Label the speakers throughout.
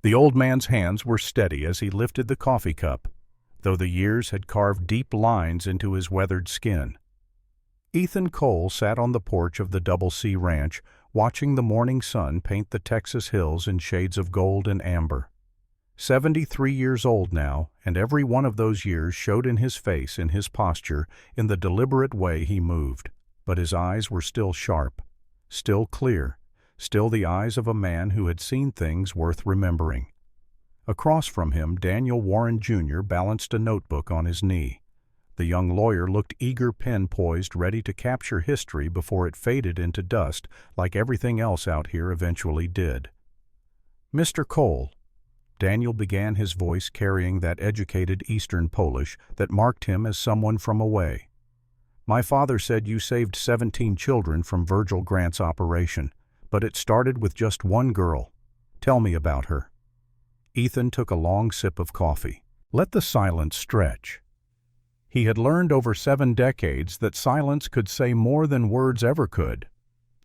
Speaker 1: The old man's hands were steady as he lifted the coffee cup, though the years had carved deep lines into his weathered skin. Ethan Cole sat on the porch of the Double C Ranch, watching the morning sun paint the Texas hills in shades of gold and amber. 73 years old now, and every one of those years showed in his face, in his posture, in the deliberate way he moved. But his eyes were still sharp, still clear, still the eyes of a man who had seen things worth remembering. Across from him, Daniel Warren Jr. balanced a notebook on his knee. The young lawyer looked eager, pen poised, ready to capture history before it faded into dust like everything else out here eventually did. "Mr. Cole," Daniel began, his voice carrying that educated Eastern Polish that marked him as someone from away. "My father said you saved 17 children from Virgil Grant's operation, but it started with just one girl. Tell me about her." Ethan took a long sip of coffee. Let the silence stretch. He had learned over 7 decades that silence could say more than words ever could,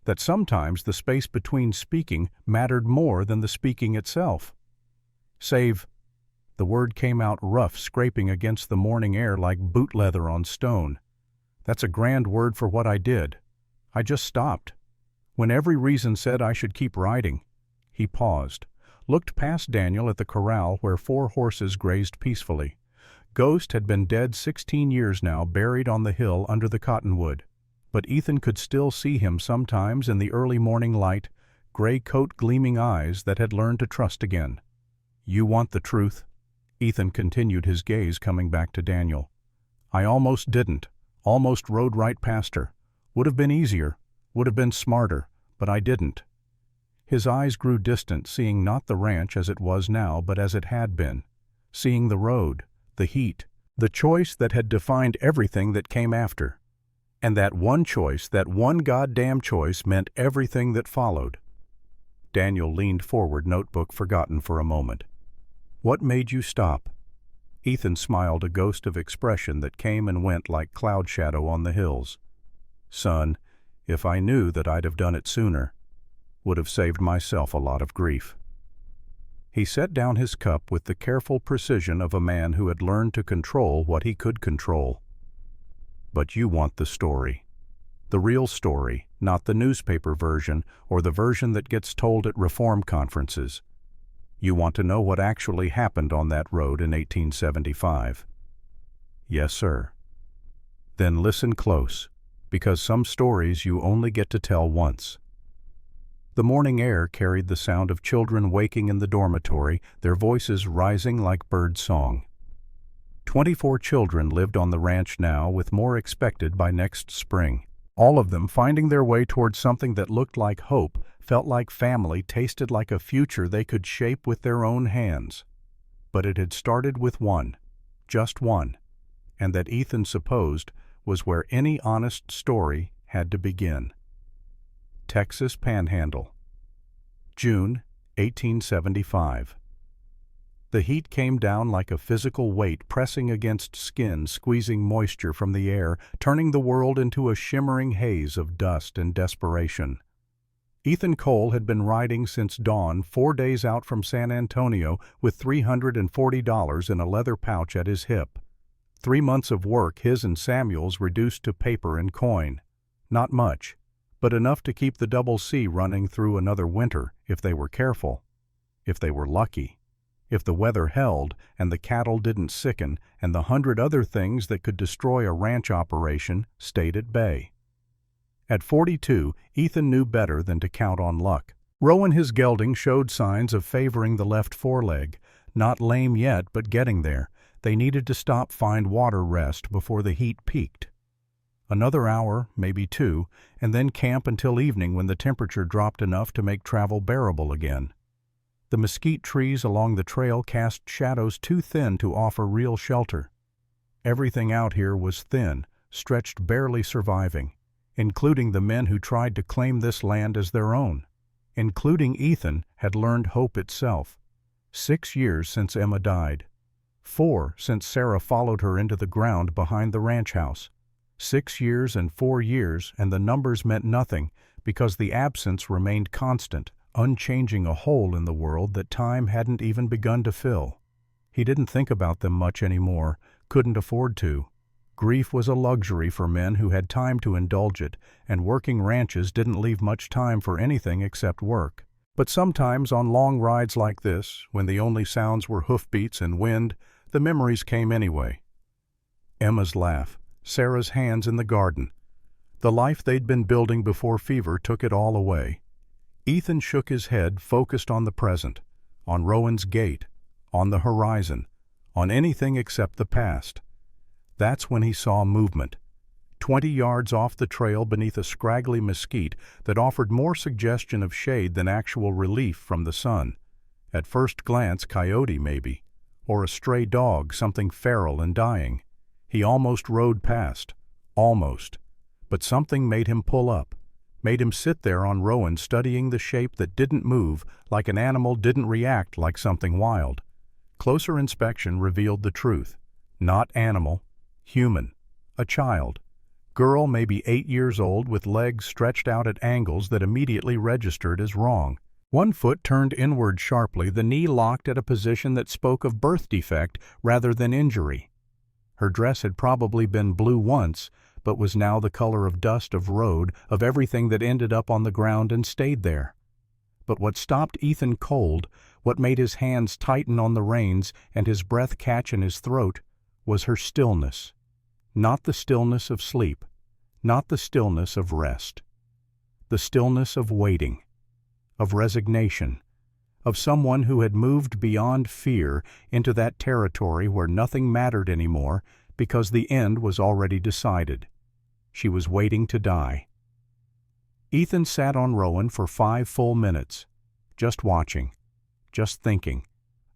Speaker 1: that sometimes the space between speaking mattered more than the speaking itself. Save. The word came out rough, scraping against the morning air like boot leather on stone. "That's a grand word for what I did. I just stopped. When every reason said I should keep riding." He paused, looked past Daniel at the corral where 4 horses grazed peacefully. Ghost had been dead 16 years now, buried on the hill under the cottonwood. But Ethan could still see him sometimes in the early morning light, gray coat, gleaming eyes that had learned to trust again. "You want the truth?" Ethan continued, his gaze coming back to Daniel. "I almost didn't. Almost rode right past her. Would have been easier, would have been smarter, but I didn't." His eyes grew distant, seeing not the ranch as it was now, but as it had been. Seeing the road, the heat, the choice that had defined everything that came after. And that one choice, that one goddamn choice, meant everything that followed. Daniel leaned forward, notebook forgotten for a moment. "What made you stop?" Ethan smiled, a ghost of expression that came and went like cloud shadow on the hills. "Son, if I knew that I'd have done it sooner, would have saved myself a lot of grief." He set down his cup with the careful precision of a man who had learned to control what he could control. "But you want the story. The real story, not the newspaper version or the version that gets told at reform conferences. You want to know what actually happened on that road in 1875. "Yes, sir." "Then listen close, because some stories you only get to tell once." The morning air carried the sound of children waking in the dormitory, their voices rising like bird song. 24 children lived on the ranch now, with more expected by next spring. All of them finding their way towards something that looked like hope, felt like family, tasted like a future they could shape with their own hands. But it had started with one, just one, and that Ethan supposed was where any honest story had to begin. Texas Panhandle, June 1875. The heat came down like a physical weight, pressing against skin, squeezing moisture from the air, turning the world into a shimmering haze of dust and desperation. Ethan Cole had been riding since dawn, 4 days out from San Antonio, with $340 in a leather pouch at his hip. 3 months of work, his and Samuel's, reduced to paper and coin. Not much, but enough to keep the Double C running through another winter, if they were careful, if they were lucky, if the weather held and the cattle didn't sicken and the 100 other things that could destroy a ranch operation stayed at bay. At 42, Ethan knew better than to count on luck. Rowan, his gelding, showed signs of favoring the left foreleg. Not lame yet, but getting there. They needed to stop, find water, rest before the heat peaked. Another hour, maybe 2, and then camp until evening when the temperature dropped enough to make travel bearable again. The mesquite trees along the trail cast shadows too thin to offer real shelter. Everything out here was thin, stretched, barely surviving, including the men who tried to claim this land as their own. Including Ethan had learned hope itself. 6 years since Emma died. 4 since Sarah followed her into the ground behind the ranch house. 6 years and 4 years, and the numbers meant nothing because the absence remained constant, unchanging a hole in the world that time hadn't even begun to fill. He didn't think about them much anymore, couldn't afford to. Grief was a luxury for men who had time to indulge it, and working ranches didn't leave much time for anything except work. But sometimes on long rides like this, when the only sounds were hoofbeats and wind, the memories came anyway. Emma's laugh, Sarah's hands in the garden. The life they'd been building before fever took it all away. Ethan shook his head, focused on the present, on Rowan's gate, on the horizon, on anything except the past. That's when he saw movement. 20 yards off the trail beneath a scraggly mesquite that offered more suggestion of shade than actual relief from the sun. At first glance, coyote maybe, or a stray dog, something feral and dying. He almost rode past. Almost. But something made him pull up, made him sit there on Rowan studying the shape that didn't move, like an animal, didn't react like something wild. Closer inspection revealed the truth. Not animal. Human. A child. Girl maybe 8 years old with legs stretched out at angles that immediately registered as wrong. One foot turned inward sharply, the knee locked at a position that spoke of birth defect rather than injury. Her dress had probably been blue once, but was now the color of dust, of road, of everything that ended up on the ground and stayed there. But what stopped Ethan cold, what made his hands tighten on the reins and his breath catch in his throat, was her stillness. Not the stillness of sleep, not the stillness of rest. The stillness of waiting, of resignation, of someone who had moved beyond fear into that territory where nothing mattered anymore because the end was already decided. She was waiting to die. Ethan sat on Rowan for 5 full minutes, just watching, just thinking,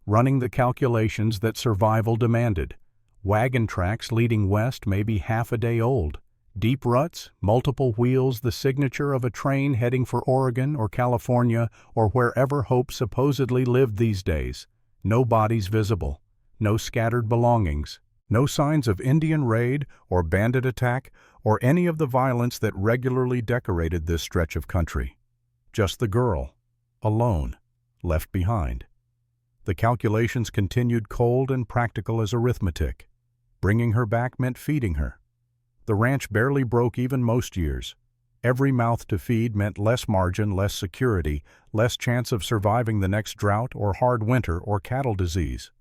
Speaker 1: running the calculations that survival demanded. Wagon tracks leading west maybe half a day old. Deep ruts, multiple wheels, the signature of a train heading for Oregon or California or wherever hope supposedly lived these days. No bodies visible, no scattered belongings, no signs of Indian raid or bandit attack or any of the violence that regularly decorated this stretch of country. Just the girl, alone, left behind. The calculations continued cold and practical as arithmetic. Bringing her back meant feeding her. The ranch barely broke even most years. Every mouth to feed meant less margin, less security, less chance of surviving the next drought or hard winter or cattle disease.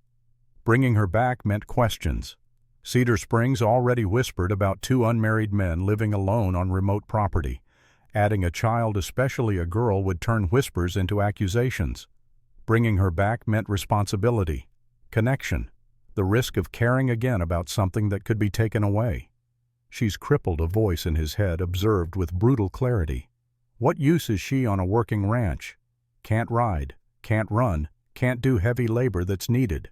Speaker 1: Bringing her back meant questions. Cedar Springs already whispered about 2 unmarried men living alone on remote property. Adding a child, especially a girl, would turn whispers into accusations. Bringing her back meant responsibility, connection, the risk of caring again about something that could be taken away. She's crippled, a voice in his head observed with brutal clarity. What use is she on a working ranch? Can't ride, can't run, can't do heavy labor that's needed.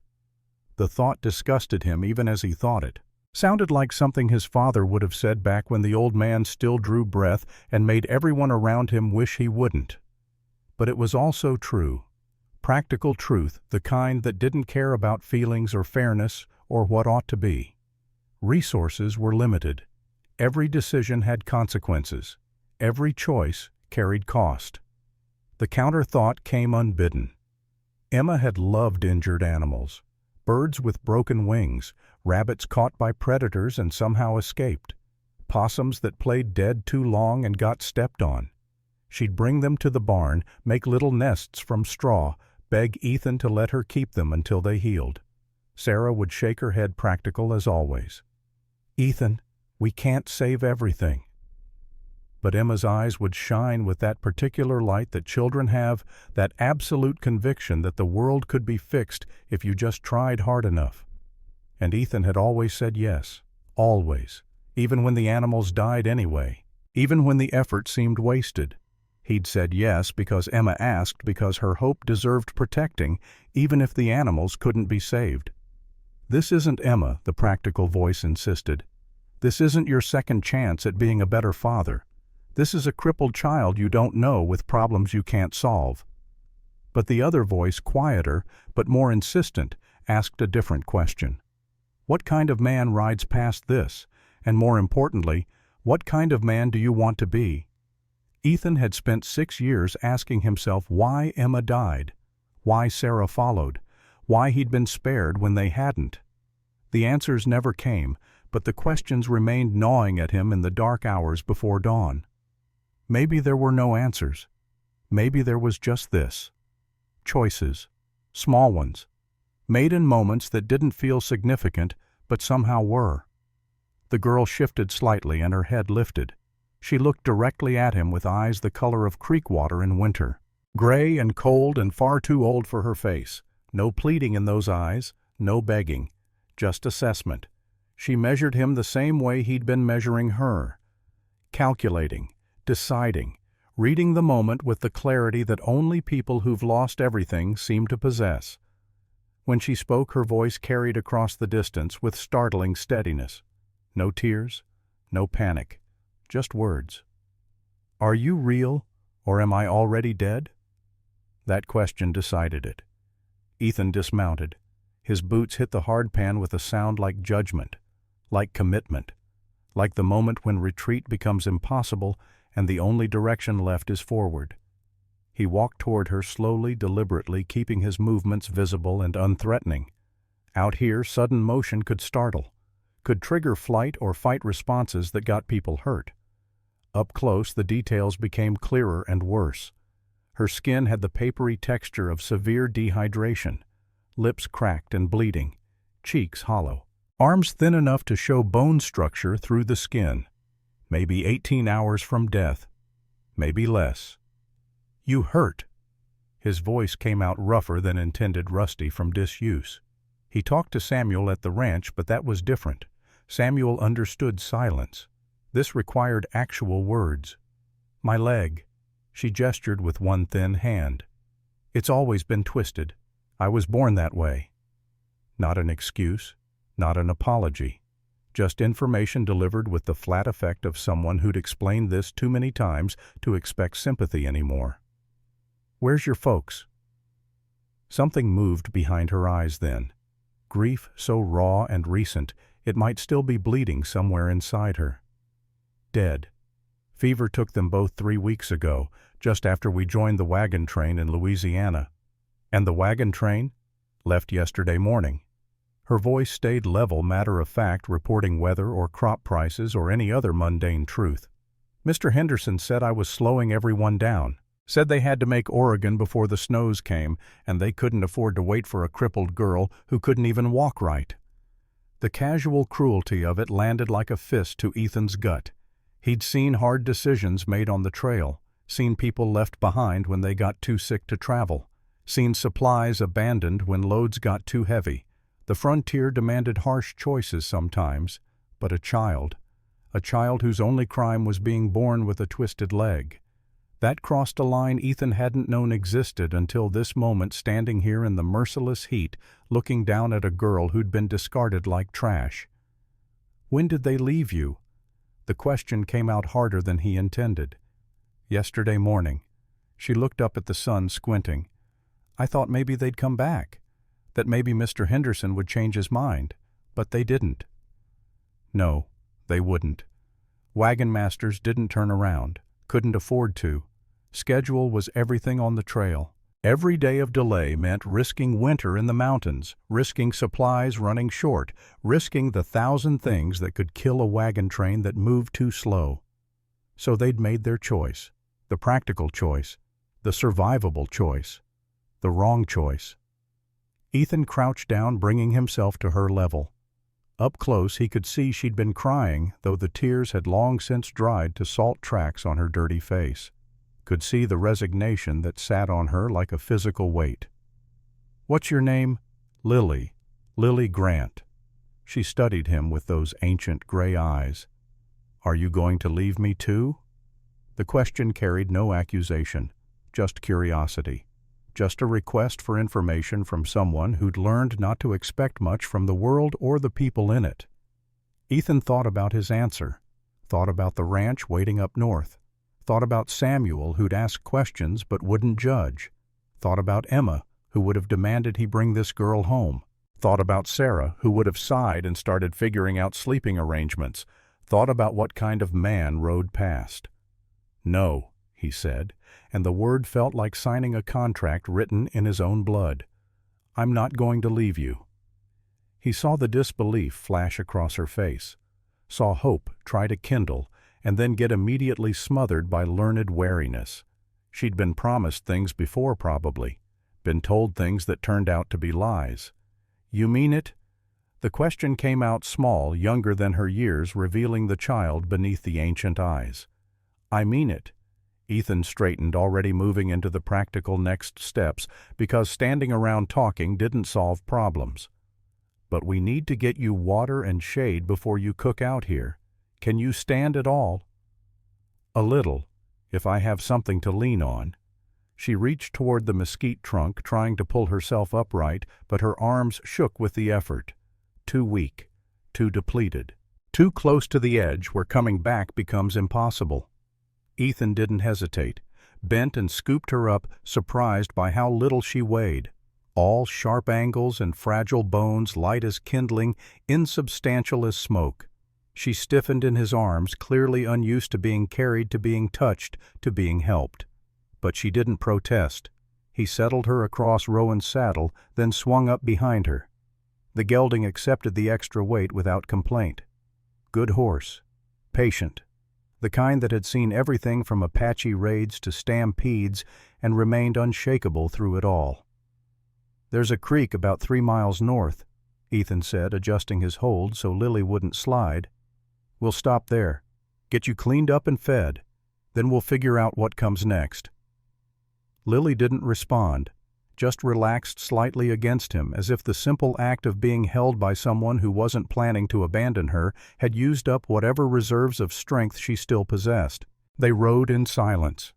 Speaker 1: The thought disgusted him even as he thought it. Sounded like something his father would have said back when the old man still drew breath and made everyone around him wish he wouldn't. But it was also true. Practical truth, the kind that didn't care about feelings or fairness or what ought to be. Resources were limited. Every decision had consequences. Every choice carried cost. The counter-thought came unbidden. Emma had loved injured animals. Birds with broken wings, rabbits caught by predators and somehow escaped, possums that played dead too long and got stepped on. She'd bring them to the barn, make little nests from straw, beg Ethan to let her keep them until they healed. Sarah would shake her head, practical as always. "Ethan, we can't save everything." But Emma's eyes would shine with that particular light that children have, that absolute conviction that the world could be fixed if you just tried hard enough. And Ethan had always said yes, always, even when the animals died anyway, even when the effort seemed wasted. He'd said yes because Emma asked, because her hope deserved protecting, even if the animals couldn't be saved. "This isn't Emma," the practical voice insisted. "This isn't your second chance at being a better father. This is a crippled child you don't know with problems you can't solve." But the other voice, quieter but more insistent, asked a different question. What kind of man rides past this? And more importantly, what kind of man do you want to be? Ethan had spent 6 years asking himself why Emma died, why Sarah followed, why he'd been spared when they hadn't. The answers never came, but the questions remained gnawing at him in the dark hours before dawn. Maybe there were no answers. Maybe there was just this. Choices. Small ones. Made in moments that didn't feel significant, but somehow were. The girl shifted slightly and her head lifted. She looked directly at him with eyes the color of creek water in winter. Gray and cold and far too old for her face. No pleading in those eyes, no begging. Just assessment. She measured him the same way he'd been measuring her. Calculating, deciding, reading the moment with the clarity that only people who've lost everything seem to possess. When she spoke, her voice carried across the distance with startling steadiness. No tears, no panic, just words. Are you real, or am I already dead? That question decided it. Ethan dismounted. His boots hit the hardpan with a sound like judgment, like commitment, like the moment when retreat becomes impossible and the only direction left is forward. He walked toward her slowly, deliberately, keeping his movements visible and unthreatening. Out here, sudden motion could startle, could trigger flight or fight responses that got people hurt. Up close, the details became clearer and worse. Her skin had the papery texture of severe dehydration, lips cracked and bleeding, cheeks hollow, arms thin enough to show bone structure through the skin. Maybe 18 hours from death, maybe less. You hurt. His voice came out rougher than intended, rusty from disuse. He talked to Samuel at the ranch, but that was different. Samuel understood silence. This required actual words. My leg. She gestured with one thin hand. It's always been twisted. I was born that way. Not an excuse, not an apology. Just information delivered with the flat effect of someone who'd explained this too many times to expect sympathy anymore. Where's your folks? Something moved behind her eyes then. Grief so raw and recent, it might still be bleeding somewhere inside her. Dead. Fever took them both 3 weeks ago, just after we joined the wagon train in Louisiana. And the wagon train? Left yesterday morning. Her voice stayed level, matter-of-fact, reporting weather or crop prices or any other mundane truth. Mr. Henderson said I was slowing everyone down. Said they had to make Oregon before the snows came, and they couldn't afford to wait for a crippled girl who couldn't even walk right. The casual cruelty of it landed like a fist to Ethan's gut. He'd seen hard decisions made on the trail, seen people left behind when they got too sick to travel, seen supplies abandoned when loads got too heavy. The frontier demanded harsh choices sometimes, but a child whose only crime was being born with a twisted leg. That crossed a line Ethan hadn't known existed until this moment, standing here in the merciless heat, looking down at a girl who'd been discarded like trash. When did they leave you? The question came out harder than he intended. Yesterday morning. She looked up at the sun, squinting. I thought maybe they'd come back, that maybe Mr. Henderson would change his mind, but they didn't. No, they wouldn't. Wagon masters didn't turn around, couldn't afford to. Schedule was everything on the trail. Every day of delay meant risking winter in the mountains, risking supplies running short, risking the 1,000 things that could kill a wagon train that moved too slow. So they'd made their choice, the practical choice, the survivable choice, the wrong choice. Ethan crouched down, bringing himself to her level. Up close he could see she'd been crying, though the tears had long since dried to salt tracks on her dirty face. Could see the resignation that sat on her like a physical weight. What's your name? Lily. Lily Grant. She studied him with those ancient gray eyes. Are you going to leave me too? The question carried no accusation, just curiosity. Just a request for information from someone who'd learned not to expect much from the world or the people in it. Ethan thought about his answer, thought about the ranch waiting up north, thought about Samuel who'd ask questions but wouldn't judge, thought about Emma who would have demanded he bring this girl home, thought about Sarah who would have sighed and started figuring out sleeping arrangements, thought about what kind of man rode past. No, he said, and the word felt like signing a contract written in his own blood. "I'm not going to leave you." He saw the disbelief flash across her face, saw hope try to kindle, and then get immediately smothered by learned wariness. She'd been promised things before, probably, been told things that turned out to be lies. "You mean it?" The question came out small, younger than her years, revealing the child beneath the ancient eyes. "I mean it." Ethan straightened, already moving into the practical next steps, because standing around talking didn't solve problems. "But we need to get you water and shade before you cook out here. Can you stand it all?" "A little, if I have something to lean on." She reached toward the mesquite trunk, trying to pull herself upright, but her arms shook with the effort. Too weak, too depleted, too close to the edge where coming back becomes impossible. Ethan didn't hesitate, bent and scooped her up, surprised by how little she weighed. All sharp angles and fragile bones, light as kindling, insubstantial as smoke. She stiffened in his arms, clearly unused to being carried, to being touched, to being helped. But she didn't protest. He settled her across Rowan's saddle, then swung up behind her. The gelding accepted the extra weight without complaint. Good horse. Patient. The kind that had seen everything from Apache raids to stampedes and remained unshakable through it all. "There's a creek about 3 miles north," Ethan said, adjusting his hold so Lily wouldn't slide. "We'll stop there, get you cleaned up and fed. Then we'll figure out what comes next." Lily didn't respond, just relaxed slightly against him, as if the simple act of being held by someone who wasn't planning to abandon her had used up whatever reserves of strength she still possessed. They rode in silence.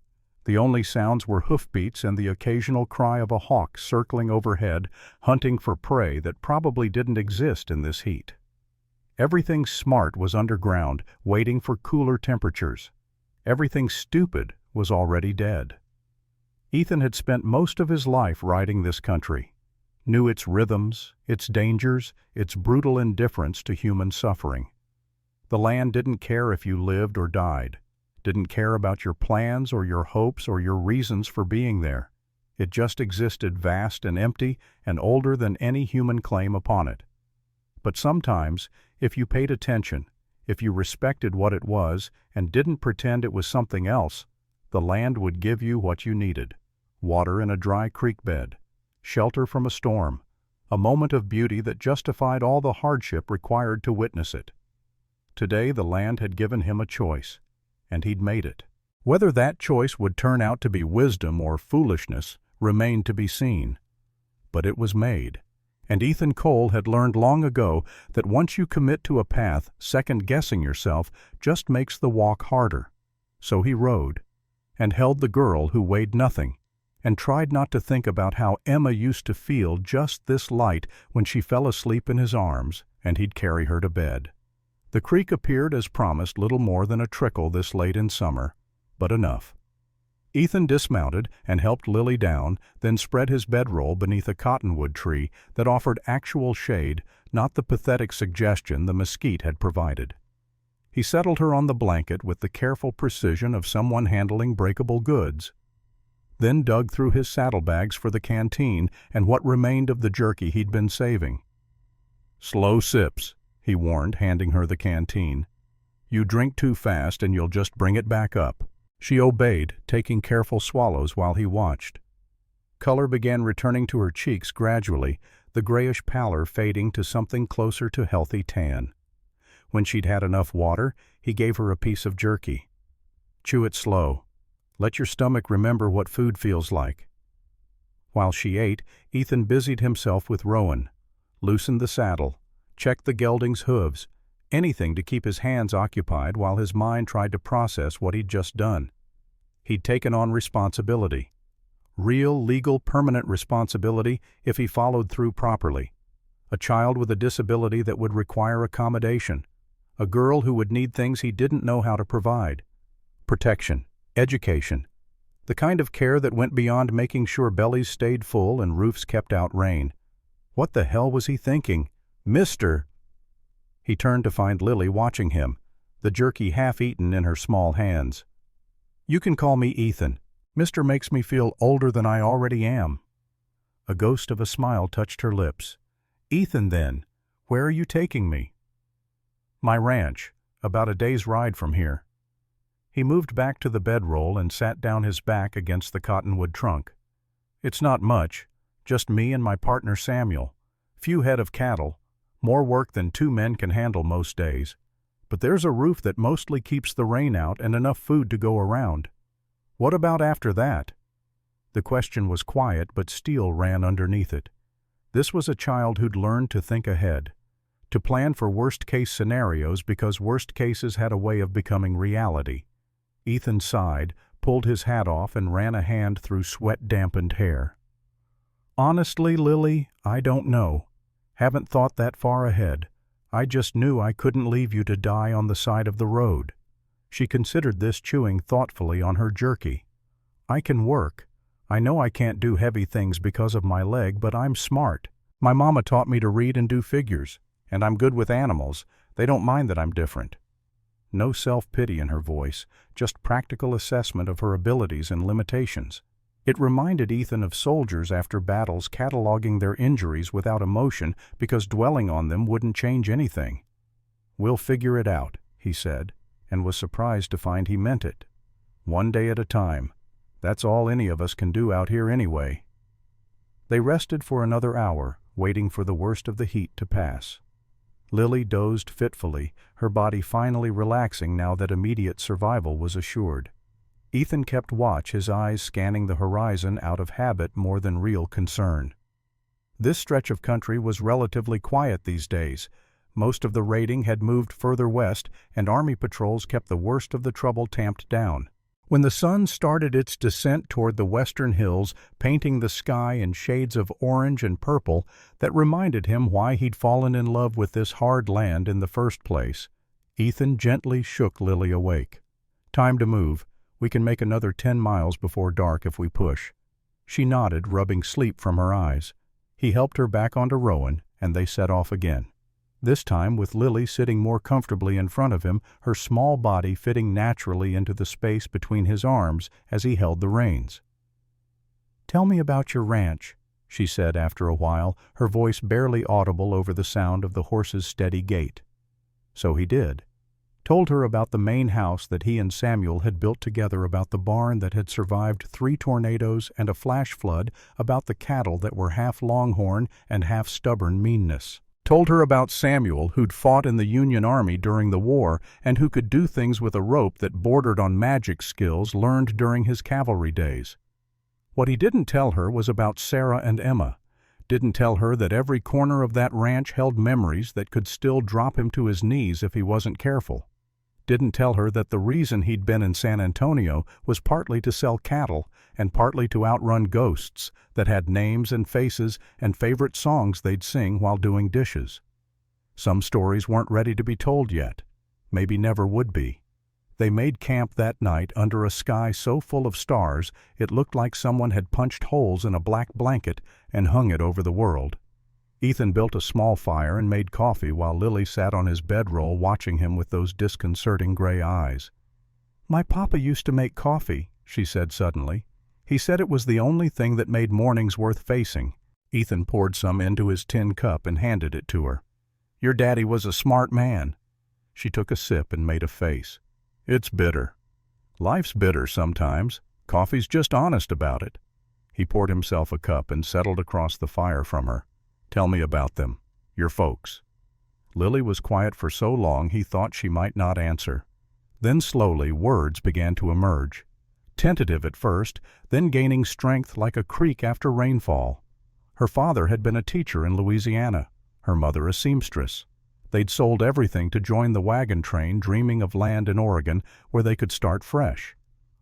Speaker 1: The only sounds were hoofbeats and the occasional cry of a hawk circling overhead, hunting for prey that probably didn't exist in this heat. Everything smart was underground, waiting for cooler temperatures. Everything stupid was already dead. Ethan had spent most of his life riding this country, knew its rhythms, its dangers, its brutal indifference to human suffering. The land didn't care if you lived or died, didn't care about your plans or your hopes or your reasons for being there. It just existed, vast and empty and older than any human claim upon it. But sometimes, if you paid attention, if you respected what it was and didn't pretend it was something else, the land would give you what you needed: water in a dry creek bed, shelter from a storm, a moment of beauty that justified all the hardship required to witness it. Today the land had given him a choice, and he'd made it. Whether that choice would turn out to be wisdom or foolishness remained to be seen. But it was made, and Ethan Cole had learned long ago that once you commit to a path, second-guessing yourself just makes the walk harder. So he rode, and held the girl who weighed nothing, and tried not to think about how Emma used to feel just this light when she fell asleep in his arms and he'd carry her to bed. The creek appeared as promised, little more than a trickle this late in summer, but enough. Ethan dismounted and helped Lily down, then spread his bedroll beneath a cottonwood tree that offered actual shade, not the pathetic suggestion the mesquite had provided. He settled her on the blanket with the careful precision of someone handling breakable goods, then dug through his saddlebags for the canteen and what remained of the jerky he'd been saving. "Slow sips," he warned, handing her the canteen. "You drink too fast and you'll just bring it back up." She obeyed, taking careful swallows while he watched. Color began returning to her cheeks gradually, the grayish pallor fading to something closer to healthy tan. When she'd had enough water, he gave her a piece of jerky. "Chew it slow. Let your stomach remember what food feels like." While she ate, Ethan busied himself with Rowan, loosened the saddle, checked the gelding's hooves, anything to keep his hands occupied while his mind tried to process what he'd just done. He'd taken on responsibility. Real, legal, permanent responsibility if he followed through properly. A child with a disability that would require accommodation. A girl who would need things he didn't know how to provide. Protection. Education. The kind of care that went beyond making sure bellies stayed full and roofs kept out rain. What the hell was he thinking? "Mister!" He turned to find Lily watching him, the jerky half-eaten in her small hands. You can call me Ethan. Mister makes me feel older than I already am. A ghost of a smile touched her lips. Ethan, then, where are you taking me? My ranch, about a day's ride from here. He moved back to the bedroll and sat down his back against the cottonwood trunk. It's not much, just me and my partner Samuel. Few head of cattle, more work than 2 men can handle most days. But there's a roof that mostly keeps the rain out and enough food to go around. What about after that? The question was quiet, but steel ran underneath it. This was a child who'd learned to think ahead, to plan for worst-case scenarios because worst cases had a way of becoming reality. Ethan sighed, pulled his hat off, and ran a hand through sweat-dampened hair. Honestly, Lily, I don't know. Haven't thought that far ahead. I just knew I couldn't leave you to die on the side of the road. She considered this, chewing thoughtfully on her jerky. I can work. I know I can't do heavy things because of my leg, but I'm smart. My mama taught me to read and do figures, and I'm good with animals. They don't mind that I'm different. No self-pity in her voice, just practical assessment of her abilities and limitations. It reminded Ethan of soldiers after battles cataloging their injuries without emotion because dwelling on them wouldn't change anything. We'll figure it out, he said, and was surprised to find he meant it. One day at a time. That's all any of us can do out here anyway. They rested for another hour, waiting for the worst of the heat to pass. Lily dozed fitfully, her body finally relaxing now that immediate survival was assured. Ethan kept watch, his eyes scanning the horizon out of habit more than real concern. This stretch of country was relatively quiet these days. Most of the raiding had moved further west, and Army patrols kept the worst of the trouble tamped down. When the sun started its descent toward the western hills, painting the sky in shades of orange and purple that reminded him why he'd fallen in love with this hard land in the first place, Ethan gently shook Lily awake. Time to move. We can make another 10 miles before dark if we push. She nodded, rubbing sleep from her eyes. He helped her back onto Rowan, and they set off again. This time with Lily sitting more comfortably in front of him, her small body fitting naturally into the space between his arms as he held the reins. "Tell me about your ranch," she said after a while, her voice barely audible over the sound of the horse's steady gait. So he did. Told her about the main house that he and Samuel had built together, about the barn that had survived 3 tornadoes and a flash flood, about the cattle that were half longhorn and half stubborn meanness. Told her about Samuel, who'd fought in the Union Army during the war and who could do things with a rope that bordered on magic skills learned during his cavalry days. What he didn't tell her was about Sarah and Emma. Didn't tell her that every corner of that ranch held memories that could still drop him to his knees if he wasn't careful. Didn't tell her that the reason he'd been in San Antonio was partly to sell cattle and partly to outrun ghosts that had names and faces and favorite songs they'd sing while doing dishes. Some stories weren't ready to be told yet, maybe never would be. They made camp that night under a sky so full of stars it looked like someone had punched holes in a black blanket and hung it over the world. Ethan built a small fire and made coffee while Lily sat on his bedroll watching him with those disconcerting gray eyes. "My papa used to make coffee," she said suddenly. "He said it was the only thing that made mornings worth facing." Ethan poured some into his tin cup and handed it to her. "Your daddy was a smart man." She took a sip and made a face. "It's bitter. Life's bitter sometimes. Coffee's just honest about it." He poured himself a cup and settled across the fire from her. "Tell me about them. Your folks." Lily was quiet for so long he thought she might not answer. Then slowly words began to emerge. Tentative at first, then gaining strength like a creek after rainfall. Her father had been a teacher in Louisiana, her mother a seamstress. They'd sold everything to join the wagon train, dreaming of land in Oregon where they could start fresh,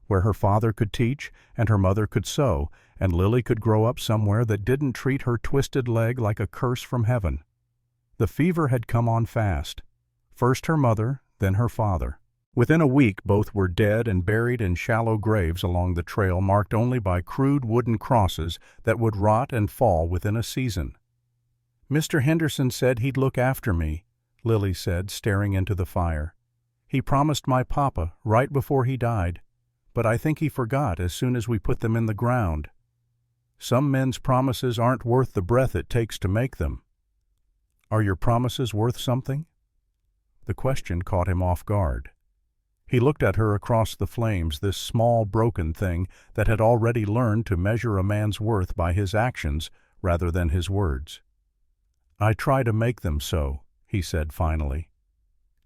Speaker 1: where her father could teach and her mother could sew, and Lily could grow up somewhere that didn't treat her twisted leg like a curse from heaven. The fever had come on fast. First her mother, then her father. Within a week both were dead and buried in shallow graves along the trail marked only by crude wooden crosses that would rot and fall within a season. "Mr. Henderson said he'd look after me," Lily said, staring into the fire. "He promised my papa right before he died. but I think he forgot as soon as we put them in the ground. Some men's promises aren't worth the breath it takes to make them. Are your promises worth something? The question caught him off guard. He looked at her across the flames, this small, broken thing that had already learned to measure a man's worth by his actions rather than his words. I try to make them so, he said finally.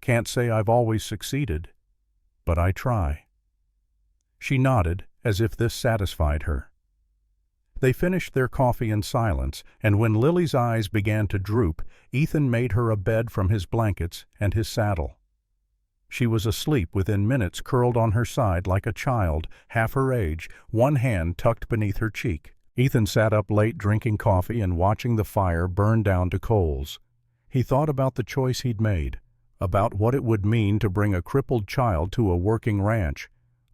Speaker 1: Can't say I've always succeeded, but I try. She nodded, as if this satisfied her. They finished their coffee in silence, and when Lily's eyes began to droop, Ethan made her a bed from his blankets and his saddle. She was asleep within minutes, curled on her side like a child, half her age, one hand tucked beneath her cheek. Ethan sat up late drinking coffee and watching the fire burn down to coals. He thought about the choice he'd made, about what it would mean to bring a crippled child to a working ranch,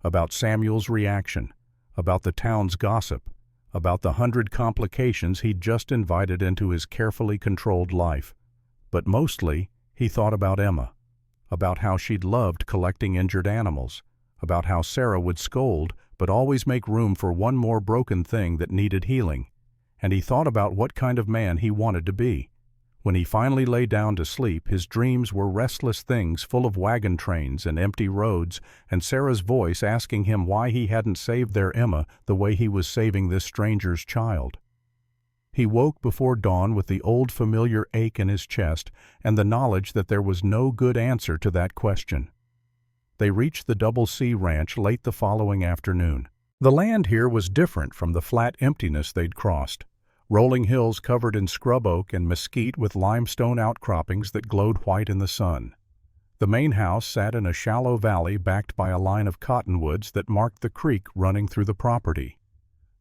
Speaker 1: about Samuel's reaction, about the town's gossip, about the 100 complications he'd just invited into his carefully controlled life. But mostly, he thought about Emma, about how she'd loved collecting injured animals, about how Sarah would scold but always make room for one more broken thing that needed healing, and he thought about what kind of man he wanted to be. When he finally lay down to sleep, his dreams were restless things full of wagon trains and empty roads, and Sarah's voice asking him why he hadn't saved their Emma the way he was saving this stranger's child. He woke before dawn with the old familiar ache in his chest and the knowledge that there was no good answer to that question. They reached the Double C Ranch late the following afternoon. The land here was different from the flat emptiness they'd crossed. Rolling hills covered in scrub oak and mesquite with limestone outcroppings that glowed white in the sun. The main house sat in a shallow valley backed by a line of cottonwoods that marked the creek running through the property.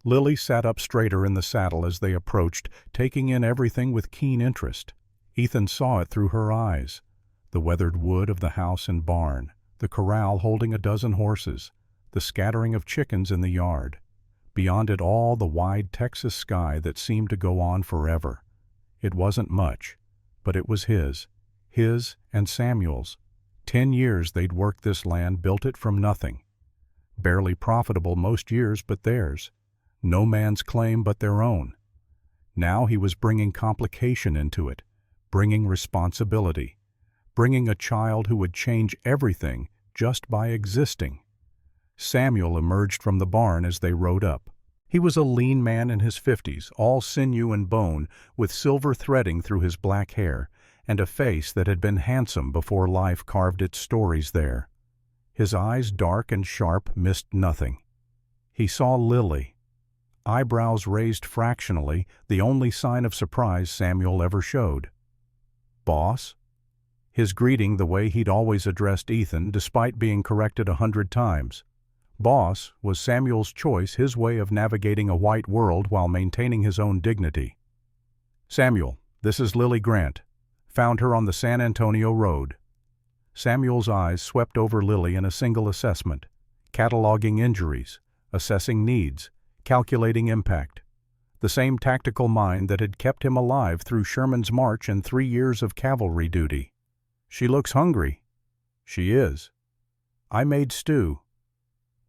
Speaker 1: Lily sat up straighter in the saddle as they approached, taking in everything with keen interest. Ethan saw it through her eyes. The weathered wood of the house and barn, the corral holding a dozen horses, the scattering of chickens in the yard. Beyond it all, the wide Texas sky that seemed to go on forever. It wasn't much, but it was his and Samuel's. 10 years they'd worked this land, built it from nothing. Barely profitable most years but theirs. No man's claim but their own. Now he was bringing complication into it, bringing responsibility, bringing a child who would change everything just by existing. Samuel emerged from the barn as they rode up. He was a lean man in his 50s, all sinew and bone, with silver threading through his black hair, and a face that had been handsome before life carved its stories there. His eyes, dark and sharp, missed nothing. He saw Lily. Eyebrows raised fractionally, the only sign of surprise Samuel ever showed. "Boss?" His greeting the way he'd always addressed Ethan, despite being corrected 100 times. Boss was Samuel's choice, his way of navigating a white world while maintaining his own dignity. "Samuel, this is Lily Grant. Found her on the San Antonio Road." Samuel's eyes swept over Lily in a single assessment, cataloging injuries, assessing needs, calculating impact. The same tactical mind that had kept him alive through Sherman's march and 3 years of cavalry duty. "She looks hungry." "She is." "I made stew."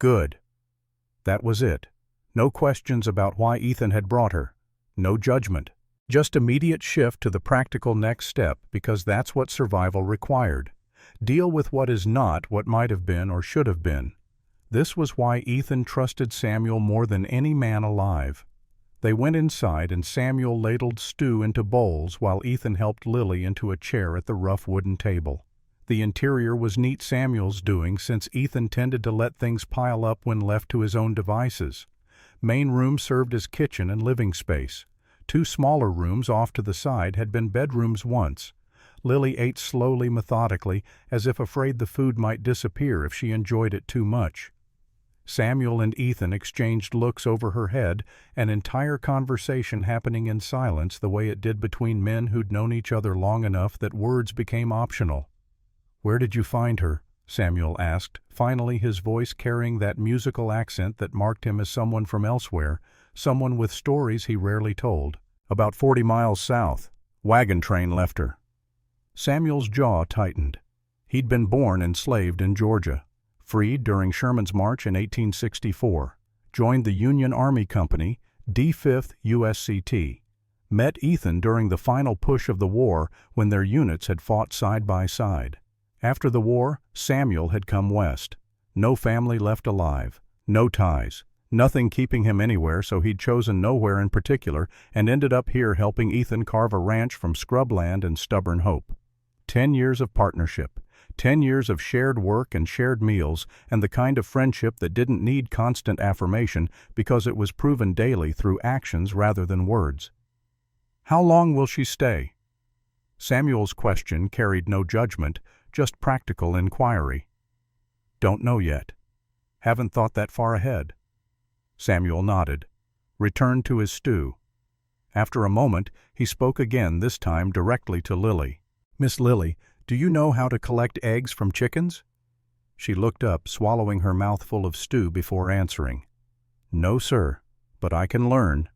Speaker 1: "Good." That was it. No questions about why Ethan had brought her. No judgment. Just immediate shift to the practical next step, because that's what survival required. Deal with what is not what might have been or should have been. This was why Ethan trusted Samuel more than any man alive. They went inside and Samuel ladled stew into bowls while Ethan helped Lily into a chair at the rough wooden table. The interior was neat Samuel's doing, since Ethan tended to let things pile up when left to his own devices. Main room served as kitchen and living space. 2 smaller rooms off to the side had been bedrooms once. Lily ate slowly, methodically, as if afraid the food might disappear if she enjoyed it too much. Samuel and Ethan exchanged looks over her head, an entire conversation happening in silence the way it did between men who'd known each other long enough that words became optional. "Where did you find her?" Samuel asked, finally his voice carrying that musical accent that marked him as someone from elsewhere, someone with stories he rarely told. "About 40 miles south. Wagon train left her." Samuel's jaw tightened. He'd been born enslaved in Georgia. Freed during Sherman's March in 1864. Joined the Union Army Company, D5th USCT. Met Ethan during the final push of the war when their units had fought side by side. After the war, Samuel had come west. No family left alive. No ties. Nothing keeping him anywhere, so he'd chosen nowhere in particular and ended up here helping Ethan carve a ranch from scrubland and stubborn hope. 10 years of partnership. 10 years of shared work and shared meals, and the kind of friendship that didn't need constant affirmation because it was proven daily through actions rather than words. How long will she stay? Samuel's question carried no judgment, just practical inquiry. Don't know yet. Haven't thought that far ahead. Samuel nodded, returned to his stew. After a moment, he spoke again, this time directly to Lily. Miss Lily, do you know how to collect eggs from chickens? She looked up, swallowing her mouthful of stew before answering. No, sir, but I can learn.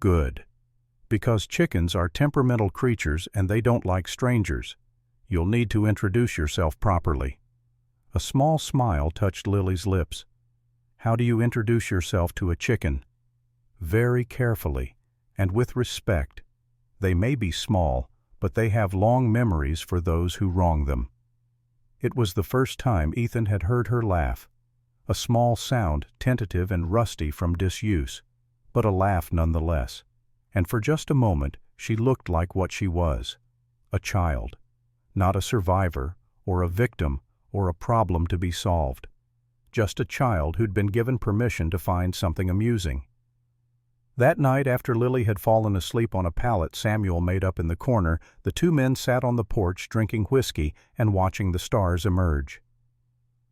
Speaker 1: Good. Because chickens are temperamental creatures and they don't like strangers. You'll need to introduce yourself properly. A small smile touched Lily's lips. How do you introduce yourself to a chicken? Very carefully, and with respect. They may be small, but they have long memories for those who wrong them. It was the first time Ethan had heard her laugh. A small sound, tentative and rusty from disuse, but a laugh nonetheless. And for just a moment she looked like what she was, a child, not a survivor or a victim or a problem to be solved, just a child who'd been given permission to find something amusing. That night, after Lily had fallen asleep on a pallet Samuel made up in the corner, the two men sat on the porch drinking whiskey and watching the stars emerge.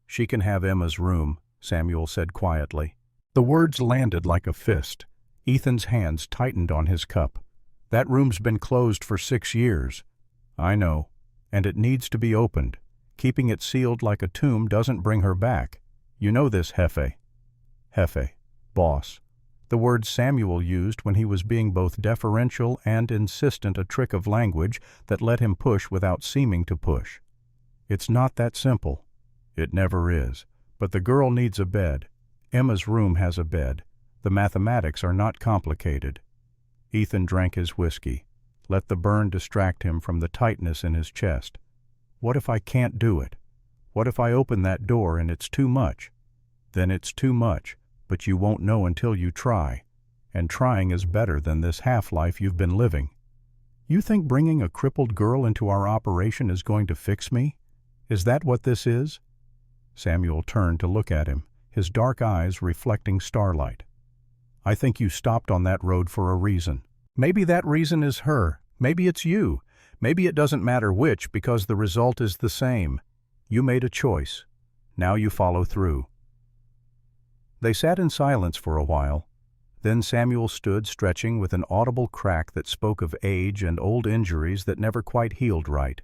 Speaker 1: She can have Emma's room, Samuel said quietly. The words landed like a fist. Ethan's hands tightened on his cup. That room's been closed for 6 years. I know, and it needs to be opened. Keeping it sealed like a tomb doesn't bring her back. You know this, Hefe. Hefe, boss. The word Samuel used when he was being both deferential and insistent, a trick of language that let him push without seeming to push. It's not that simple. It never is. But the girl needs a bed. Emma's room has a bed. The mathematics are not complicated. Ethan drank his whiskey. Let the burn distract him from the tightness in his chest. What if I can't do it? What if I open that door and it's too much? Then it's too much, but you won't know until you try. And trying is better than this half-life you've been living. You think bringing a crippled girl into our operation is going to fix me? Is that what this is? Samuel turned to look at him, his dark eyes reflecting starlight. I think you stopped on that road for a reason. Maybe that reason is her. Maybe it's you. Maybe it doesn't matter which, because the result is the same. You made a choice. Now you follow through. They sat in silence for a while. Then Samuel stood stretching with an audible crack that spoke of age and old injuries that never quite healed right.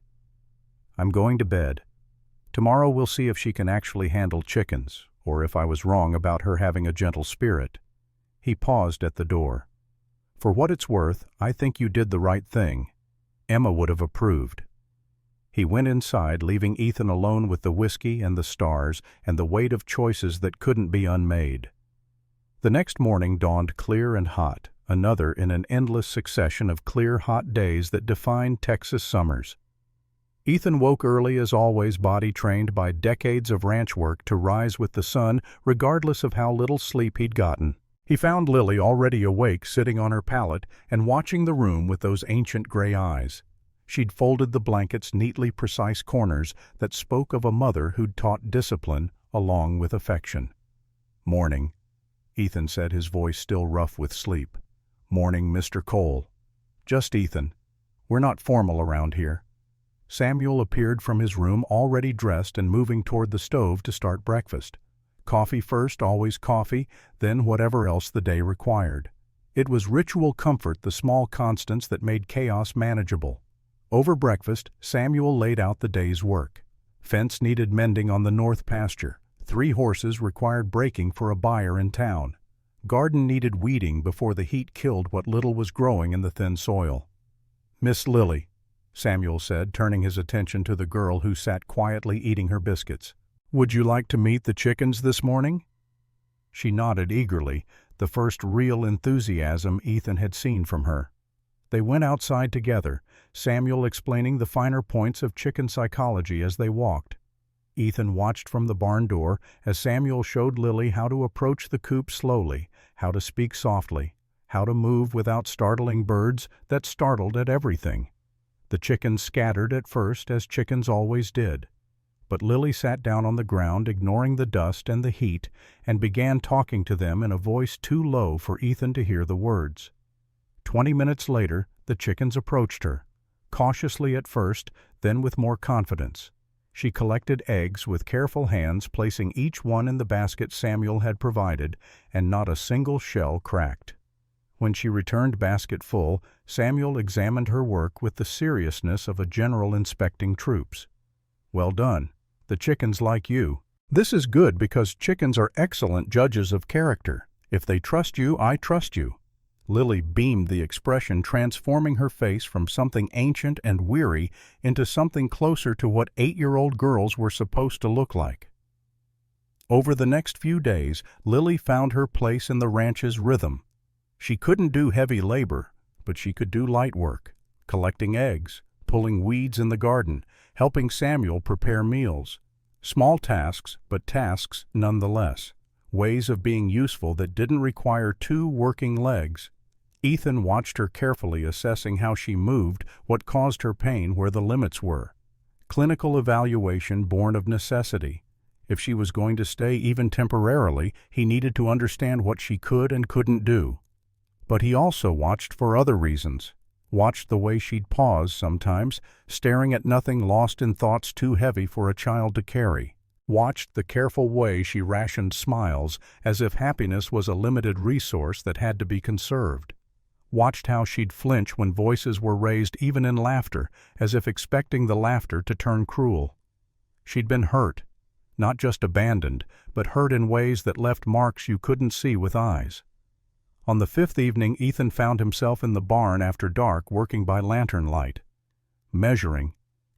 Speaker 1: I'm going to bed. Tomorrow we'll see if she can actually handle chickens, or if I was wrong about her having a gentle spirit. He paused at the door. For what it's worth, I think you did the right thing. Emma would have approved. He went inside, leaving Ethan alone with the whiskey and the stars and the weight of choices that couldn't be unmade. The next morning dawned clear and hot, another in an endless succession of clear, hot days that defined Texas summers. Ethan woke early as always, body trained by decades of ranch work to rise with the sun regardless of how little sleep he'd gotten. He found Lily already awake, sitting on her pallet and watching the room with those ancient gray eyes. She'd folded the blanket's neatly precise corners that spoke of a mother who'd taught discipline along with affection. Morning, Ethan said, his voice still rough with sleep. Morning, Mr. Cole. Just Ethan. We're not formal around here. Samuel appeared from his room already dressed and moving toward the stove to start breakfast. Coffee first, always coffee, then whatever else the day required. It was ritual comfort, the small constants that made chaos manageable. Over breakfast, Samuel laid out the day's work. Fence needed mending on the north pasture. 3 horses required breaking for a buyer in town. Garden needed weeding before the heat killed what little was growing in the thin soil. Miss Lily, Samuel said, turning his attention to the girl who sat quietly eating her biscuits. "Would you like to meet the chickens this morning?" She nodded eagerly, the first real enthusiasm Ethan had seen from her. They went outside together, Samuel explaining the finer points of chicken psychology as they walked. Ethan watched from the barn door as Samuel showed Lily how to approach the coop slowly, how to speak softly, how to move without startling birds that startled at everything. The chickens scattered at first, as chickens always did. But Lily sat down on the ground, ignoring the dust and the heat, and began talking to them in a voice too low for Ethan to hear the words. 20 minutes later, the chickens approached her, cautiously at first, then with more confidence. She collected eggs with careful hands, placing each one in the basket Samuel had provided, and not a single shell cracked. When she returned basket full, Samuel examined her work with the seriousness of a general inspecting troops. "Well done. The chickens like you. This is good because chickens are excellent judges of character. If they trust you, I trust you." Lily beamed the expression, transforming her face from something ancient and weary into something closer to what 8-year-old girls were supposed to look like. Over the next few days, Lily found her place in the ranch's rhythm. She couldn't do heavy labor, but she could do light work, collecting eggs, pulling weeds in the garden, helping Samuel prepare meals. Small tasks, but tasks nonetheless. Ways of being useful that didn't require 2 working legs. Ethan watched her carefully, assessing how she moved, what caused her pain, where the limits were. Clinical evaluation born of necessity. If she was going to stay even temporarily, he needed to understand what she could and couldn't do. But he also watched for other reasons. Watched the way she'd pause sometimes, staring at nothing, lost in thoughts too heavy for a child to carry. Watched the careful way she rationed smiles, as if happiness was a limited resource that had to be conserved. Watched how she'd flinch when voices were raised, even in laughter, as if expecting the laughter to turn cruel. She'd been hurt, not just abandoned, but hurt in ways that left marks you couldn't see with eyes. On the 5th evening, Ethan found himself in the barn after dark, working by lantern light. Measuring,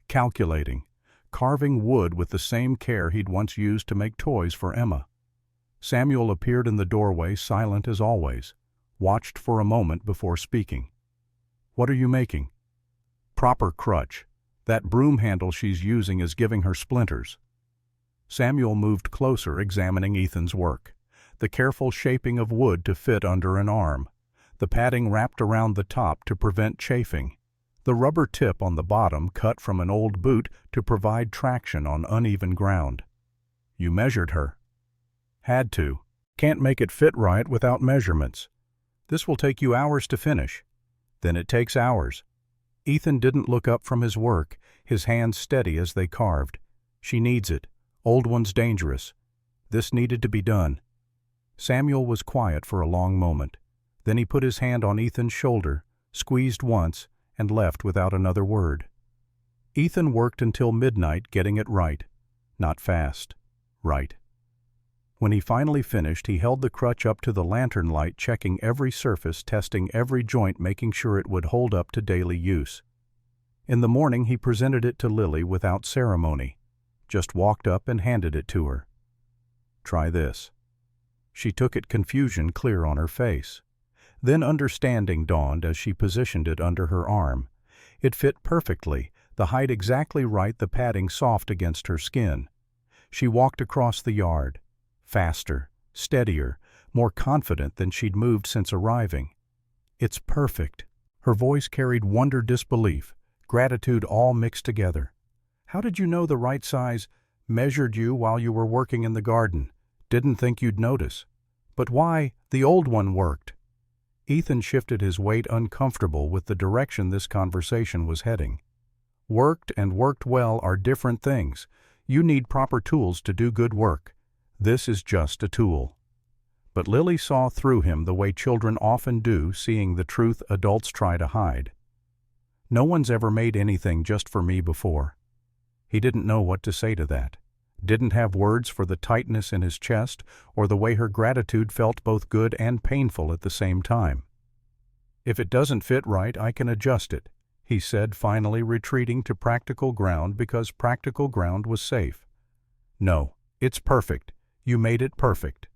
Speaker 1: calculating, carving wood with the same care he'd once used to make toys for Emma. Samuel appeared in the doorway, silent as always. Watched for a moment before speaking. "What are you making?" "Proper crutch. That broom handle she's using is giving her splinters." Samuel moved closer, examining Ethan's work. The careful shaping of wood to fit under an arm. The padding wrapped around the top to prevent chafing. The rubber tip on the bottom cut from an old boot to provide traction on uneven ground. "You measured her." "Had to. Can't make it fit right without measurements. This will take you hours to finish." "Then it takes hours." Ethan didn't look up from his work, his hands steady as they carved. "She needs it. Old one's dangerous. This needed to be done." Samuel was quiet for a long moment. Then he put his hand on Ethan's shoulder, squeezed once, and left without another word. Ethan worked until midnight, getting it right. Not fast. Right. When he finally finished, he held the crutch up to the lantern light, checking every surface, testing every joint, making sure it would hold up to daily use. In the morning, he presented it to Lily without ceremony. Just walked up and handed it to her. "Try this." She took it, confusion clear on her face. Then understanding dawned as she positioned it under her arm. It fit perfectly, the height exactly right, the padding soft against her skin. She walked across the yard. Faster, steadier, more confident than she'd moved since arriving. "It's perfect." Her voice carried wonder, disbelief, gratitude, all mixed together. "How did you know the right size?" "Measured you while you were working in the garden. Didn't think you'd notice." "But why? The old one worked." Ethan shifted his weight, uncomfortable with the direction this conversation was heading. Worked and worked well are different things. You need proper tools to do good work. This is just a tool. But Lily saw through him the way children often do, seeing the truth adults try to hide. "No one's ever made anything just for me before." He didn't know what to say to that. Didn't have words for the tightness in his chest or the way her gratitude felt both good and painful at the same time. "If it doesn't fit right, I can adjust it," he said, finally retreating to practical ground because practical ground was safe. "No, It's perfect. You made it perfect."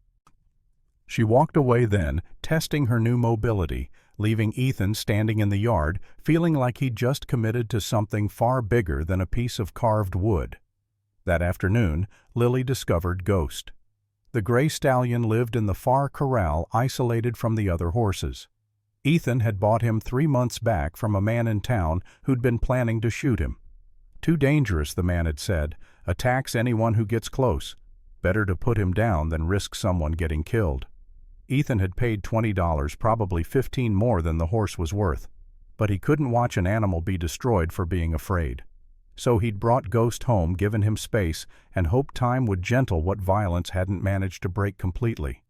Speaker 1: She walked away then, testing her new mobility, leaving Ethan standing in the yard, feeling like he'd just committed to something far bigger than a piece of carved wood. That afternoon, Lily discovered Ghost. The gray stallion lived in the far corral, isolated from the other horses. Ethan had bought him 3 months back from a man in town who'd been planning to shoot him. "Too dangerous," the man had said. "Attacks anyone who gets close. Better to put him down than risk someone getting killed." Ethan had paid $20, probably 15 more than the horse was worth. But he couldn't watch an animal be destroyed for being afraid. So he'd brought Ghost home, given him space, and hoped time would gentle what violence hadn't managed to break completely.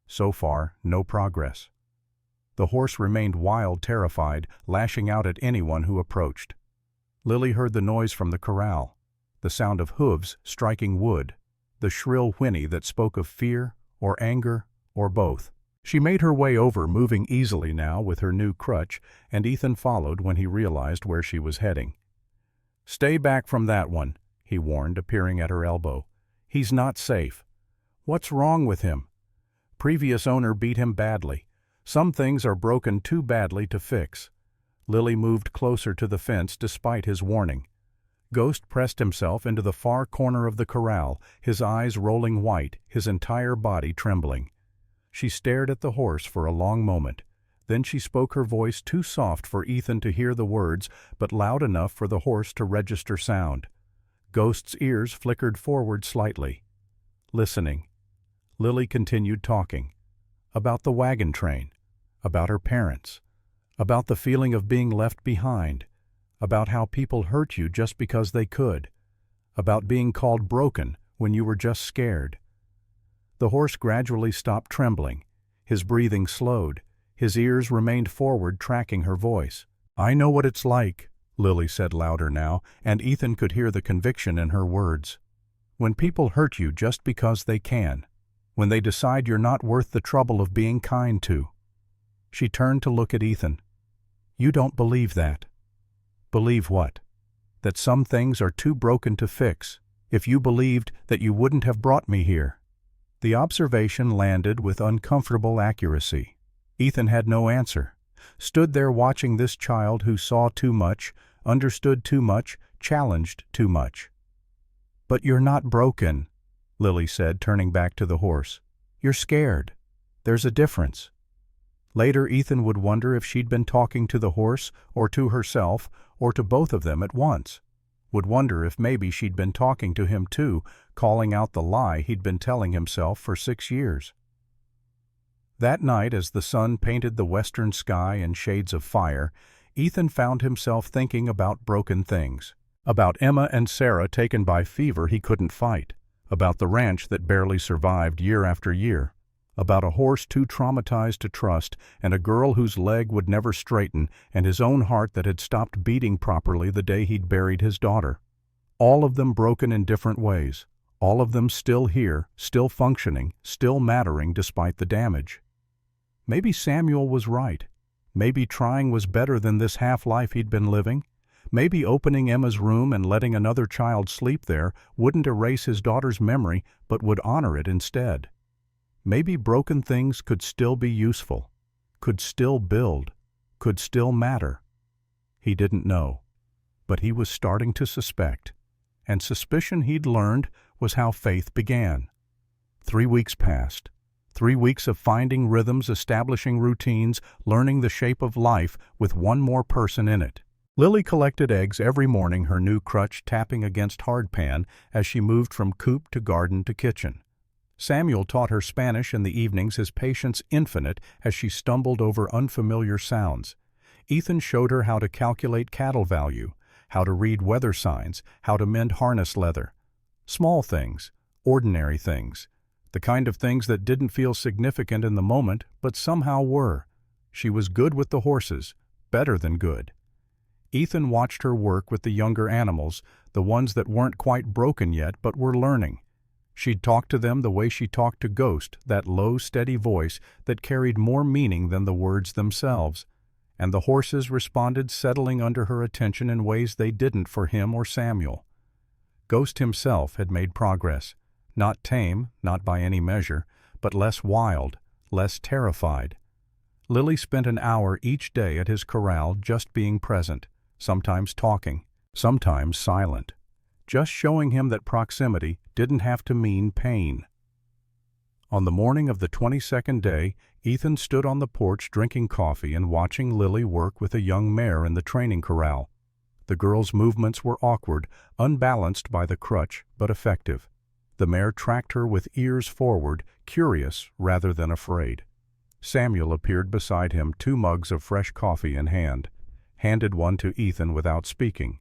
Speaker 1: So far, no progress. The horse remained wild, terrified, lashing out at anyone who approached. Lily heard the noise from the corral, the sound of hooves striking wood, the shrill whinny that spoke of fear or anger or both. She made her way over, moving easily now with her new crutch, and Ethan followed when he realized where she was heading. "Stay back from that one," he warned, appearing at her elbow. "He's not safe." "What's wrong with him?" "Previous owner beat him badly. Some things are broken too badly to fix." Lily moved closer to the fence despite his warning. Ghost pressed himself into the far corner of the corral, his eyes rolling white, his entire body trembling. She stared at the horse for a long moment. Then she spoke, her voice too soft for Ethan to hear the words, but loud enough for the horse to register sound. Ghost's ears flickered forward slightly. Listening. Lily continued talking. About the wagon train. About her parents. About the feeling of being left behind. About how people hurt you just because they could. About being called broken when you were just scared. The horse gradually stopped trembling. His breathing slowed. His ears remained forward, tracking her voice. "I know what it's like," Lily said louder now, and Ethan could hear the conviction in her words. "When people hurt you just because they can. When they decide you're not worth the trouble of being kind to." She turned to look at Ethan. "You don't believe that." "Believe what?" "That some things are too broken to fix. If you believed that, you wouldn't have brought me here." The observation landed with uncomfortable accuracy. Ethan had no answer, stood there watching this child who saw too much, understood too much, challenged too much. "But you're not broken," Lily said, turning back to the horse. "You're scared. There's a difference." Later, Ethan would wonder if she'd been talking to the horse, or to herself, or to both of them at once. Would wonder if maybe she'd been talking to him too, calling out the lie he'd been telling himself for 6 years. That night, as the sun painted the western sky in shades of fire, Ethan found himself thinking about broken things. About Emma and Sarah taken by fever he couldn't fight. About the ranch that barely survived year after year. About a horse too traumatized to trust, and a girl whose leg would never straighten, and his own heart that had stopped beating properly the day he'd buried his daughter. All of them broken in different ways. All of them still here, still functioning, still mattering despite the damage. Maybe Samuel was right. Maybe trying was better than this half-life he'd been living. Maybe opening Emma's room and letting another child sleep there wouldn't erase his daughter's memory, but would honor it instead. Maybe broken things could still be useful, could still build, could still matter. He didn't know, but he was starting to suspect. And suspicion, he'd learned, was how faith began. 3 weeks passed. 3 weeks of finding rhythms, establishing routines, learning the shape of life with one more person in it. Lily collected eggs every morning, her new crutch tapping against hardpan as she moved from coop to garden to kitchen. Samuel taught her Spanish in the evenings, his patience infinite as she stumbled over unfamiliar sounds. Ethan showed her how to calculate cattle value, how to read weather signs, how to mend harness leather. Small things, ordinary things, the kind of things that didn't feel significant in the moment, but somehow were. She was good with the horses, better than good. Ethan watched her work with the younger animals, the ones that weren't quite broken yet but were learning. She'd talk to them the way she talked to Ghost, that low, steady voice that carried more meaning than the words themselves. And the horses responded, settling under her attention in ways they didn't for him or Samuel. Ghost himself had made progress, Not tame, not by any measure, but less wild, less terrified. Lily spent an hour each day at his corral just being present, sometimes talking, sometimes silent, just showing him that proximity didn't have to mean pain. On the morning of the 22nd day, Ethan stood on the porch drinking coffee and watching Lily work with a young mare in the training corral. The girl's movements were awkward, unbalanced by the crutch, but effective. The mare tracked her with ears forward, curious rather than afraid. Samuel appeared beside him, 2 mugs of fresh coffee in hand, handed one to Ethan without speaking.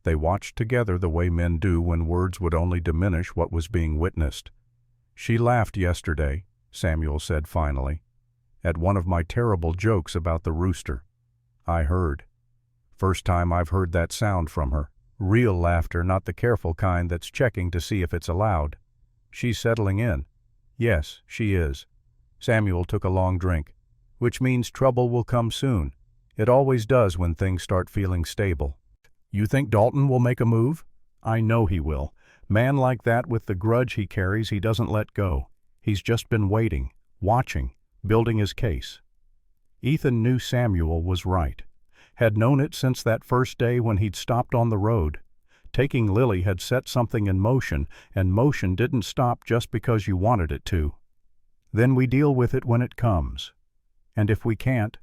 Speaker 1: They watched together the way men do when words would only diminish what was being witnessed. "She laughed yesterday," Samuel said finally, "at one of my terrible jokes about the rooster. I heard. First time I've heard that sound from her. Real laughter, not the careful kind that's checking to see if it's allowed. She's settling in." "Yes, she is." Samuel took a long drink. "Which means trouble will come soon. It always does when things start feeling stable." "You think Dalton will make a move?" "I know he will. Man like that, with the grudge he carries, he doesn't let go. He's just been waiting, watching, building his case." Ethan knew Samuel was right. Had known it since that first day when he'd stopped on the road. Taking Lily had set something in motion, and motion didn't stop just because you wanted it to. Then we deal with it when it comes. And if we can't,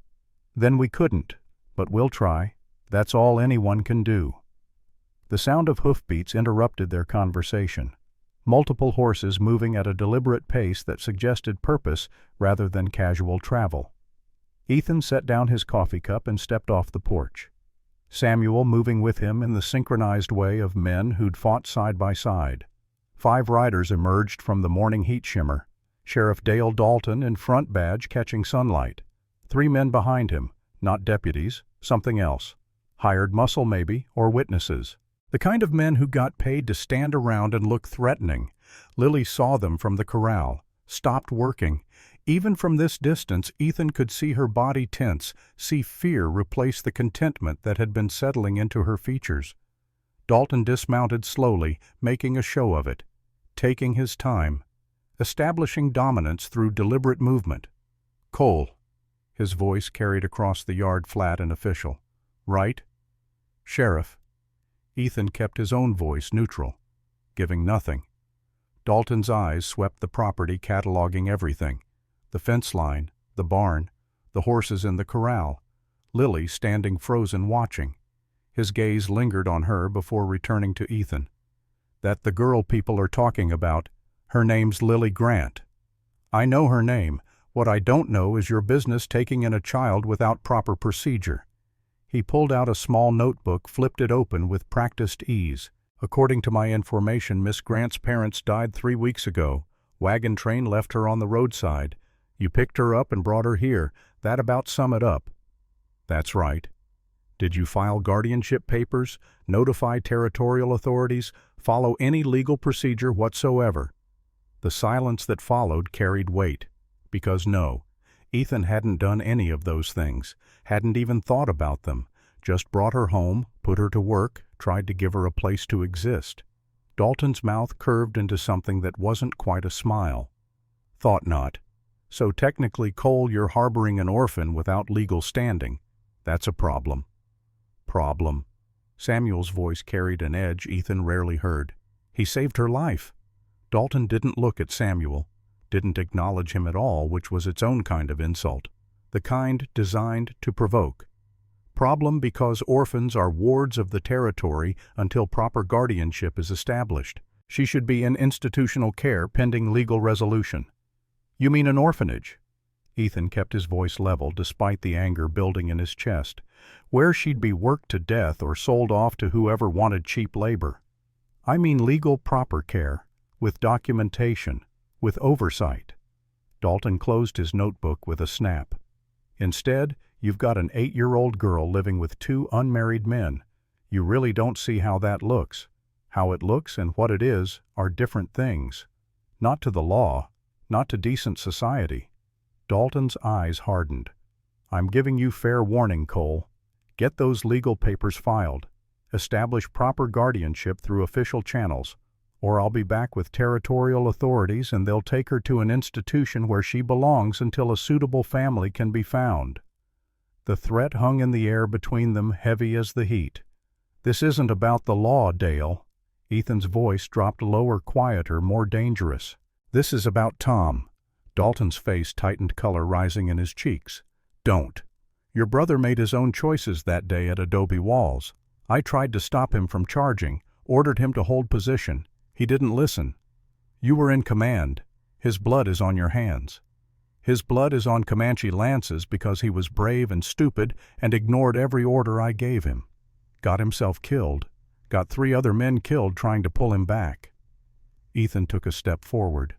Speaker 1: then we couldn't, but we'll try. That's all anyone can do. The sound of hoofbeats interrupted their conversation. Multiple horses moving at a deliberate pace that suggested purpose rather than casual travel. Ethan set down his coffee cup and stepped off the porch. Samuel moving with him in the synchronized way of men who'd fought side by side. 5 riders emerged from the morning heat shimmer. Sheriff Dale Dalton in front badge catching sunlight. 3 men behind him, not deputies, something else. Hired muscle maybe, or witnesses. The kind of men who got paid to stand around and look threatening. Lily saw them from the corral, stopped working. Even from this distance, Ethan could see her body tense, see fear replace the contentment that had been settling into her features. Dalton dismounted slowly, making a show of it, taking his time, establishing dominance through deliberate movement. "Cole." His voice carried across the yard flat and official. "Right?" "Sheriff." Ethan kept his own voice neutral, giving nothing. Dalton's eyes swept the property, cataloging everything. The fence line, the barn, the horses in the corral, Lily standing frozen watching. His gaze lingered on her before returning to Ethan. "That the girl people are talking about, her name's Lily Grant." "I know her name. What I don't know is your business taking in a child without proper procedure." He pulled out a small notebook, flipped it open with practiced ease. "According to my information, Miss Grant's parents died 3 weeks ago. Wagon train left her on the roadside. You picked her up and brought her here. That about sum it up." "That's right." "Did you file guardianship papers, notify territorial authorities, follow any legal procedure whatsoever?" The silence that followed carried weight, because no, Ethan hadn't done any of those things, hadn't even thought about them, just brought her home, put her to work, tried to give her a place to exist. Dalton's mouth curved into something that wasn't quite a smile. "Thought not. So technically, Cole, you're harboring an orphan without legal standing. That's a problem." "Problem." Samuel's voice carried an edge Ethan rarely heard. "He saved her life." Dalton didn't look at Samuel, didn't acknowledge him at all, which was its own kind of insult, the kind designed to provoke. Problem because orphans are wards of the territory until proper guardianship is established. She should be in institutional care pending legal resolution. "You mean an orphanage?" Ethan kept his voice level despite the anger building in his chest, where she'd be worked to death or sold off to whoever wanted cheap labor. "I mean legal proper care, with documentation, with oversight." Dalton closed his notebook with a snap. "Instead, you've got an 8-year-old girl living with 2 unmarried men. You really don't see how that looks. How it looks and what it is are different things. Not to the law, not to decent society." Dalton's eyes hardened. "I'm giving you fair warning, Cole. Get those legal papers filed. Establish proper guardianship through official channels, or I'll be back with territorial authorities and they'll take her to an institution where she belongs until a suitable family can be found." The threat hung in the air between them, heavy as the heat. "This isn't about the law, Dale." Ethan's voice dropped lower, quieter, more dangerous. "This is about Tom." Dalton's face tightened, color rising in his cheeks. "Don't. Your brother made his own choices that day at Adobe Walls. I tried to stop him from charging, ordered him to hold position. He didn't listen. You were in command. His blood is on your hands. His blood is on Comanche Lance's because he was brave and stupid and ignored every order I gave him. Got himself killed. Got 3 other men killed trying to pull him back." Ethan took a step forward.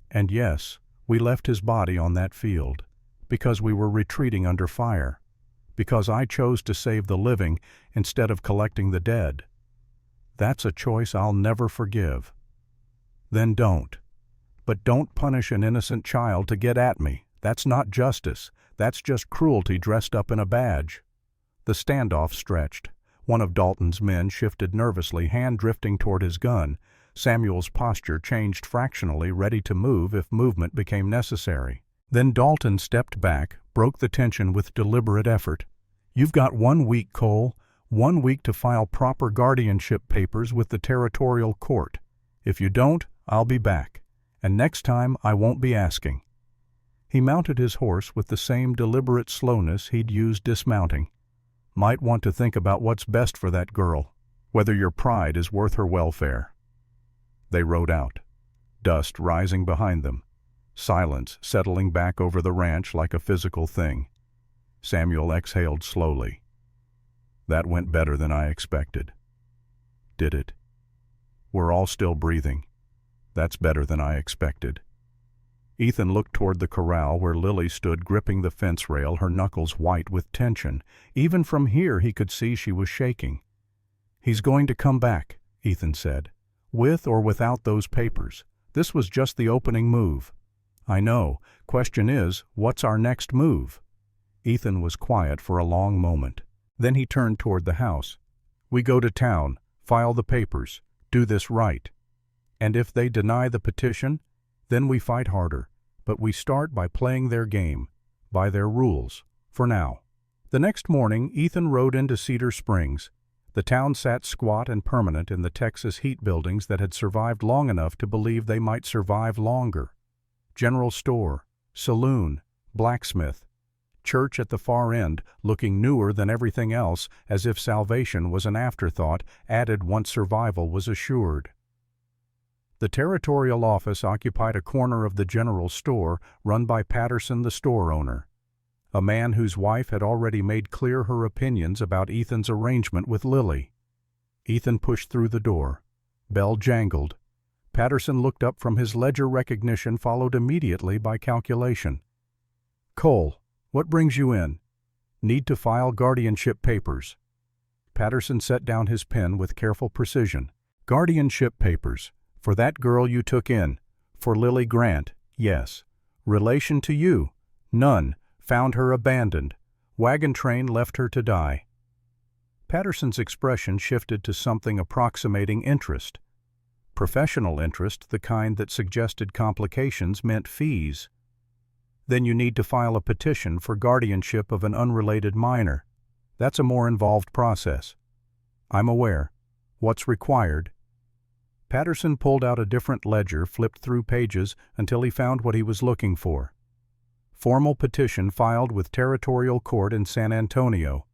Speaker 1: "And yes, we left his body on that field, because we were retreating under fire, because I chose to save the living instead of collecting the dead. That's a choice I'll never forgive." "Then don't. But don't punish an innocent child to get at me. That's not justice. That's just cruelty dressed up in a badge." The standoff stretched. One of Dalton's men shifted nervously, hand drifting toward his gun. Samuel's posture changed fractionally, ready to move if movement became necessary. Then Dalton stepped back, broke the tension with deliberate effort. "You've got 1 week, Cole. 1 week to file proper guardianship papers with the territorial court. If you don't, I'll be back. And next time I won't be asking." He mounted his horse with the same deliberate slowness he'd used dismounting. "Might want to think about what's best for that girl, whether your pride is worth her welfare." They rode out, dust rising behind them, silence settling back over the ranch like a physical thing. Samuel exhaled slowly. "That went better than I expected." "Did it?" "We're all still breathing. That's better than I expected." Ethan looked toward the corral where Lily stood gripping the fence rail, her knuckles white with tension. Even from here he could see she was shaking. "He's going to come back," Ethan said. "With or without those papers. This was just the opening move." "I know. Question is, what's our next move?" Ethan was quiet for a long moment. Then he turned toward the house. "We go to town, file the papers, do this right. And if they deny the petition, then we fight harder, but we start by playing their game, by their rules, for now." The next morning, Ethan rode into Cedar Springs. The town sat squat and permanent in the Texas heat buildings that had survived long enough to believe they might survive longer. General store, saloon, blacksmith, church at the far end, looking newer than everything else, as if salvation was an afterthought added once survival was assured. The territorial office occupied a corner of the general store run by Patterson, the store owner, a man whose wife had already made clear her opinions about Ethan's arrangement with Lily. Ethan pushed through the door. Bell jangled. Patterson looked up from his ledger, recognition followed immediately by calculation. "Cole, what brings you in?" "Need to file guardianship papers." Patterson set down his pen with careful precision. "Guardianship papers. For that girl you took in. For Lily Grant, yes. Relation to you? None. Found her abandoned. Wagon train left her to die." Patterson's expression shifted to something approximating interest. Professional interest, the kind that suggested complications meant fees. "Then you need to file a petition for guardianship of an unrelated minor. That's a more involved process." "I'm aware. What's required?" Patterson pulled out a different ledger, flipped through pages until he found what he was looking for. "Formal petition filed with Territorial Court in San Antonio.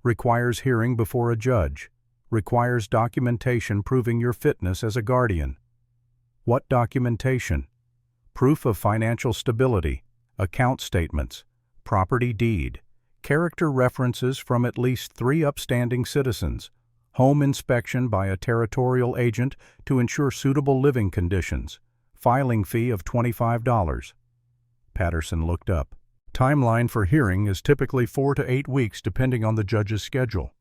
Speaker 1: Requires hearing before a judge. Requires documentation proving your fitness as a guardian." "What documentation?" "Proof of financial stability, account statements, property deed, character references from at least 3 upstanding citizens, home inspection by a territorial agent to ensure suitable living conditions, filing fee of $25. Patterson looked up. "Timeline for hearing is typically 4 to 8 weeks depending on the judge's schedule.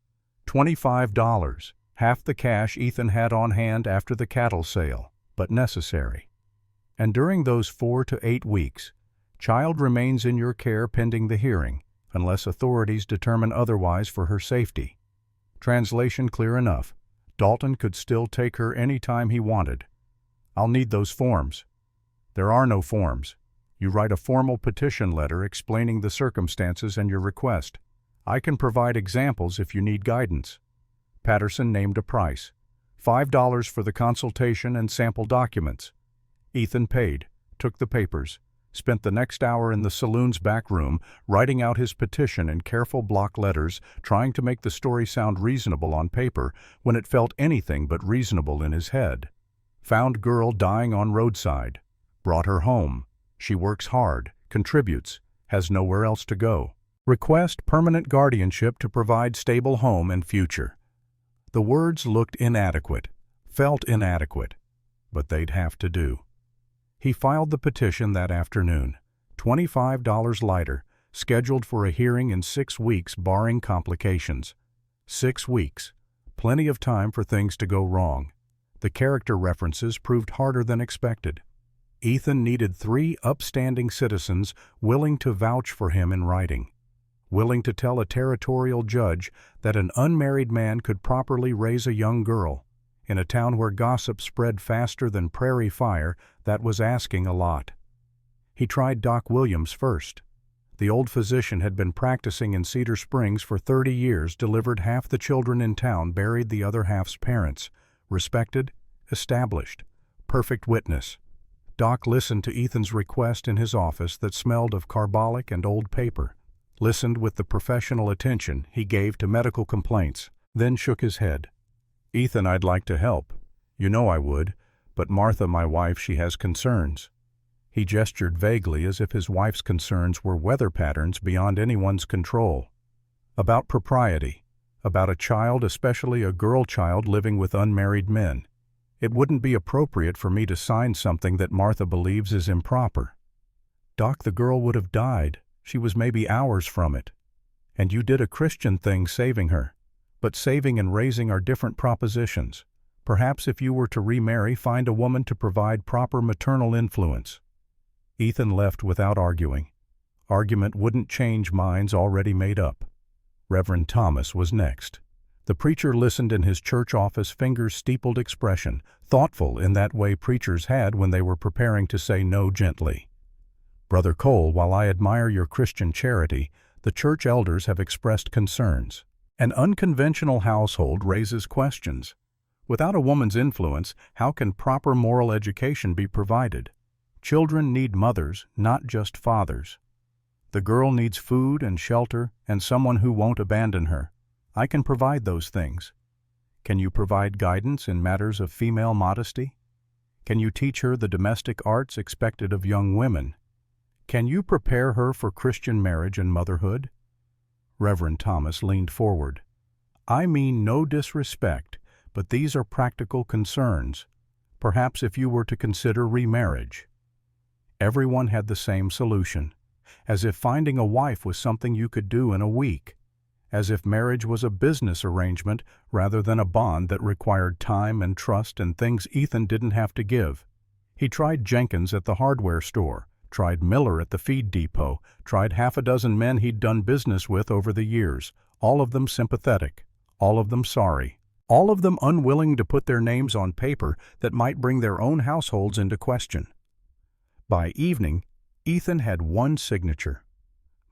Speaker 1: $25, half the cash Ethan had on hand after the cattle sale, but necessary. And during those 4 to 8 weeks, child remains in your care pending the hearing, unless authorities determine otherwise for her safety. Translation clear enough. Dalton could still take her any time he wanted. I'll need those forms. There are no forms. You write a formal petition letter explaining the circumstances and your request. I can provide examples if you need guidance. Patterson named a price. $5 for the consultation and sample documents. Ethan paid, took the papers, spent the next hour in the saloon's back room writing out his petition in careful block letters, trying to make the story sound reasonable on paper when it felt anything but reasonable in his head. Found girl dying on roadside. Brought her home. She works hard, contributes, has nowhere else to go. Request permanent guardianship to provide stable home and future. The words looked inadequate, felt inadequate, but they'd have to do. He filed the petition that afternoon, $25 lighter, scheduled for a hearing in 6 weeks barring complications. 6 weeks. Plenty of time for things to go wrong. The character references proved harder than expected. Ethan needed 3 upstanding citizens willing to vouch for him in writing, willing to tell a territorial judge that an unmarried man could properly raise a young girl. In a town where gossip spread faster than prairie fire, that was asking a lot. He tried Doc Williams first. The old physician had been practicing in Cedar Springs for 30 years, delivered half the children in town, buried the other half's parents. Respected, established, perfect witness. Doc listened to Ethan's request in his office that smelled of carbolic and old paper, listened with the professional attention he gave to medical complaints, then shook his head. Ethan, I'd like to help. You know I would, but Martha, my wife, she has concerns. He gestured vaguely as if his wife's concerns were weather patterns beyond anyone's control. About propriety, about a child, especially a girl child living with unmarried men. It wouldn't be appropriate for me to sign something that Martha believes is improper. Doc, the girl would have died. She was maybe hours from it. And you did a Christian thing saving her. But saving and raising are different propositions. Perhaps if you were to remarry, find a woman to provide proper maternal influence. Ethan left without arguing. Argument wouldn't change minds already made up. Reverend Thomas was next. The preacher listened in his church office, fingers steepled expression, thoughtful in that way preachers had when they were preparing to say no gently. Brother Cole, while I admire your Christian charity, the church elders have expressed concerns. An unconventional household raises questions. Without a woman's influence, how can proper moral education be provided? Children need mothers, not just fathers. The girl needs food and shelter and someone who won't abandon her. I can provide those things. Can you provide guidance in matters of female modesty? Can you teach her the domestic arts expected of young women? Can you prepare her for Christian marriage and motherhood? Reverend Thomas leaned forward. I mean no disrespect, but these are practical concerns. Perhaps if you were to consider remarriage. Everyone had the same solution, as if finding a wife was something you could do in a week, as if marriage was a business arrangement rather than a bond that required time and trust and things Ethan didn't have to give. He tried Jenkins at the hardware store, tried Miller at the feed depot, tried half a dozen men he'd done business with over the years, all of them sympathetic, all of them sorry, all of them unwilling to put their names on paper that might bring their own households into question. By evening, Ethan had one signature.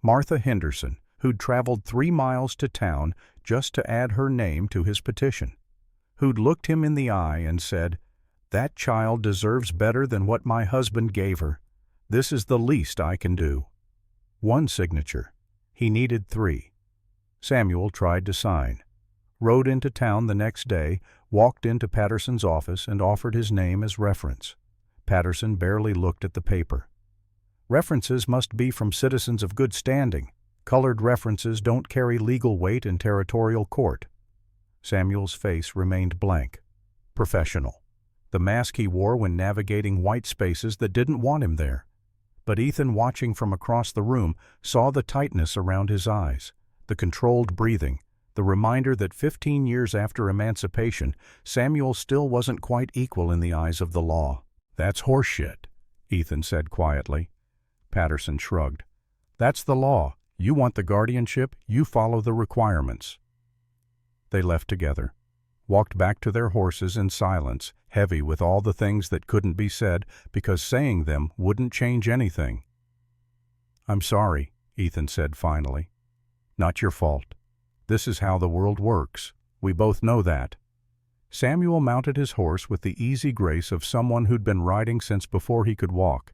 Speaker 1: Martha Henderson, who'd traveled 3 miles to town just to add her name to his petition, who'd looked him in the eye and said, "That child deserves better than what my husband gave her. This is the least I can do." One signature. He needed 3. Samuel tried to sign. Rode into town the next day, walked into Patterson's office and offered his name as reference. Patterson barely looked at the paper. References must be from citizens of good standing. Colored references don't carry legal weight in territorial court. Samuel's face remained blank. Professional. The mask he wore when navigating white spaces that didn't want him there. But Ethan, watching from across the room, saw the tightness around his eyes, the controlled breathing, the reminder that 15 years after emancipation, Samuel still wasn't quite equal in the eyes of the law. "That's horseshit," Ethan said quietly. Patterson shrugged. "That's the law. You want the guardianship, you follow the requirements." They left together. walked back to their horses in silence, heavy with all the things that couldn't be said because saying them wouldn't change anything. "I'm sorry," Ethan said finally. "Not your fault. This is how the world works. We both know that." Samuel mounted his horse with the easy grace of someone who'd been riding since before he could walk.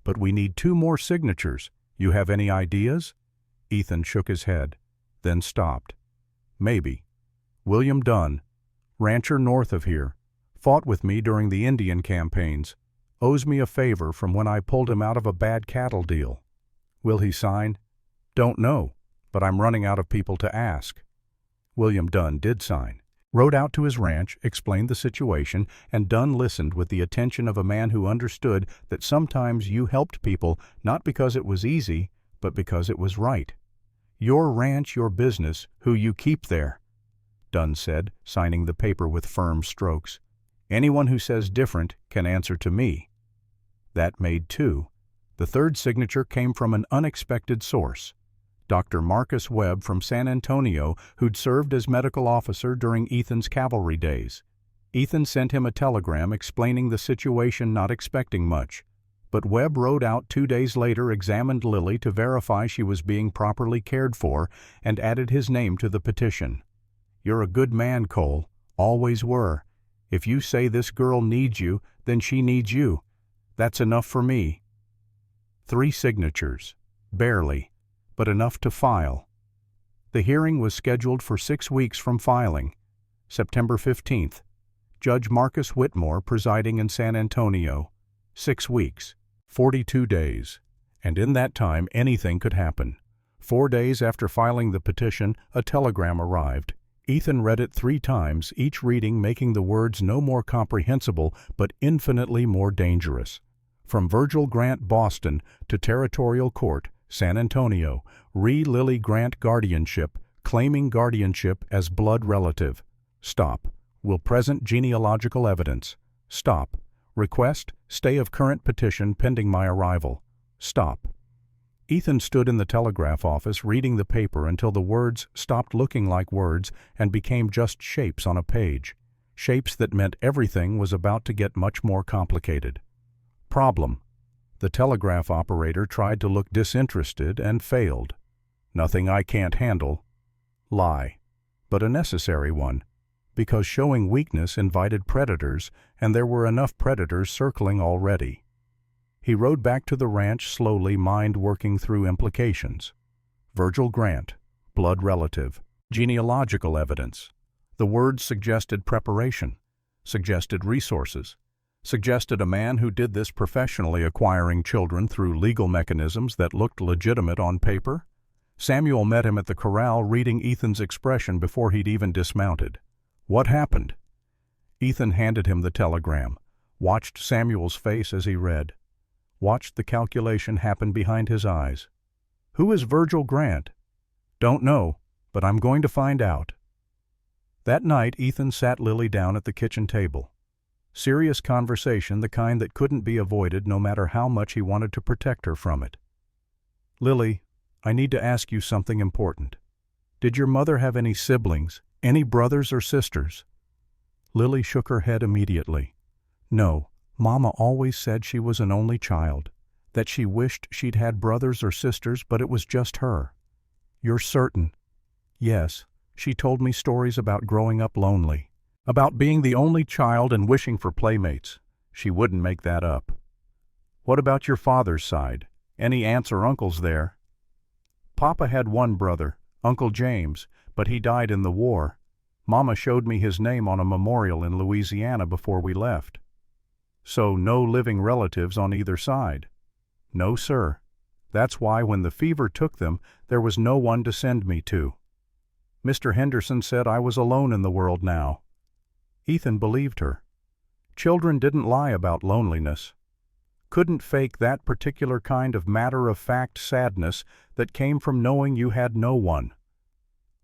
Speaker 1: "But we need 2 more signatures. You have any ideas?" Ethan shook his head, then stopped. "Maybe. William Dunn, rancher north of here, fought with me during the Indian campaigns, owes me a favor from when I pulled him out of a bad cattle deal. Will he sign? Don't know, but I'm running out of people to ask." William Dunn did sign, rode out to his ranch, explained the situation, and Dunn listened with the attention of a man who understood that sometimes you helped people not because it was easy, but because it was right. "Your ranch, your business, who you keep there," Dunn said, signing the paper with firm strokes. "Anyone who says different can answer to me." That made 2. The 3rd signature came from an unexpected source. Dr. Marcus Webb from San Antonio, who'd served as medical officer during Ethan's cavalry days. Ethan sent him a telegram explaining the situation, not expecting much. But Webb rode out 2 days later, examined Lily to verify she was being properly cared for, and added his name to the petition. "You're a good man, Cole. Always were. If you say this girl needs you, then she needs you. That's enough for me." 3 signatures. Barely, but enough to file. The hearing was scheduled for 6 weeks from filing. September 15th. Judge Marcus Whitmore presiding in San Antonio. 6 weeks. 42 days. And in that time anything could happen. 4 days after filing the petition, a telegram arrived. Ethan read it 3 times, each reading making the words no more comprehensible but infinitely more dangerous. From Virgil Grant, Boston, to Territorial Court, San Antonio, Lily Grant guardianship, claiming guardianship as blood relative. Stop. Will present genealogical evidence. Stop. Request stay of current petition pending my arrival. Stop. Ethan stood in the telegraph office reading the paper until the words stopped looking like words and became just shapes on a page. Shapes that meant everything was about to get much more complicated. Problem. The telegraph operator tried to look disinterested and failed. Nothing I can't handle. Lie. But a necessary one, because showing weakness invited predators, and there were enough predators circling already. He rode back to the ranch slowly, mind working through implications. Virgil Grant, blood relative, genealogical evidence. The words suggested preparation, suggested resources, suggested a man who did this professionally, acquiring children through legal mechanisms that looked legitimate on paper. Samuel met him at the corral, reading Ethan's expression before he'd even dismounted. "What happened?" Ethan handed him the telegram, watched Samuel's face as he read, watched the calculation happen behind his eyes. "Who is Virgil Grant?" "Don't know, but I'm going to find out." That night Ethan sat Lily down at the kitchen table. Serious conversation, the kind that couldn't be avoided no matter how much he wanted to protect her from it. "Lily, I need to ask you something important. Did your mother have any siblings, any brothers or sisters?" Lily shook her head immediately. "No, Mama always said she was an only child, that she wished she'd had brothers or sisters, but it was just her." "You're certain?" "Yes, she told me stories about growing up lonely, about being the only child and wishing for playmates. She wouldn't make that up." "What about your father's side? Any aunts or uncles there?" "Papa had one brother, Uncle James, but he died in the war. Mama showed me his name on a memorial in Louisiana before we left." "So no living relatives on either side?" "No, sir. That's why when the fever took them, there was no one to send me to. Mr. Henderson said I was alone in the world now." Ethan believed her. Children didn't lie about loneliness. Couldn't fake that particular kind of matter-of-fact sadness that came from knowing you had no one.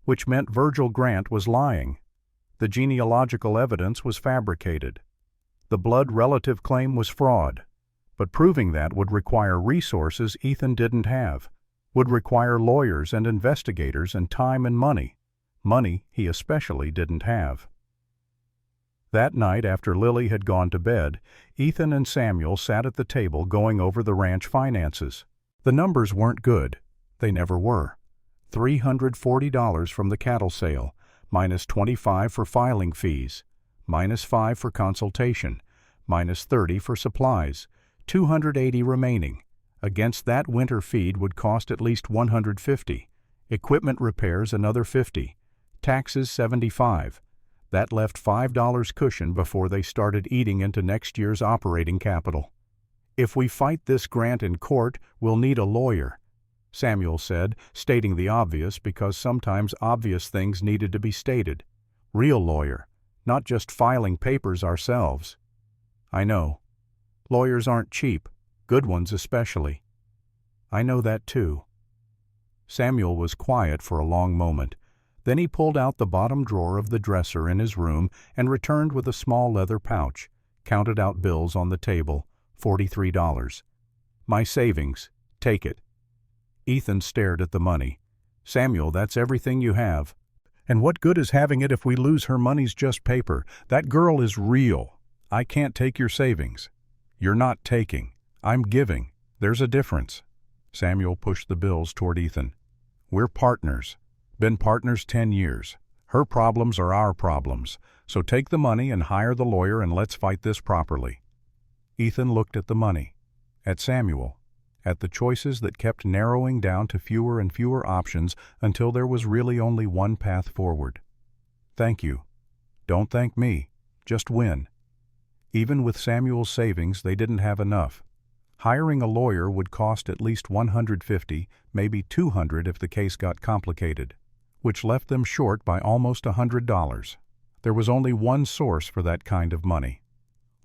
Speaker 1: Which meant Virgil Grant was lying. The genealogical evidence was fabricated. The blood relative claim was fraud. But proving that would require resources Ethan didn't have, would require lawyers and investigators and time and money. Money he especially didn't have. That night, after Lily had gone to bed, Ethan and Samuel sat at the table going over the ranch finances. The numbers weren't good. They never were. $340 from the cattle sale, minus $25 for filing fees, minus $5 for consultation, minus $30 for supplies, $280 remaining. Against that, winter feed would cost at least $150. Equipment repairs another $50. Taxes $75. That left $5 cushion before they started eating into next year's operating capital. "If we fight this grant in court, we'll need a lawyer," Samuel said, stating the obvious because sometimes obvious things needed to be stated. "Real lawyer, not just filing papers ourselves." "I know. Lawyers aren't cheap, good ones especially." "I know that too." Samuel was quiet for a long moment. Then he pulled out the bottom drawer of the dresser in his room and returned with a small leather pouch, counted out bills on the table, $43. "My savings. Take it." Ethan stared at the money. "Samuel, that's everything you have." "And what good is having it if we lose her? Money's just paper. That girl is real. I can't take your savings." "You're not taking. I'm giving. There's a difference." Samuel pushed the bills toward Ethan. "We're partners. Been partners 10 years. Her problems are our problems. So take the money and hire the lawyer and let's fight this properly." Ethan looked at the money, at Samuel, at the choices that kept narrowing down to fewer and fewer options until there was really only one path forward. "Thank you. Don't thank me. Just win." Even with Samuel's savings, they didn't have enough. Hiring a lawyer would cost at least $150, maybe $200 if the case got complicated, which left them short by almost $100. There was only one source for that kind of money.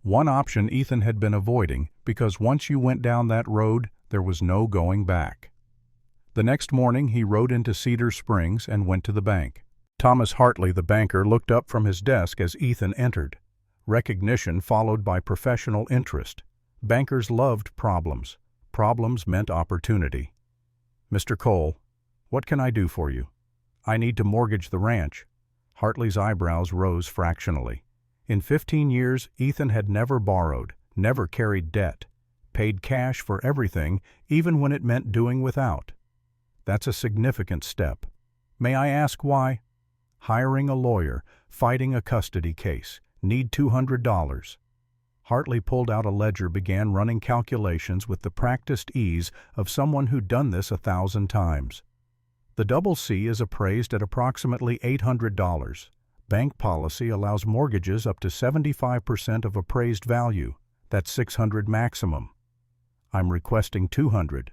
Speaker 1: One option Ethan had been avoiding, because once you went down that road, there was no going back. The next morning he rode into Cedar Springs and went to the bank. Thomas Hartley, the banker, looked up from his desk as Ethan entered. Recognition followed by professional interest. Bankers loved problems. Problems meant opportunity. "Mr. Cole, what can I do for you?" "I need to mortgage the ranch." Hartley's eyebrows rose fractionally. In 15 years, Ethan had never borrowed, never carried debt, paid cash for everything, even when it meant doing without. That's a significant step. "May I ask why?" "Hiring a lawyer, fighting a custody case, need $200. Hartley pulled out a ledger, began running calculations with the practiced ease of someone who'd done this 1,000 times. The Double C is appraised at approximately $800. Bank policy allows mortgages up to 75% of appraised value. That's $600 maximum. I'm requesting $200.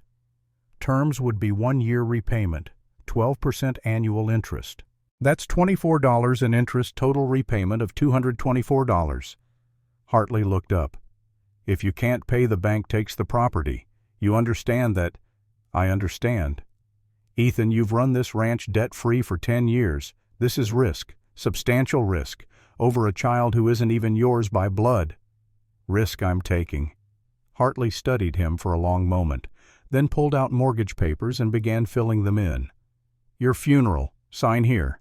Speaker 1: Terms would be 1-year repayment, 12% annual interest. That's $24 in interest, total repayment of $224. Hartley looked up. "If you can't pay, the bank takes the property. You understand that?" "I understand." "Ethan, you've run this ranch debt-free for 10 years. This is risk, substantial risk, over a child who isn't even yours by blood." "Risk I'm taking." Hartley studied him for a long moment, then pulled out mortgage papers and began filling them in. "Your funeral. Sign here."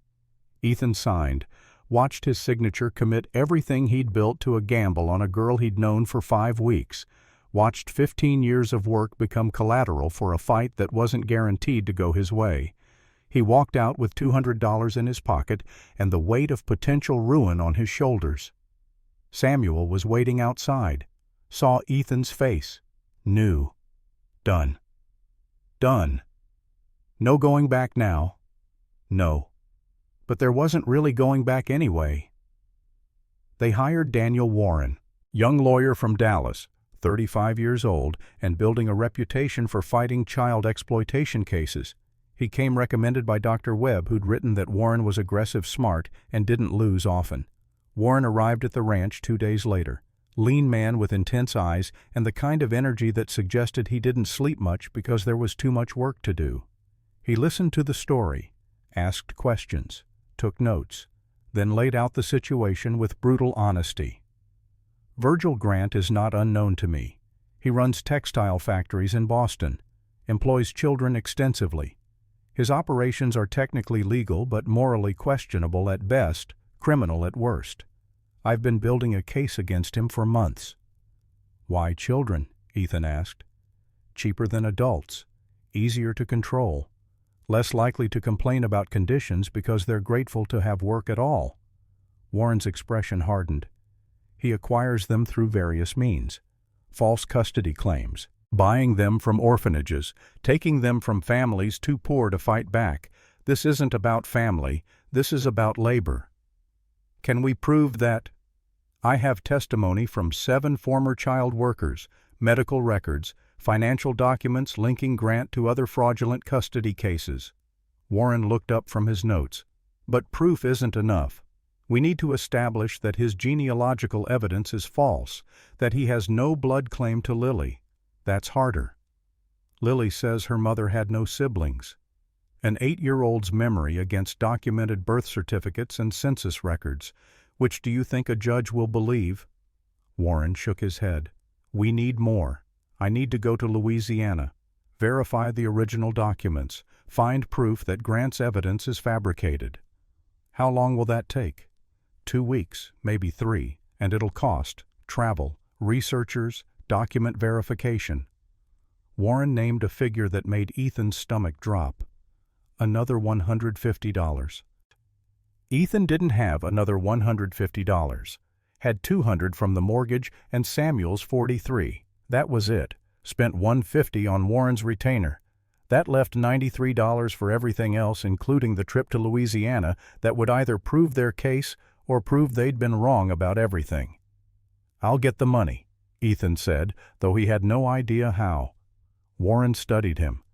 Speaker 1: Ethan signed, watched his signature commit everything he'd built to a gamble on a girl he'd known for 5 weeks, watched 15 years of work become collateral for a fight that wasn't guaranteed to go his way. He walked out with $200 in his pocket and the weight of potential ruin on his shoulders. Samuel was waiting outside, saw Ethan's face, knew. Done. Done. No going back now. No. But there wasn't really going back anyway. They hired Daniel Warren, young lawyer from Dallas, 35 years old, and building a reputation for fighting child exploitation cases. He came recommended by Dr. Webb, who'd written that Warren was aggressive, smart, and didn't lose often. Warren arrived at the ranch 2 days later, lean man with intense eyes and the kind of energy that suggested he didn't sleep much because there was too much work to do. He listened to the story, asked questions, took notes, then laid out the situation with brutal honesty. "Virgil Grant is not unknown to me. He runs textile factories in Boston, employs children extensively. His operations are technically legal but morally questionable at best, criminal at worst. I've been building a case against him for months." "Why children?" Ethan asked. "Cheaper than adults, easier to control, less likely to complain about conditions because they're grateful to have work at all." Warren's expression hardened. "He acquires them through various means. False custody claims, buying them from orphanages, taking them from families too poor to fight back. This isn't about family, this is about labor." "Can we prove that?" "I have testimony from 7 former child workers, medical records, financial documents linking Grant to other fraudulent custody cases." Warren looked up from his notes. "But proof isn't enough. We need to establish that his genealogical evidence is false, that he has no blood claim to Lily. That's harder. Lily says her mother had no siblings. An 8-year-old's memory against documented birth certificates and census records. Which do you think a judge will believe?" Warren shook his head. "We need more. I need to go to Louisiana, verify the original documents, find proof that Grant's evidence is fabricated." "How long will that take?" 2 weeks, maybe 3, and it'll cost travel, researchers, document verification." Warren named a figure that made Ethan's stomach drop. "Another $150. Ethan didn't have another $150. Had $200 from the mortgage and Samuel's $43. That was it. Spent $150 on Warren's retainer. That left $93 for everything else, including the trip to Louisiana that would either prove their case or prove they'd been wrong about everything. "I'll get the money," Ethan said, though he had no idea how. Warren studied him.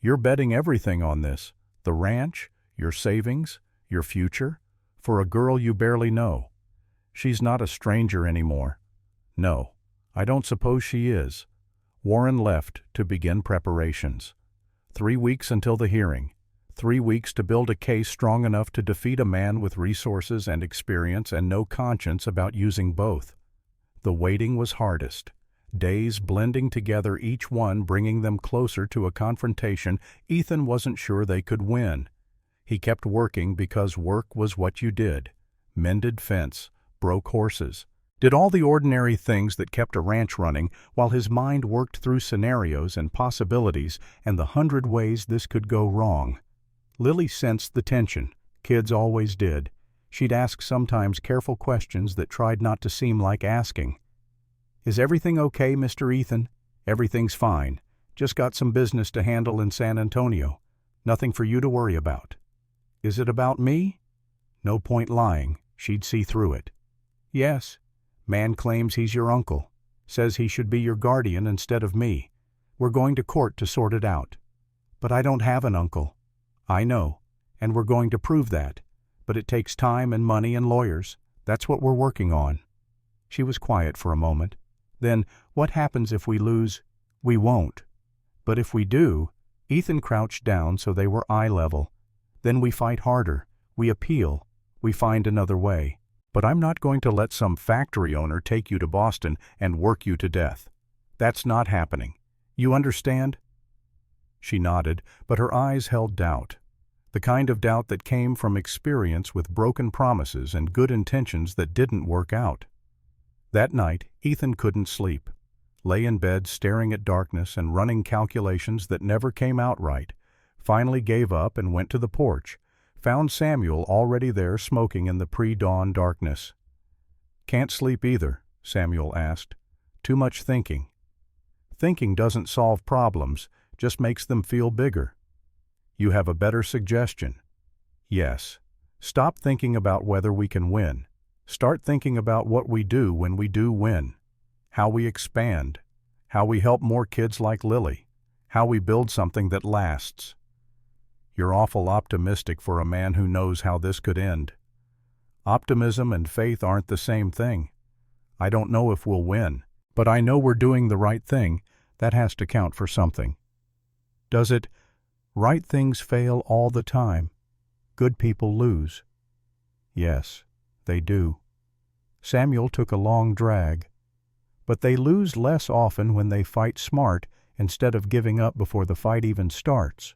Speaker 1: "You're betting everything on this. The ranch, your savings, your future, for a girl you barely know. She's not a stranger anymore." "No, I don't suppose she is." Warren left to begin preparations. 3 weeks until the hearing. 3 weeks to build a case strong enough to defeat a man with resources and experience and no conscience about using both. The waiting was hardest. Days blending together, each one bringing them closer to a confrontation Ethan wasn't sure they could win. He kept working because work was what you did. Mended fence, broke horses, did all the ordinary things that kept a ranch running while his mind worked through scenarios and possibilities and the 100 ways this could go wrong. Lily sensed the tension. Kids always did. She'd ask sometimes careful questions that tried not to seem like asking. "Is everything okay, Mr. Ethan?" "Everything's fine. Just got some business to handle in San Antonio. Nothing for you to worry about." "Is it about me?" No point lying. She'd see through it. "Yes. Man claims he's your uncle. Says he should be your guardian instead of me. We're going to court to sort it out." "But I don't have an uncle." "I know, and we're going to prove that. But it takes time and money and lawyers. That's what we're working on." She was quiet for a moment. "Then, what happens if we lose?" "We won't. But if we do," Ethan crouched down so they were eye level, "then we fight harder. We appeal. We find another way. But I'm not going to let some factory owner take you to Boston and work you to death. That's not happening. You understand?" She nodded, but her eyes held doubt. The kind of doubt that came from experience with broken promises and good intentions that didn't work out. That night, Ethan couldn't sleep. Lay in bed staring at darkness and running calculations that never came out right. Finally gave up and went to the porch. Found Samuel already there smoking in the pre-dawn darkness. "Can't sleep either," Samuel asked. "Too much thinking." "Thinking doesn't solve problems, just makes them feel bigger." "You have a better suggestion?" "Yes. Stop thinking about whether we can win. Start thinking about what we do when we do win. How we expand. How we help more kids like Lily. How we build something that lasts." "You're awful optimistic for a man who knows how this could end." "Optimism and faith aren't the same thing. I don't know if we'll win, but I know we're doing the right thing. That has to count for something." "Does it? Right things fail all the time. Good people lose." "Yes, they do." Samuel took a long drag. "But they lose less often when they fight smart instead of giving up before the fight even starts."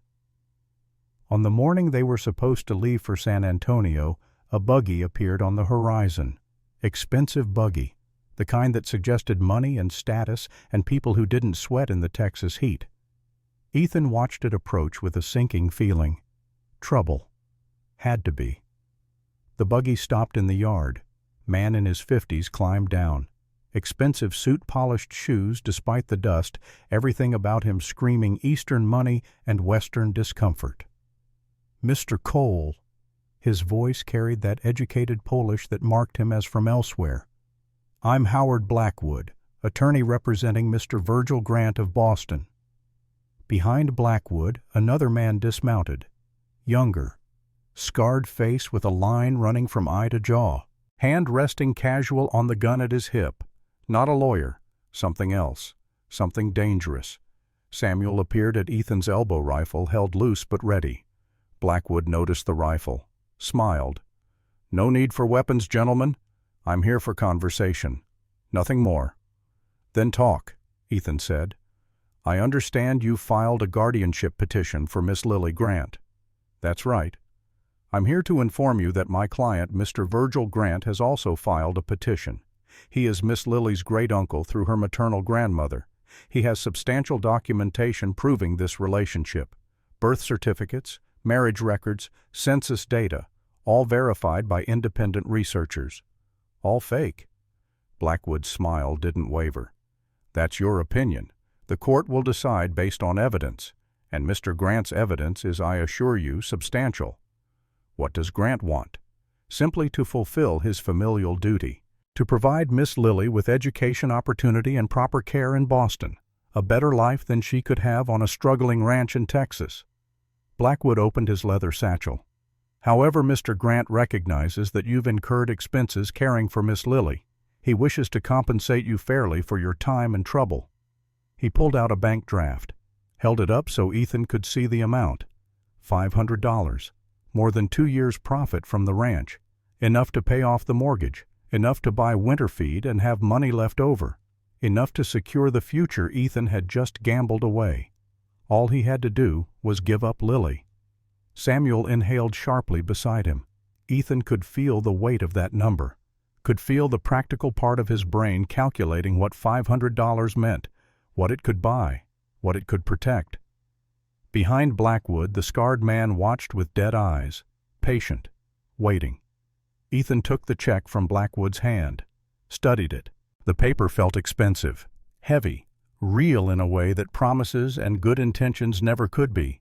Speaker 1: On the morning they were supposed to leave for San Antonio, a buggy appeared on the horizon. Expensive buggy, the kind that suggested money and status and people who didn't sweat in the Texas heat. Ethan watched it approach with a sinking feeling. Trouble. Had to be. The buggy stopped in the yard. Man in his 50s climbed down. Expensive suit-polished shoes despite the dust, everything about him screaming Eastern money and Western discomfort. "Mr. Cole." His voice carried that educated Polish that marked him as from elsewhere. "I'm Howard Blackwood, attorney representing Mr. Virgil Grant of Boston." Behind Blackwood, another man dismounted. Younger. Scarred face with a line running from eye to jaw. Hand resting casual on the gun at his hip. Not a lawyer. Something else. Something dangerous. Samuel appeared at Ethan's elbow rifle, held loose but ready. Blackwood noticed the rifle. Smiled. "No need for weapons, gentlemen. I'm here for conversation. Nothing more." "Then talk," Ethan said. "I understand you filed a guardianship petition for Miss Lily Grant." "That's right. I'm here to inform you that my client, Mr. Virgil Grant, has also filed a petition. He is Miss Lily's great-uncle through her maternal grandmother. He has substantial documentation proving this relationship. Birth certificates, marriage records, census data, all verified by independent researchers. All fake." Blackwood's smile didn't waver. "That's your opinion. The court will decide based on evidence, and Mr. Grant's evidence is, I assure you, substantial. What does Grant want? Simply to fulfill his familial duty, to provide Miss Lily with education opportunity and proper care in Boston, a better life than she could have on a struggling ranch in Texas." Blackwood opened his leather satchel. "However, Mr. Grant recognizes that you've incurred expenses caring for Miss Lily. He wishes to compensate you fairly for your time and trouble." He pulled out a bank draft, held it up so Ethan could see the amount. $500. More than 2 years' profit from the ranch. Enough to pay off the mortgage. Enough to buy winter feed and have money left over. Enough to secure the future Ethan had just gambled away. All he had to do was give up Lily. Samuel inhaled sharply beside him. Ethan could feel the weight of that number, could feel the practical part of his brain calculating what $500 meant, what it could buy, what it could protect. Behind Blackwood, the scarred man watched with dead eyes, patient, waiting. Ethan took the check from Blackwood's hand, studied it. The paper felt expensive, heavy, real in a way that promises and good intentions never could be.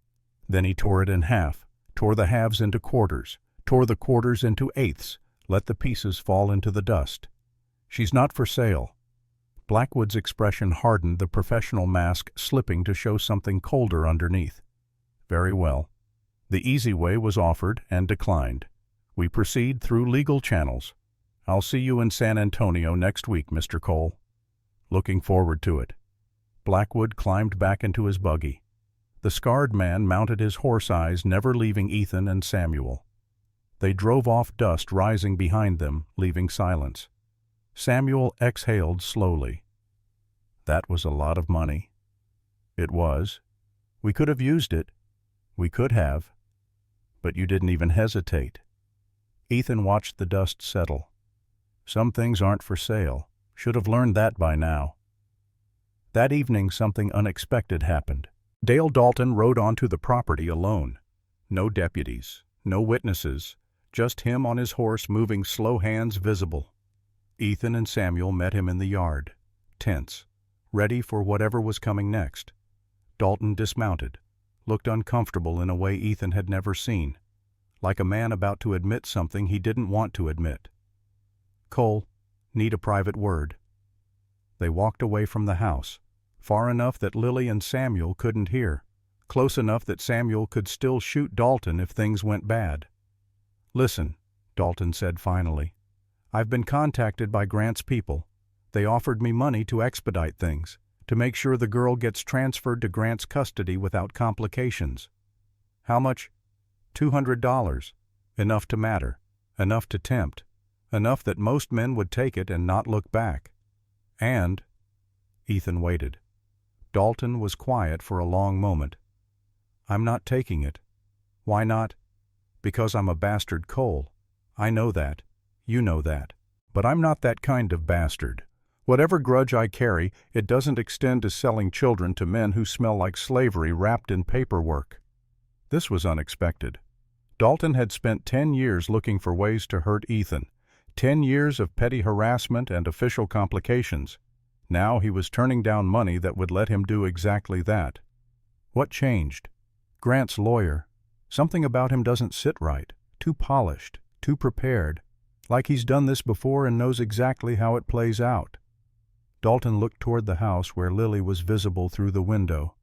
Speaker 1: Then he tore it in half, tore the halves into quarters, tore the quarters into eighths, let the pieces fall into the dust. "She's not for sale." Blackwood's expression hardened, the professional mask slipping to show something colder underneath. "Very well." The easy way was offered and declined. "We proceed through legal channels. I'll see you in San Antonio next week, Mr. Cole." "Looking forward to it." Blackwood climbed back into his buggy. The scarred man mounted his horse eyes, never leaving Ethan and Samuel. They drove off, dust rising behind them, leaving silence. Samuel exhaled slowly. "That was a lot of money." "It was. We could have used it. We could have. But you didn't even hesitate." Ethan watched the dust settle. "Some things aren't for sale. Should have learned that by now." That evening something unexpected happened. Dale Dalton rode onto the property alone. No deputies, no witnesses, just him on his horse, moving, slow hands visible. Ethan and Samuel met him in the yard, tense, ready for whatever was coming next. Dalton dismounted, looked uncomfortable in a way Ethan had never seen, like a man about to admit something he didn't want to admit. "Cole, need a private word." They walked away from the house, far enough that Lily and Samuel couldn't hear, close enough that Samuel could still shoot Dalton if things went bad. "Listen," Dalton said finally. "I've been contacted by Grant's people. They offered me money to expedite things, to make sure the girl gets transferred to Grant's custody without complications." "How much?" $200. Enough to matter, enough to tempt, enough that most men would take it and not look back. And Ethan waited. Dalton was quiet for a long moment. "I'm not taking it." "Why not?" "Because I'm a bastard Cole. I know that. You know that. But I'm not that kind of bastard. Whatever grudge I carry, it doesn't extend to selling children to men who smell like slavery wrapped in paperwork. This was unexpected. Dalton had spent 10 years looking for ways to hurt Ethan, 10 years of petty harassment and official complications. Now he was turning down money that would let him do exactly that. What changed? Grant's lawyer. Something about him doesn't sit right. Too polished, too prepared. Like he's done this before and knows exactly how it plays out. Dalton looked toward the house where Lily was visible through the window.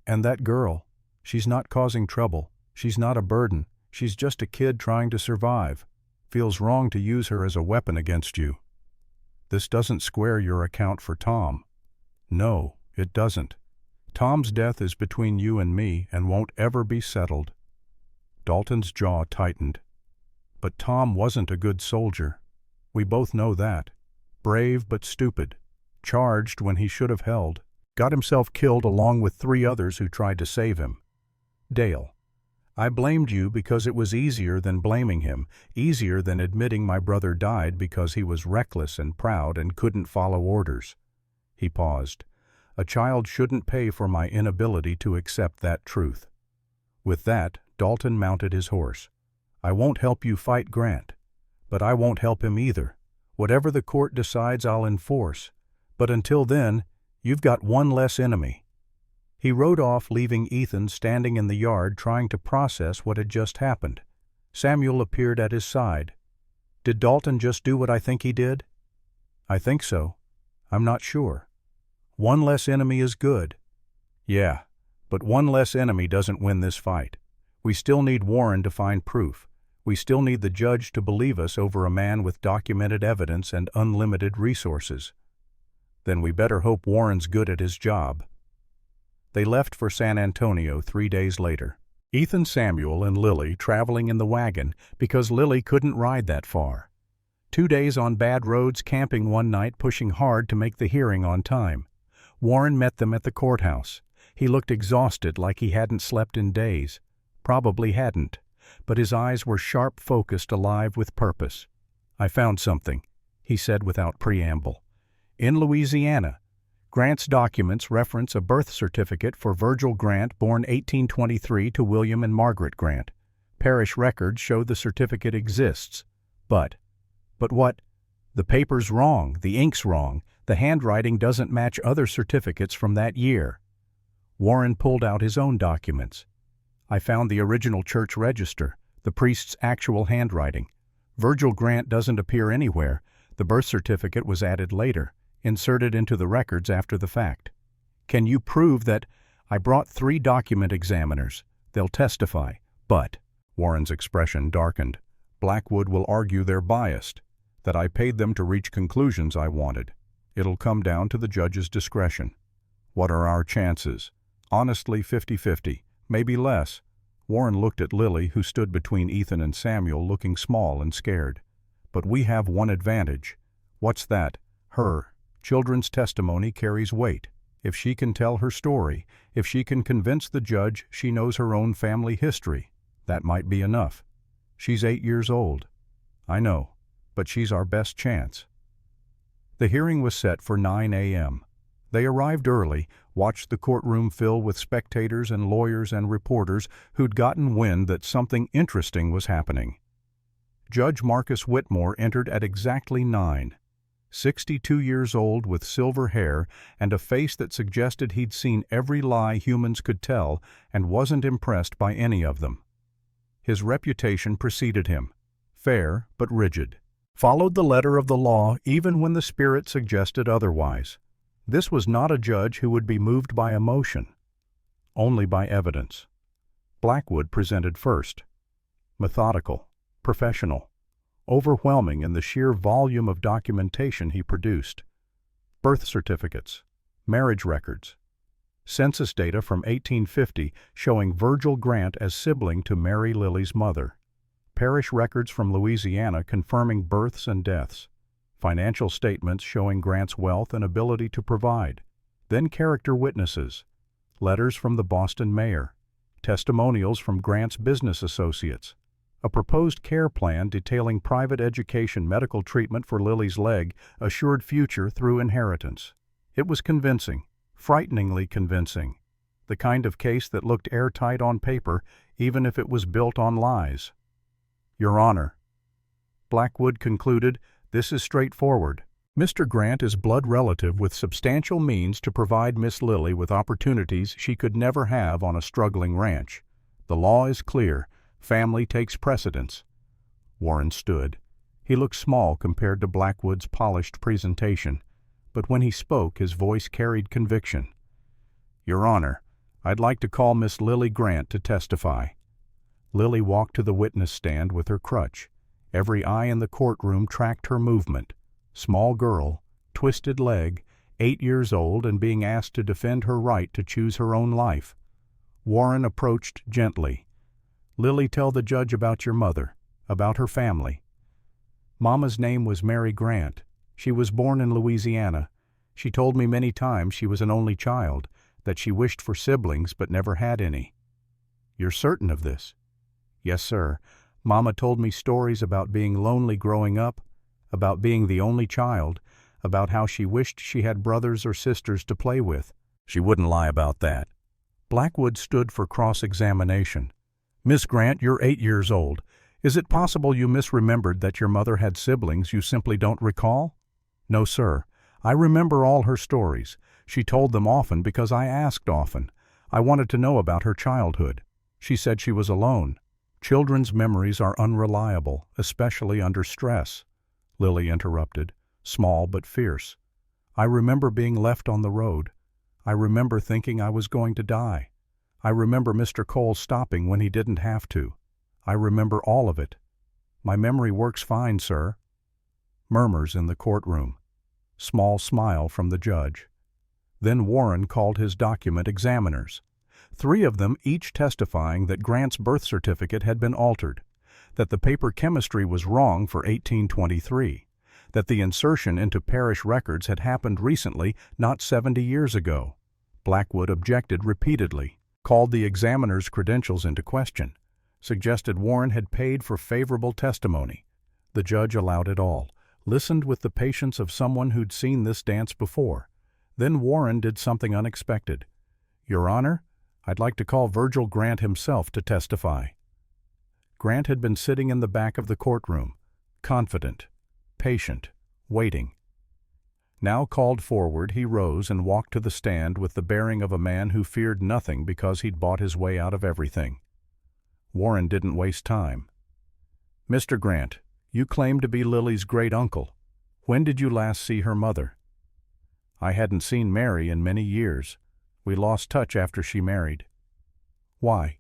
Speaker 1: And that girl, she's not causing trouble. She's not a burden. She's just a kid trying to survive. Feels wrong to use her as a weapon against you. This doesn't square your account for Tom. No, it doesn't. Tom's death is between you and me and won't ever be settled. Dalton's jaw tightened. But Tom wasn't a good soldier. We both know that. Brave but stupid. Charged when he should have held. Got himself killed along with 3 others who tried to save him. Dale, I blamed you because it was easier than blaming him, easier than admitting my brother died because he was reckless and proud and couldn't follow orders. He paused. A child shouldn't pay for my inability to accept that truth. With that, Dalton mounted his horse. I won't help you fight Grant, but I won't help him either. Whatever the court decides, I'll enforce. But until then, you've got one less enemy. He rode off, leaving Ethan standing in the yard trying to process what had just happened. Samuel appeared at his side. Did Dalton just do what I think he did? I think so. I'm not sure. One less enemy is good. Yeah, but one less enemy doesn't win this fight. We still need Warren to find proof. We still need the judge to believe us over a man with documented evidence and unlimited resources. Then we better hope Warren's good at his job. They left for San Antonio 3 days later. Ethan, Samuel, and Lily traveling in the wagon because Lily couldn't ride that far. 2 days on bad roads, camping one night, pushing hard to make the hearing on time. Warren met them at the courthouse. He looked exhausted, like he hadn't slept in days. Probably hadn't, but his eyes were sharp, focused, alive with purpose. I found something, he said without preamble. In Louisiana, Grant's documents reference a birth certificate for Virgil Grant, born 1823 to William and Margaret Grant. Parish records show the certificate exists. But what? The paper's wrong, the ink's wrong, the handwriting doesn't match other certificates from that year. Warren pulled out his own documents. I found the original church register, the priest's actual handwriting. Virgil Grant doesn't appear anywhere. The birth certificate was added later, inserted into the records after the fact. Can you prove that? I brought 3 document examiners. They'll testify. But, Warren's expression darkened, Blackwood will argue they're biased, that I paid them to reach conclusions I wanted. It'll come down to the judge's discretion. What are our chances? Honestly, 50-50, maybe less. Warren looked at Lily, who stood between Ethan and Samuel, looking small and scared. But we have one advantage. What's that? Her. Children's testimony carries weight. If she can tell her story, if she can convince the judge she knows her own family history, that might be enough. She's 8 years old. I know, but she's our best chance. The hearing was set for 9 a.m. They arrived early, watched the courtroom fill with spectators and lawyers and reporters who'd gotten wind that something interesting was happening. Judge Marcus Whitmore entered at exactly 9. 62 years old, with silver hair and a face that suggested he'd seen every lie humans could tell and wasn't impressed by any of them. His reputation preceded him. Fair but rigid. Followed the letter of the law even when the spirit suggested otherwise. This was not a judge who would be moved by emotion, only by evidence. Blackwood presented first. Methodical, professional, overwhelming in the sheer volume of documentation he produced. Birth certificates, marriage records, census data from 1850 showing Virgil Grant as sibling to Mary Lily's mother, parish records from Louisiana confirming births and deaths, financial statements showing Grant's wealth and ability to provide, then character witnesses, letters from the Boston mayor, testimonials from Grant's business associates, A proposed care plan detailing private education medical treatment for Lily's leg, assured future through inheritance. It was convincing, frighteningly convincing. The kind of case that looked airtight on paper, even if it was built on lies. Your Honor, Blackwood concluded, this is straightforward. Mr. Grant is blood relative with substantial means to provide Miss Lily with opportunities she could never have on a struggling ranch. The law is clear. Family takes precedence. Warren stood. He looked small compared to Blackwood's polished presentation, but when he spoke, his voice carried conviction. Your Honor, I'd like to call Miss Lily Grant to testify. Lily walked to the witness stand with her crutch. Every eye in the courtroom tracked her movement. Small girl, twisted leg, 8 years old and being asked to defend her right to choose her own life. Warren approached gently. Lily, tell the judge about your mother, about her family. Mama's name was Mary Grant. She was born in Louisiana. She told me many times she was an only child, that she wished for siblings but never had any. You're certain of this? Yes, sir. Mama told me stories about being lonely growing up, about being the only child, about how she wished she had brothers or sisters to play with. She wouldn't lie about that. Blackwood stood for cross-examination. Miss Grant, you're 8 years old. Is it possible you misremembered that your mother had siblings you simply don't recall? No, sir. I remember all her stories. She told them often because I asked often. I wanted to know about her childhood. She said she was alone. Children's memories are unreliable, especially under stress. Lily interrupted, small but fierce. I remember being left on the road. I remember thinking I was going to die. I remember Mr. Cole stopping when he didn't have to. I remember all of it. My memory works fine, sir. Murmurs in the courtroom. Small smile from the judge. Then Warren called his document examiners. 3 of them each testifying that Grant's birth certificate had been altered, that the paper chemistry was wrong for 1823, that the insertion into parish records had happened recently, not 70 years ago. Blackwood objected repeatedly, called the examiner's credentials into question, suggested Warren had paid for favorable testimony. The judge allowed it all, listened with the patience of someone who'd seen this dance before. Then Warren did something unexpected. Your Honor, I'd like to call Virgil Grant himself to testify. Grant had been sitting in the back of the courtroom, confident, patient, waiting. Now called forward, he rose and walked to the stand with the bearing of a man who feared nothing because he'd bought his way out of everything. Warren didn't waste time. Mr. Grant, you claim to be Lily's great-uncle. When did you last see her mother? I hadn't seen Mary in many years. We lost touch after she married. Why?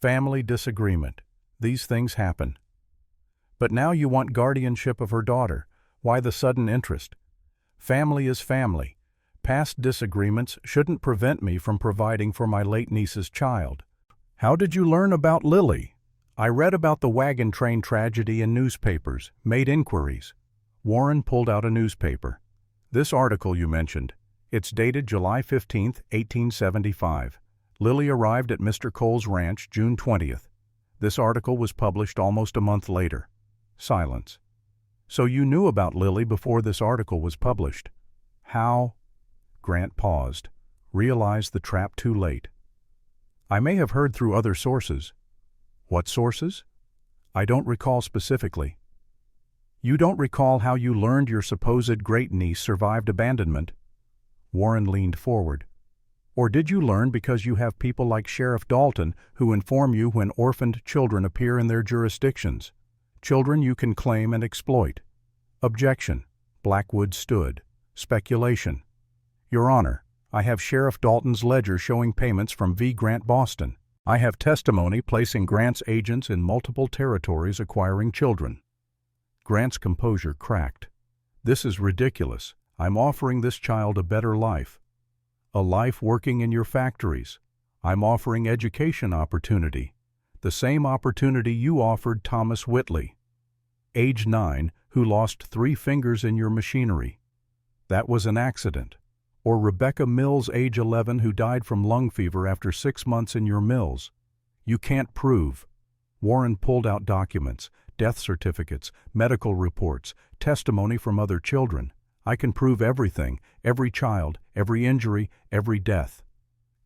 Speaker 1: Family disagreement. These things happen. But now you want guardianship of her daughter. Why the sudden interest? Family is family. Past disagreements shouldn't prevent me from providing for my late niece's child. How did you learn about Lily? I read about the wagon train tragedy in newspapers, made inquiries. Warren pulled out a newspaper. This article you mentioned. It's dated July 15, 1875. Lily arrived at Mr. Cole's ranch June 20th. This article was published almost a month later. Silence. So you knew about Lily before this article was published. How? Grant paused, realized the trap too late. I may have heard through other sources. What sources? I don't recall specifically. You don't recall how you learned your supposed great-niece survived abandonment? Warren leaned forward. Or did you learn because you have people like Sheriff Dalton who inform you when orphaned children appear in their jurisdictions? Children you can claim and exploit. Objection. Blackwood stood. Speculation. Your Honor, I have Sheriff Dalton's ledger showing payments from V. Grant Boston. I have testimony placing Grant's agents in multiple territories acquiring children. Grant's composure cracked. This is ridiculous. I'm offering this child a better life. A life working in your factories. I'm offering education opportunity. The same opportunity you offered Thomas Whitley, age 9, who lost 3 fingers in your machinery. That was an accident. Or Rebecca Mills, age 11, who died from lung fever after 6 months in your mills. You can't prove. Warren pulled out documents, death certificates, medical reports, testimony from other children. I can prove everything, every child, every injury, every death.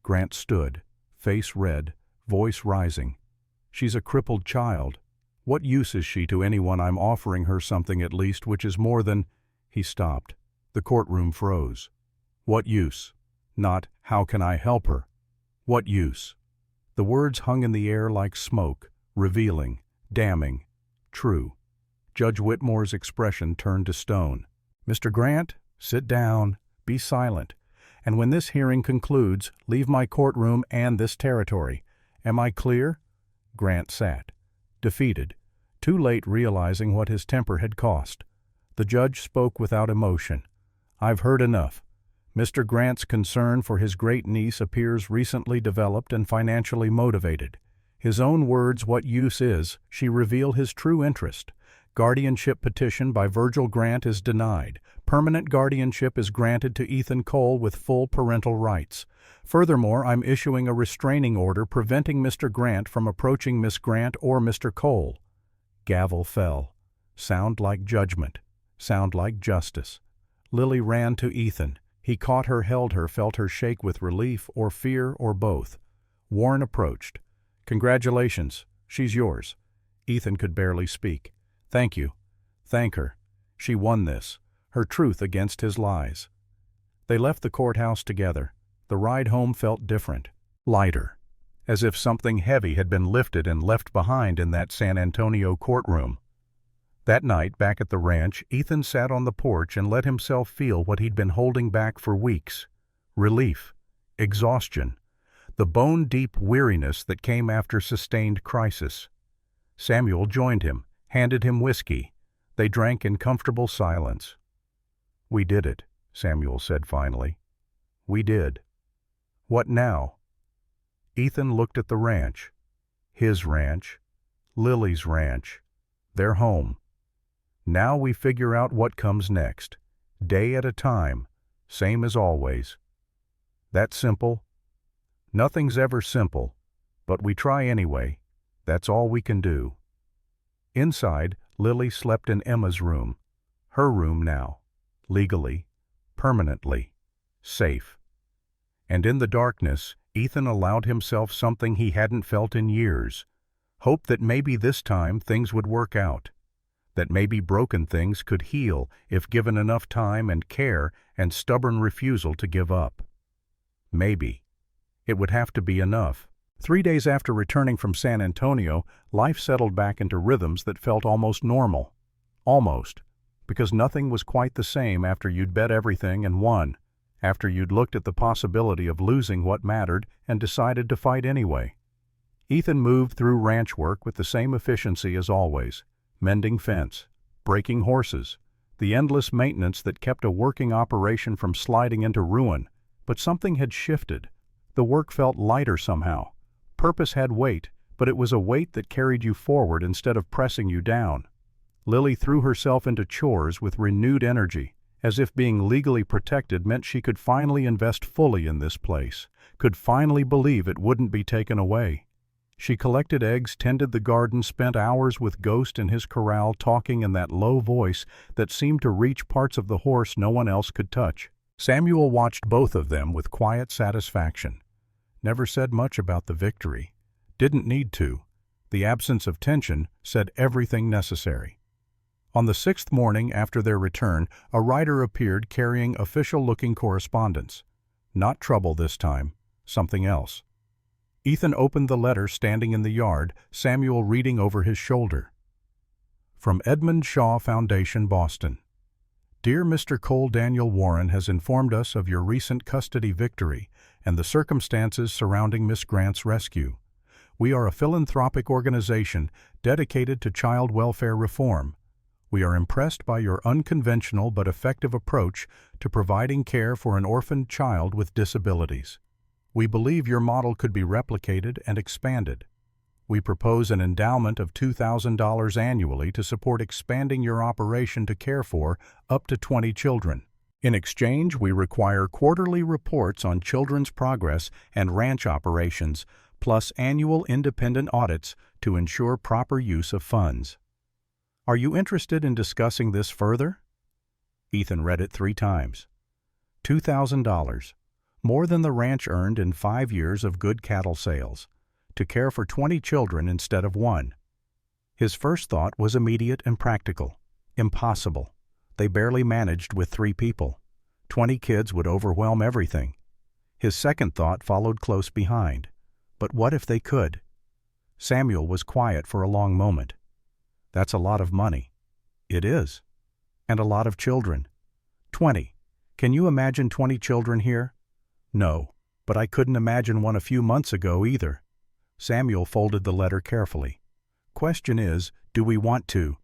Speaker 1: Grant stood, face red, voice rising. She's a crippled child. What use is she to anyone? I'm offering her something at least which is more than— He stopped. The courtroom froze. What use? Not, how can I help her? What use? The words hung in the air like smoke, revealing, damning, true. Judge Whitmore's expression turned to stone. Mr. Grant, sit down, be silent, and when this hearing concludes, leave my courtroom and this territory. Am I clear? Grant sat, defeated, too late realizing what his temper had cost. The judge spoke without emotion. I've heard enough. Mr. Grant's concern for his great niece appears recently developed and financially motivated. His own words, what use is, she reveal his true interest. Guardianship petition by Virgil Grant is denied. Permanent guardianship is granted to Ethan Cole with full parental rights. Furthermore, I'm issuing a restraining order preventing Mr. Grant from approaching Miss Grant or Mr. Cole. Gavel fell. Sound like judgment. Sound like justice. Lily ran to Ethan. He caught her, held her, felt her shake with relief or fear or both. Warren approached. Congratulations. She's yours. Ethan could barely speak. Thank you. Thank her. She won this. Her truth against his lies. They left the courthouse together. The ride home felt different. Lighter. As if something heavy had been lifted and left behind in that San Antonio courtroom. That night, back at the ranch, Ethan sat on the porch and let himself feel what he'd been holding back for weeks. Relief. Exhaustion. The bone-deep weariness that came after sustained crisis. Samuel joined him, handed him whiskey. They drank in comfortable silence. We did it, Samuel said finally. We did. What now? Ethan looked at the ranch. His ranch. Lily's ranch. Their home. Now we figure out what comes next. Day at a time. Same as always. That simple? Nothing's ever simple, but we try anyway. That's all we can do. Inside, Lily slept in Emma's room. Her room now. Legally. Permanently. Safe. And in the darkness, Ethan allowed himself something he hadn't felt in years. Hope that maybe this time things would work out. That maybe broken things could heal if given enough time and care and stubborn refusal to give up. Maybe. It would have to be enough. 3 days after returning from San Antonio, life settled back into rhythms that felt almost normal. Almost. Because nothing was quite the same after you'd bet everything and won. After you'd looked at the possibility of losing what mattered and decided to fight anyway. Ethan moved through ranch work with the same efficiency as always. Mending fence, breaking horses, the endless maintenance that kept a working operation from sliding into ruin. But something had shifted. The work felt lighter somehow. Purpose had weight, but it was a weight that carried you forward instead of pressing you down. Lily threw herself into chores with renewed energy, as if being legally protected meant she could finally invest fully in this place, could finally believe it wouldn't be taken away. She collected eggs, tended the garden, spent hours with Ghost in his corral talking in that low voice that seemed to reach parts of the horse no one else could touch. Samuel watched both of them with quiet satisfaction. Never said much about the victory. Didn't need to. The absence of tension said everything necessary. On the 6th morning after their return, a rider appeared carrying official-looking correspondence. Not trouble this time. Something else. Ethan opened the letter standing in the yard, Samuel reading over his shoulder. From Edmund Shaw Foundation, Boston. Dear Mr. Cole, Daniel Warren has informed us of your recent custody victory and the circumstances surrounding Miss Grant's rescue. We are a philanthropic organization dedicated to child welfare reform. We are impressed by your unconventional but effective approach to providing care for an orphaned child with disabilities. We believe your model could be replicated and expanded. We propose an endowment of $2,000 annually to support expanding your operation to care for up to 20 children. In exchange, we require quarterly reports on children's progress and ranch operations, plus annual independent audits to ensure proper use of funds. Are you interested in discussing this further? Ethan read it 3 times. $2,000, more than the ranch earned in 5 years of good cattle sales, to care for 20 children instead of 1. His first thought was immediate and practical. Impossible. They barely managed with 3 people. 20 kids would overwhelm everything. His second thought followed close behind. But what if they could? Samuel was quiet for a long moment. That's a lot of money. It is. And a lot of children. 20. Can you imagine 20 children here? No, but I couldn't imagine one a few months ago either. Samuel folded the letter carefully. Question is, do we want to?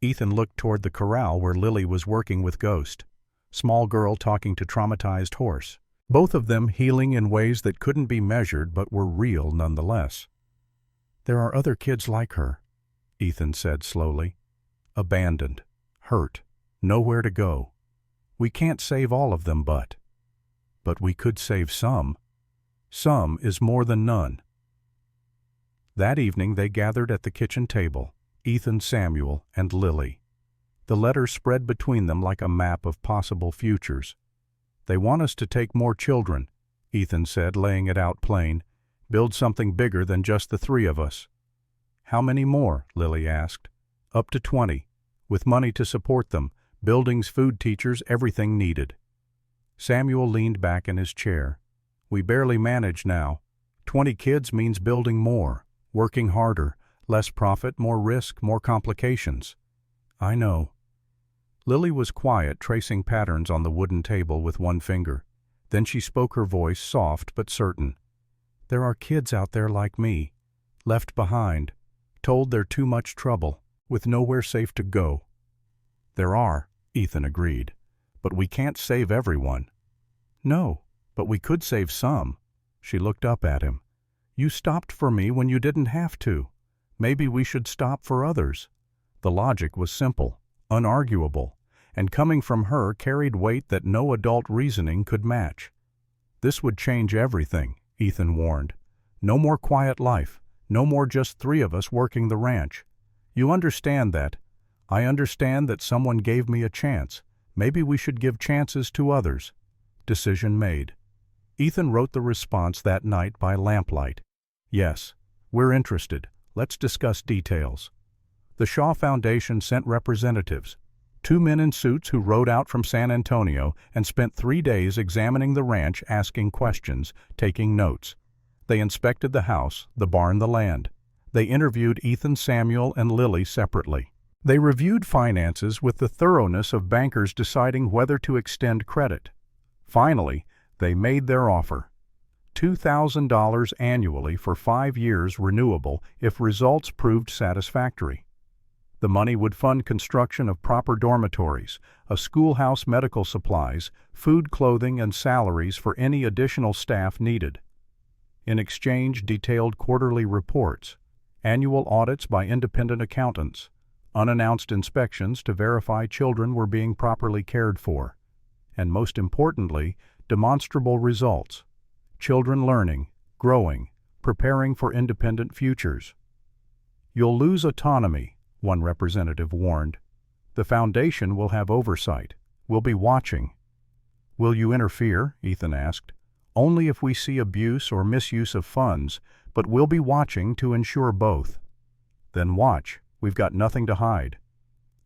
Speaker 1: Ethan looked toward the corral where Lily was working with Ghost. Small girl talking to traumatized horse. Both of them healing in ways that couldn't be measured but were real nonetheless. There are other kids like her, Ethan said slowly. Abandoned, hurt, nowhere to go. We can't save all of them, but we could save some. Some is more than none. That evening they gathered at the kitchen table, Ethan, Samuel, and Lily. The letter spread between them like a map of possible futures. They want us to take more children, Ethan said, laying it out plain. Build something bigger than just the 3 of us. How many more? Lily asked. Up to 20, with money to support them, buildings, food, teachers, everything needed. Samuel leaned back in his chair. We barely manage now. 20 kids means building more, working harder, less profit, more risk, more complications. I know. Lily was quiet, tracing patterns on the wooden table with one finger. Then she spoke, her voice soft but certain. There are kids out there like me, left behind, told they're too much trouble, with nowhere safe to go. There are, Ethan agreed, but we can't save everyone. No, but we could save some. She looked up at him. You stopped for me when you didn't have to. Maybe we should stop for others. The logic was simple, unarguable, and coming from her carried weight that no adult reasoning could match. This would change everything, Ethan warned. No more quiet life, no more just 3 of us working the ranch. You understand that. I understand that someone gave me a chance. Maybe we should give chances to others. Decision made. Ethan wrote the response that night by lamplight. Yes, we're interested. Let's discuss details. The Shaw Foundation sent representatives, 2 men in suits who rode out from San Antonio and spent 3 days examining the ranch, asking questions, taking notes. They inspected the house, the barn, the land. They interviewed Ethan, Samuel, and Lily separately. They reviewed finances with the thoroughness of bankers deciding whether to extend credit. Finally, they made their offer. $2,000 annually for 5 years, renewable if results proved satisfactory. The money would fund construction of proper dormitories, a schoolhouse, medical supplies, food, clothing, and salaries for any additional staff needed. In exchange, detailed quarterly reports, annual audits by independent accountants, unannounced inspections to verify children were being properly cared for, and most importantly, demonstrable results. Children learning, growing, preparing for independent futures. You'll lose autonomy, one representative warned. The foundation will have oversight. We'll be watching. Will you interfere? Ethan asked. Only if we see abuse or misuse of funds, but we'll be watching to ensure both. Then watch. We've got nothing to hide.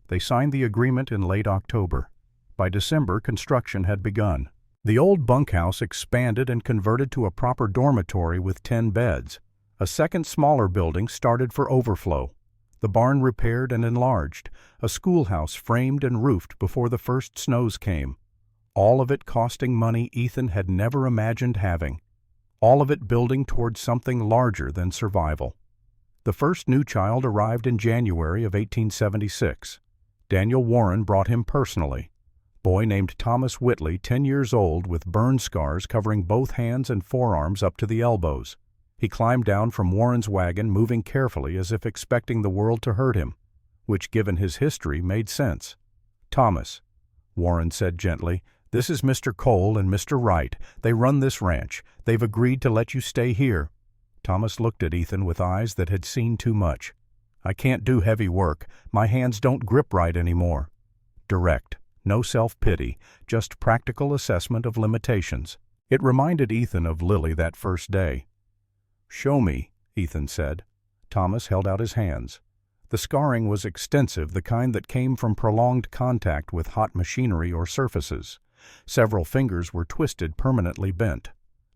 Speaker 1: They signed the agreement in late October. By December, construction had begun. The old bunkhouse expanded and converted to a proper dormitory with 10 beds. A second smaller building started for overflow. The barn repaired and enlarged. A schoolhouse framed and roofed before the first snows came. All of it costing money Ethan had never imagined having. All of it building towards something larger than survival. The first new child arrived in January of 1876. Daniel Warren brought him personally. Boy named Thomas Whitley, 10 years old, with burn scars covering both hands and forearms up to the elbows. He climbed down from Warren's wagon, moving carefully as if expecting the world to hurt him, which, given his history, made sense. Thomas, Warren said gently, this is Mr. Cole and Mr. Wright. They run this ranch. They've agreed to let you stay here. Thomas looked at Ethan with eyes that had seen too much. "I can't do heavy work. My hands don't grip right anymore." Direct, no self-pity, just practical assessment of limitations. It reminded Ethan of Lily that first day. "Show me," Ethan said. Thomas held out his hands. The scarring was extensive, the kind that came from prolonged contact with hot machinery or surfaces. Several fingers were twisted, permanently bent.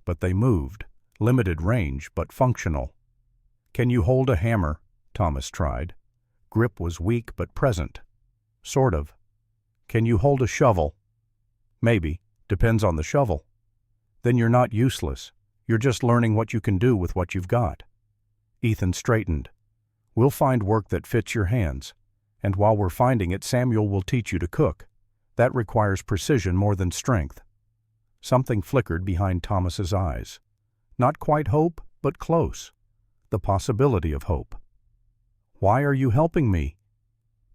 Speaker 1: But they moved. Limited range, but functional. "Can you hold a hammer?" Thomas tried. Grip was weak but present. "Sort of." "Can you hold a shovel?" "Maybe. Depends on the shovel." "Then you're not useless. You're just learning what you can do with what you've got." Ethan straightened. "We'll find work that fits your hands. And while we're finding it, Samuel will teach you to cook. That requires precision more than strength." Something flickered behind Thomas's eyes. Not quite hope, but close. The possibility of hope. "Why are you helping me?"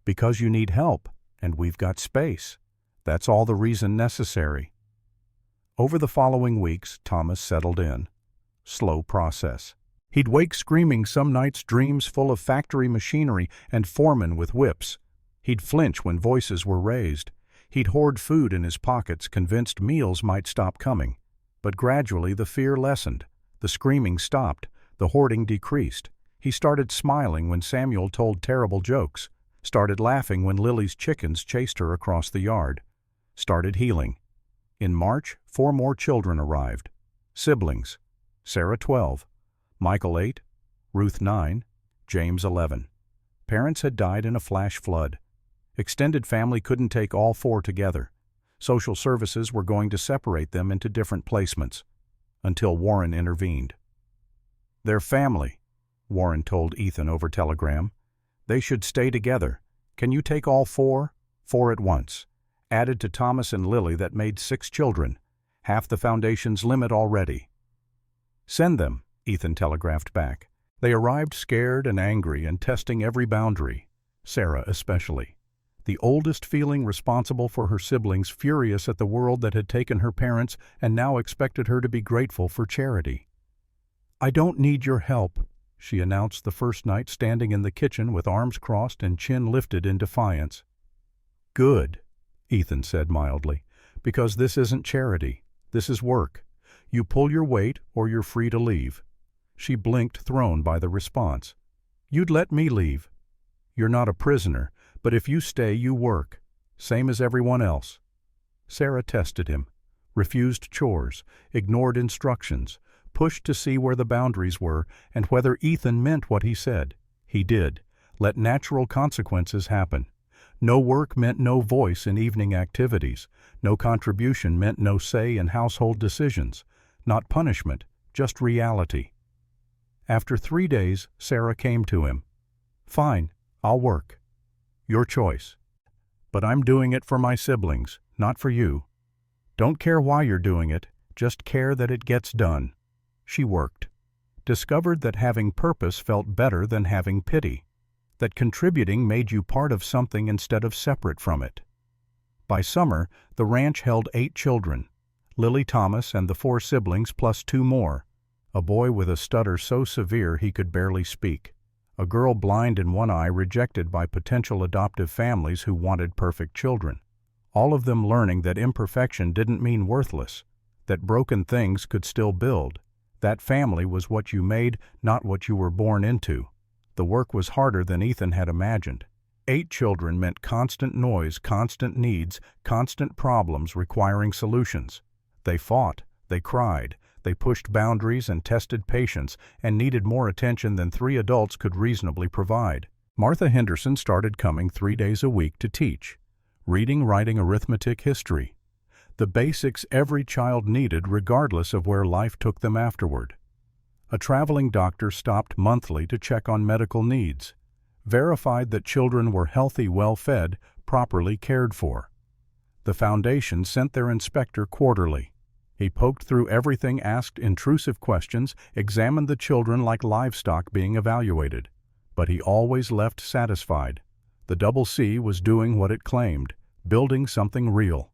Speaker 1: "Because you need help, and we've got space. That's all the reason necessary." Over the following weeks, Thomas settled in. Slow process. He'd wake screaming some nights, dreams full of factory machinery and foremen with whips. He'd flinch when voices were raised. He'd hoard food in his pockets, convinced meals might stop coming. But gradually the fear lessened. The screaming stopped. The hoarding decreased. He started smiling when Samuel told terrible jokes. Started laughing when Lily's chickens chased her across the yard. Started healing. In March, 4 more children arrived. Siblings. Sarah 12. Michael 8. Ruth 9. James 11. Parents had died in a flash flood. Extended family couldn't take all 4 together. Social services were going to separate them into different placements. Until Warren intervened. "They're family," Warren told Ethan over telegram. "They should stay together. Can you take all 4? 4 at once." Added to Thomas and Lily, that made 6 children. Half the foundation's limit already. "Send them," Ethan telegraphed back. They arrived scared and angry and testing every boundary. Sarah especially. The oldest feeling responsible for her siblings, furious at the world that had taken her parents and now expected her to be grateful for charity. "I don't need your help," she announced the first night, standing in the kitchen with arms crossed and chin lifted in defiance. "Good," Ethan said mildly, "because this isn't charity. This is work. You pull your weight or you're free to leave." She blinked, thrown by the response. "You'd let me leave." "You're not a prisoner, but if you stay, you work. Same as everyone else." Sarah tested him. Refused chores, ignored instructions, pushed to see where the boundaries were and whether Ethan meant what he said. He did. Let natural consequences happen. No work meant no voice in evening activities. No contribution meant no say in household decisions. Not punishment, just reality. After 3 days, Sarah came to him. "Fine, I'll work. Your choice. But I'm doing it for my siblings, not for you. Don't care why you're doing it, just care that it gets done." She worked. Discovered that having purpose felt better than having pity. That contributing made you part of something instead of separate from it. By summer, the ranch held 8 children. Lily, Thomas, and the 4 siblings plus 2 more. A boy with a stutter so severe he could barely speak. A girl blind in one eye, rejected by potential adoptive families who wanted perfect children. All of them learning that imperfection didn't mean worthless, that broken things could still build. That family was what you made, not what you were born into. The work was harder than Ethan had imagined. 8 children meant constant noise, constant needs, constant problems requiring solutions. They fought, they cried, they pushed boundaries and tested patience and needed more attention than 3 adults could reasonably provide. Martha Henderson started coming 3 days a week to teach. Reading, writing, arithmetic, history. The basics every child needed regardless of where life took them afterward. A traveling doctor stopped monthly to check on medical needs. Verified that children were healthy, well-fed, properly cared for. The foundation sent their inspector quarterly. He poked through everything, asked intrusive questions, examined the children like livestock being evaluated. But he always left satisfied. The Double C was doing what it claimed, building something real.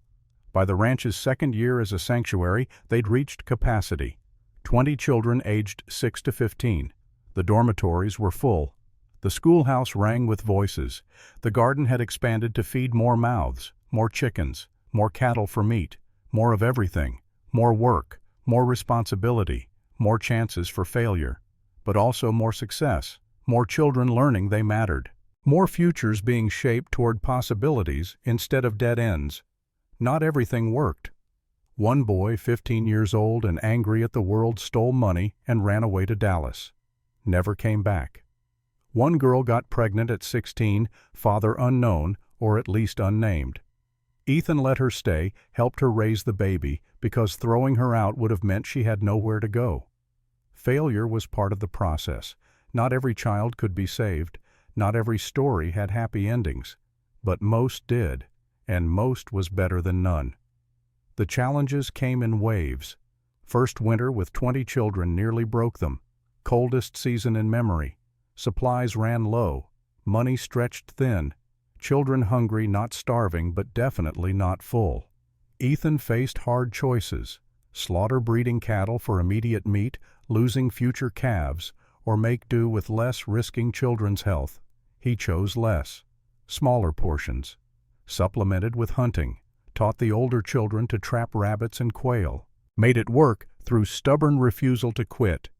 Speaker 1: By the ranch's 2nd year as a sanctuary, they'd reached capacity. 20 children aged 6 to 15. The dormitories were full. The schoolhouse rang with voices. The garden had expanded to feed more mouths, more chickens, more cattle for meat, more of everything, more work, more responsibility, more chances for failure, but also more success, more children learning they mattered, more futures being shaped toward possibilities instead of dead ends. Not everything worked. One boy, 15 years old and angry at the world, stole money and ran away to Dallas. Never came back. One girl got pregnant at 16, father unknown, or at least unnamed. Ethan let her stay, helped her raise the baby, because throwing her out would have meant she had nowhere to go. Failure was part of the process. Not every child could be saved. Not every story had happy endings. But most did, and most was better than none. The challenges came in waves. First winter with 20 children nearly broke them. Coldest season in memory. Supplies ran low. Money stretched thin. Children hungry, not starving, but definitely not full. Ethan faced hard choices. Slaughter breeding cattle for immediate meat, losing future calves, or make do with less, risking children's health. He chose less. Smaller portions. Supplemented with hunting. Taught the older children to trap rabbits and quail. Made it work through stubborn refusal to quit.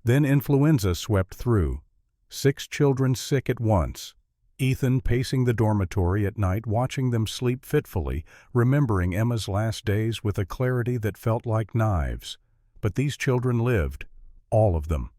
Speaker 1: Then influenza swept through. 6 children sick at once. Ethan pacing the dormitory at night, watching them sleep fitfully, remembering Emma's last days with a clarity that felt like knives. But these children lived. All of them.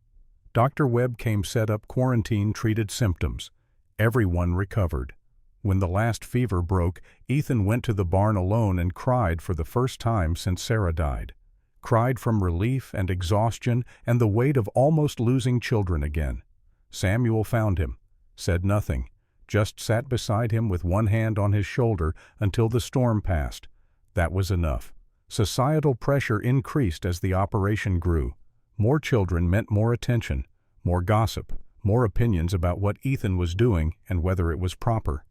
Speaker 1: Dr. Webb came, set up quarantine, treated symptoms. Everyone recovered. When the last fever broke, Ethan went to the barn alone and cried for the first time since Sarah died. Cried from relief and exhaustion and the weight of almost losing children again. Samuel found him, said nothing, just sat beside him with one hand on his shoulder until the storm passed. That was enough. Societal pressure increased as the operation grew. More children meant more attention, more gossip, more opinions about what Ethan was doing and whether it was proper.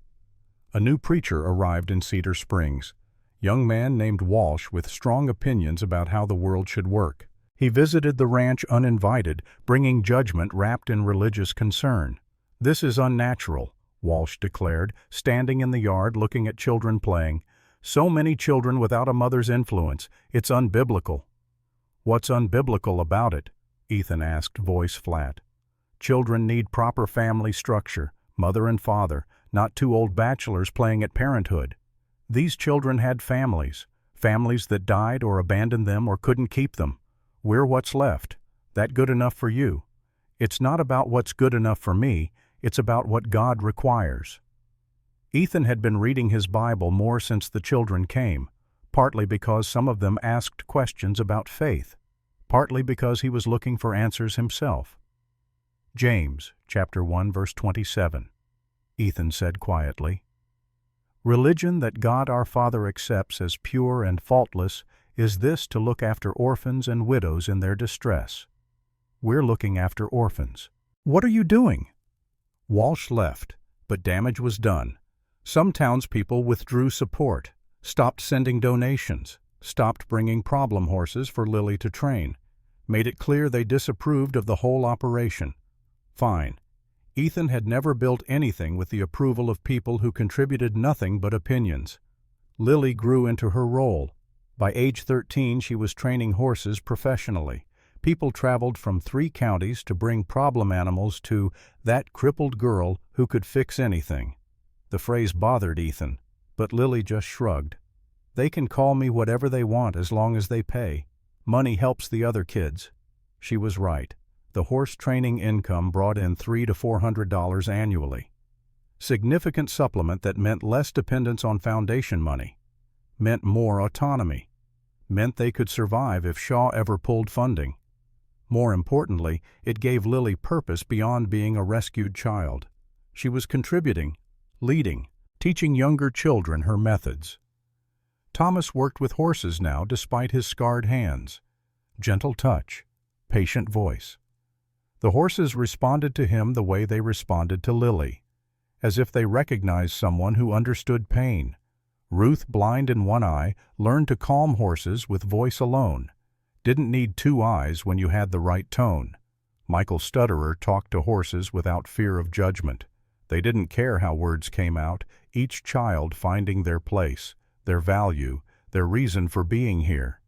Speaker 1: A new preacher arrived in Cedar Springs. Young man named Walsh with strong opinions about how the world should work. He visited the ranch uninvited, bringing judgment wrapped in religious concern. "This is unnatural," Walsh declared, standing in the yard looking at children playing. "So many children without a mother's influence. It's unbiblical." "What's unbiblical about it?" Ethan asked, voice flat. "Children need proper family structure, mother and father, not 2 old bachelors playing at parenthood. These children had families, families that died or abandoned them or couldn't keep them. We're what's left. That good enough for you? It's not about what's good enough for me, it's about what God requires." Ethan had been reading his Bible more since the children came, partly because some of them asked questions about faith, partly because he was looking for answers himself. James, chapter 1, verse 27. Ethan said quietly, "Religion that God our Father accepts as pure and faultless is this, to look after orphans and widows in their distress. We're looking after orphans." "What are you doing?" Walsh left, but damage was done. Some townspeople withdrew support, stopped sending donations, stopped bringing problem horses for Lily to train, made it clear they disapproved of the whole operation. Fine. Ethan had never built anything with the approval of people who contributed nothing but opinions. Lily grew into her role. By age 13, she was training horses professionally. People traveled from 3 counties to bring problem animals to "that crippled girl who could fix anything." The phrase bothered Ethan, but Lily just shrugged. "They can call me whatever they want as long as they pay. Money helps the other kids." She was right. The horse training income brought in $300 to $400 annually. Significant supplement that meant less dependence on foundation money. Meant more autonomy. Meant they could survive if Shaw ever pulled funding. More importantly, it gave Lily purpose beyond being a rescued child. She was contributing, leading, teaching younger children her methods. Thomas worked with horses now despite his scarred hands. Gentle touch, patient voice. The horses responded to him the way they responded to Lily, as if they recognized someone who understood pain. Ruth, blind in one eye, learned to calm horses with voice alone. Didn't need two eyes when you had the right tone. Michael Stutterer talked to horses without fear of judgment. They didn't care how words came out, each child finding their place, their value, their reason for being here.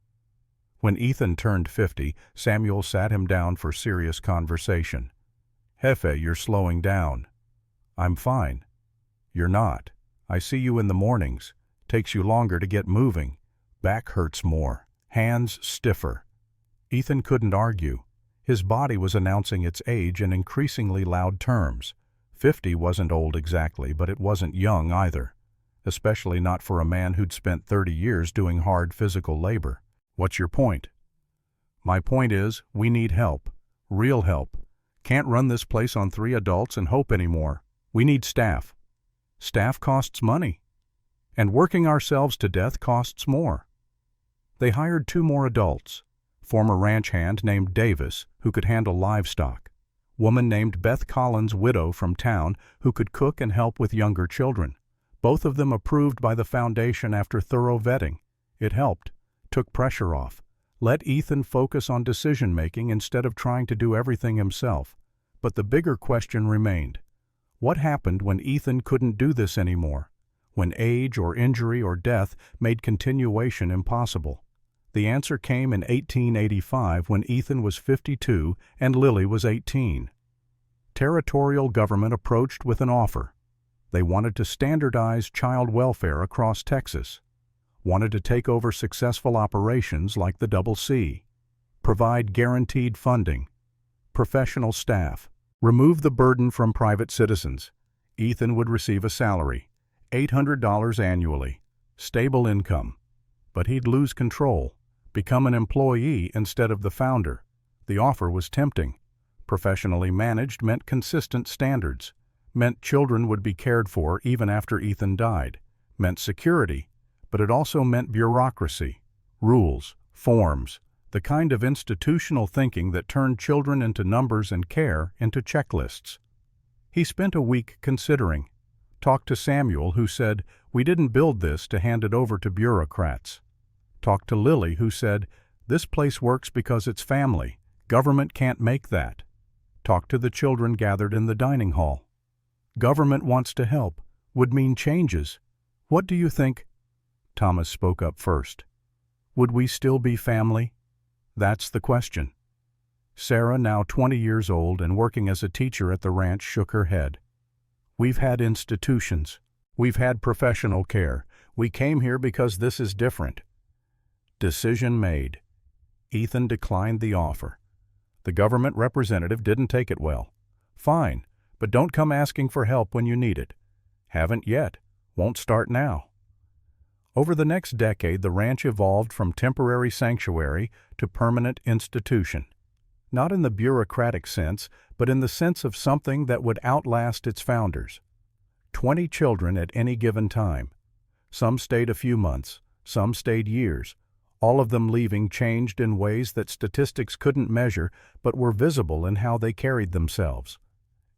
Speaker 1: When Ethan turned 50, Samuel sat him down for serious conversation. "Jefe, you're slowing down." "I'm fine." "You're not. I see you in the mornings. Takes you longer to get moving. Back hurts more. Hands stiffer." Ethan couldn't argue. His body was announcing its age in increasingly loud terms. 50 wasn't old exactly, but it wasn't young either. Especially not for a man who'd spent 30 years doing hard physical labor. "What's your point?" "My point is, we need help. Real help. Can't run this place on 3 adults and hope anymore. We need staff. Staff costs money. And working ourselves to death costs more." They hired 2 more adults. Former ranch hand named Davis, who could handle livestock. Woman named Beth Collins, widow from town, who could cook and help with younger children. Both of them approved by the foundation after thorough vetting. It helped, took pressure off, let Ethan focus on decision-making instead of trying to do everything himself. But the bigger question remained. What happened when Ethan couldn't do this anymore? When age or injury or death made continuation impossible? The answer came in 1885 when Ethan was 52 and Lily was 18. Territorial government approached with an offer. They wanted to standardize child welfare across Texas, wanted to take over successful operations like the Double C, provide guaranteed funding, professional staff, remove the burden from private citizens. Ethan would receive a salary, $800 annually, stable income, but he'd lose control, become an employee instead of the founder. The offer was tempting. Professionally managed meant consistent standards, meant children would be cared for even after Ethan died, meant security, but it also meant bureaucracy, rules, forms, the kind of institutional thinking that turned children into numbers and care into checklists. He spent a week considering. Talked to Samuel, who said, "We didn't build this to hand it over to bureaucrats." Talked to Lily, who said, "This place works because it's family. Government can't make that." Talked to the children gathered in the dining hall. "Government wants to help, would mean changes. What do you think?" Thomas spoke up first. "Would we still be family? That's the question." Sarah, now 20 years old and working as a teacher at the ranch, shook her head. "We've had institutions. We've had professional care. We came here because this is different." Decision made. Ethan declined the offer. The government representative didn't take it well. "Fine, but don't come asking for help when you need it." "Haven't yet. Won't start now." Over the next decade, the ranch evolved from temporary sanctuary to permanent institution. Not in the bureaucratic sense, but in the sense of something that would outlast its founders. 20 children at any given time. Some stayed a few months, some stayed years. All of them leaving changed in ways that statistics couldn't measure, but were visible in how they carried themselves,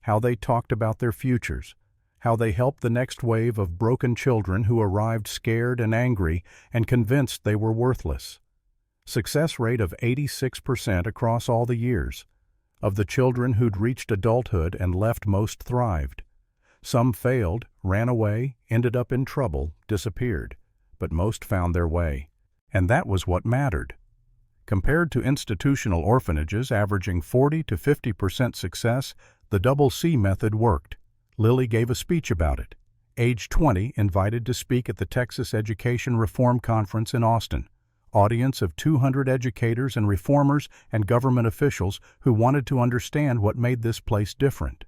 Speaker 1: how they talked about their futures, how they helped the next wave of broken children who arrived scared and angry and convinced they were worthless. Success rate of 86% across all the years. Of the children who'd reached adulthood and left, most thrived. Some failed, ran away, ended up in trouble, disappeared, but most found their way. And that was what mattered. Compared to institutional orphanages averaging 40 to 50% success, the Double C method worked. Lily gave a speech about it. Age 20, invited to speak at the Texas Education Reform Conference in Austin. Audience of 200 educators and reformers and government officials who wanted to understand what made this place different.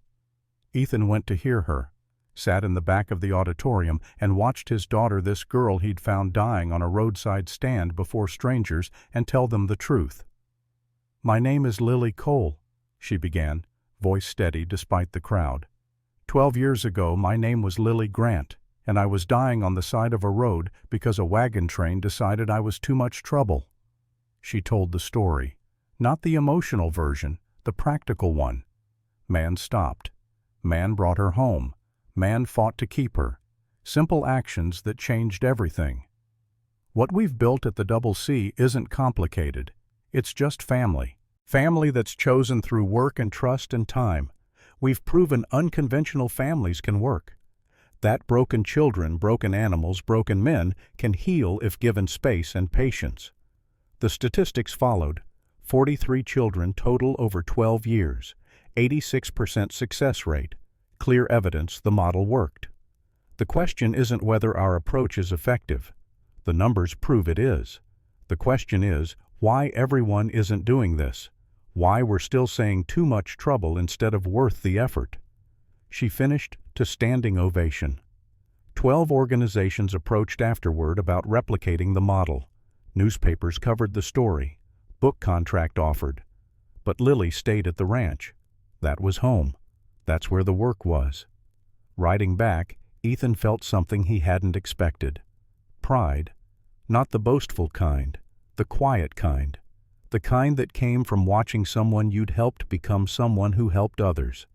Speaker 1: Ethan went to hear her, sat in the back of the auditorium and watched his daughter, this girl he'd found dying on a roadside, stand before strangers and tell them the truth. "My name is Lily Cole," she began, voice steady despite the crowd. 12 years ago, my name was Lily Grant, and I was dying on the side of a road because a wagon train decided I was too much trouble." She told the story, not the emotional version, the practical one. Man stopped. Man brought her home. Man fought to keep her. Simple actions that changed everything. What we've built at the Double C isn't complicated. It's just family. Family that's chosen through work and trust and time. We've proven unconventional families can work. That broken children, broken animals, broken men can heal if given space and patience. The statistics followed. 43 children total over 12 years. 86% success rate. Clear evidence the model worked. The question isn't whether our approach is effective. The numbers prove it is. The question is why everyone isn't doing this. Why we're still saying too much trouble instead of worth the effort. She finished to standing ovation. 12 organizations approached afterward about replicating the model. Newspapers covered the story. Book contract offered. But Lily stayed at the ranch. That was home. That's where the work was. Riding back, Ethan felt something he hadn't expected. Pride. Not the boastful kind, the quiet kind. The kind that came from watching someone you'd helped become someone who helped others.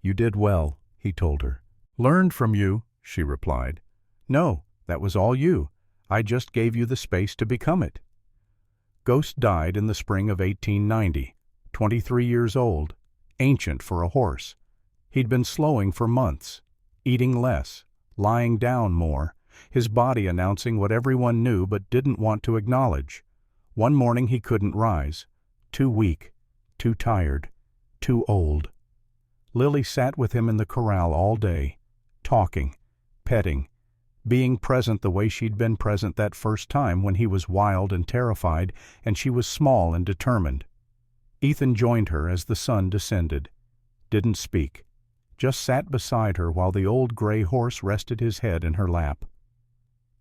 Speaker 1: You did well, he told her. Learned from you, she replied. No, that was all you. I just gave you the space to become it. Ghost died in the spring of 1890, 23 years old, ancient for a horse. He'd been slowing for months, eating less, lying down more, his body announcing what everyone knew but didn't want to acknowledge. One morning he couldn't rise. Too weak, too tired, too old. Lily sat with him in the corral all day, talking, petting, being present the way she'd been present that first time when he was wild and terrified and she was small and determined. Ethan joined her as the sun descended. Didn't speak. Just sat beside her while the old gray horse rested his head in her lap.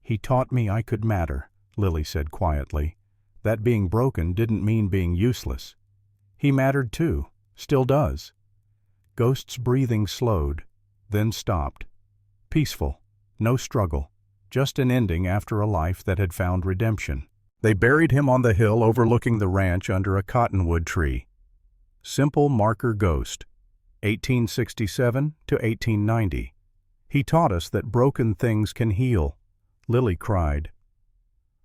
Speaker 1: He taught me I could matter, Lily said quietly. That being broken didn't mean being useless. He mattered too, still does. Ghost's breathing slowed, then stopped. Peaceful, no struggle, just an ending after a life that had found redemption. They buried him on the hill overlooking the ranch under a cottonwood tree. Simple marker Ghost, 1867 to 1890. He taught us that broken things can heal. Lily cried.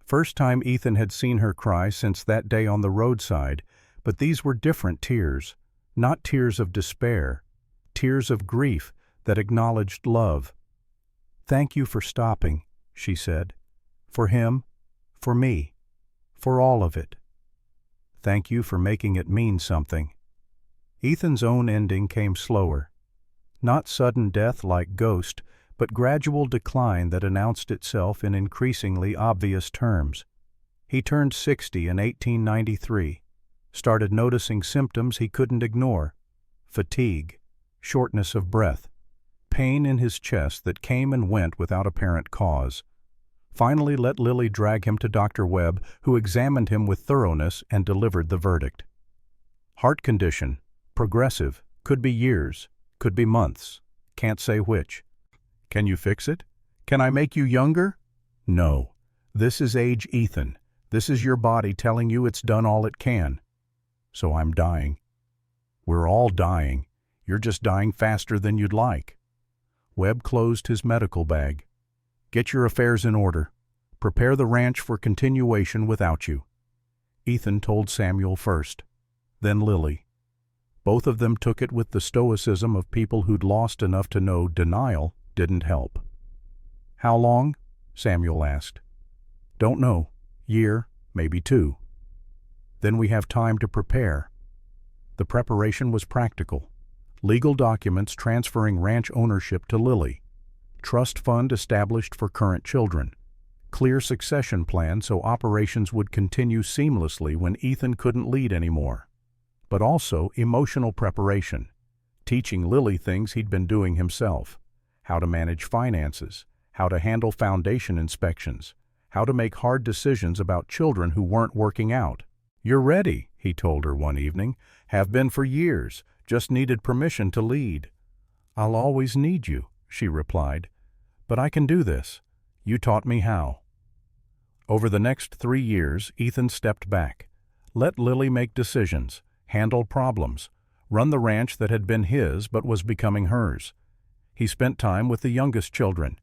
Speaker 1: First time Ethan had seen her cry since that day on the roadside, but these were different tears, not tears of despair, tears of grief that acknowledged love. Thank you for stopping, she said. For him, for me, for all of it. Thank you for making it mean something. Ethan's own ending came slower. Not sudden death like Ghost, but gradual decline that announced itself in increasingly obvious terms. He turned 60 in 1893, started noticing symptoms he couldn't ignore: fatigue, shortness of breath, pain in his chest that came and went without apparent cause. Finally let Lily drag him to Dr. Webb, who examined him with thoroughness and delivered the verdict. Heart condition, progressive, could be years, could be months, can't say which. Can you fix it? Can I make you younger? No. This is age Ethan. This is your body telling you it's done all it can. So I'm dying. We're all dying. You're just dying faster than you'd like. Webb closed his medical bag. Get your affairs in order. Prepare the ranch for continuation without you. Ethan told Samuel first, then Lily. Both of them took it with the stoicism of people who'd lost enough to know denial didn't help. How long? Samuel asked. Don't know. Year, maybe 2. Then we have time to prepare. The preparation was practical. Legal documents transferring ranch ownership to Lily. Trust fund established for current children. Clear succession plan so operations would continue seamlessly when Ethan couldn't lead anymore. But also emotional preparation. Teaching Lily things he'd been doing himself. How to manage finances, how to handle foundation inspections, how to make hard decisions about children who weren't working out. You're ready, he told her one evening. Have been for years, just needed permission to lead. I'll always need you, she replied. But I can do this. You taught me how. Over the next 3 years, Ethan stepped back. Let Lily make decisions, handle problems, run the ranch that had been his but was becoming hers. He spent time with the youngest children,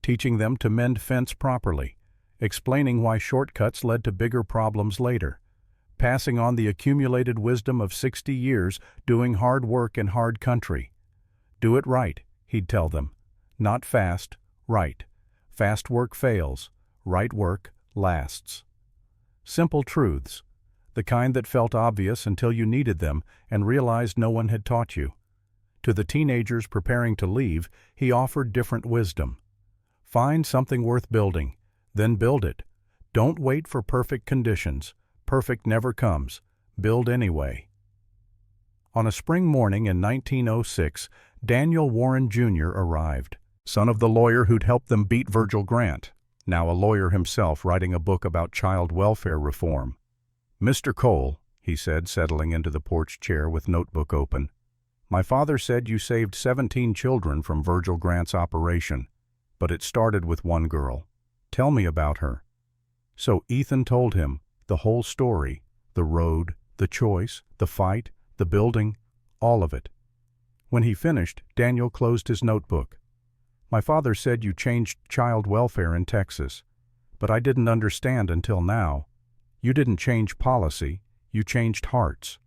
Speaker 1: teaching them to mend fence properly, explaining why shortcuts led to bigger problems later, passing on the accumulated wisdom of 60 years doing hard work in hard country. Do it right, he'd tell them. Not fast, right. Fast work fails, right work lasts. Simple truths, the kind that felt obvious until you needed them and realized no one had taught you. To the teenagers preparing to leave, he offered different wisdom. Find something worth building, then build it. Don't wait for perfect conditions. Perfect never comes. Build anyway. On a spring morning in 1906, Daniel Warren Jr. arrived, son of the lawyer who'd helped them beat Virgil Grant, now a lawyer himself writing a book about child welfare reform. "Mr. Cole," he said, settling into the porch chair with notebook open, "my father said you saved 17 children from Virgil Grant's operation, but it started with one girl. Tell me about her." So Ethan told him the whole story, the road, the choice, the fight, the building, all of it. When he finished, Daniel closed his notebook. "My father said you changed child welfare in Texas, but I didn't understand until now. You didn't change policy, you changed hearts.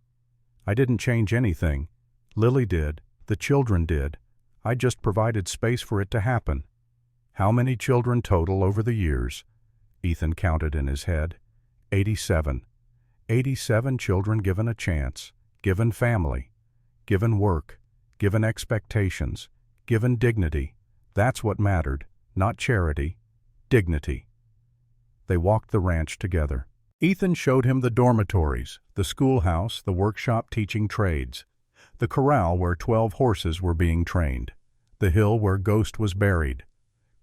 Speaker 1: I didn't change anything. Lily did, the children did. I just provided space for it to happen." How many children total over the years? Ethan counted in his head. 87. 87 children given a chance, given family, given work, given expectations, given dignity. That's what mattered, not charity, dignity. They walked the ranch together. Ethan showed him the dormitories, the schoolhouse, the workshop teaching trades, the corral where 12 horses were being trained, the hill where Ghost was buried.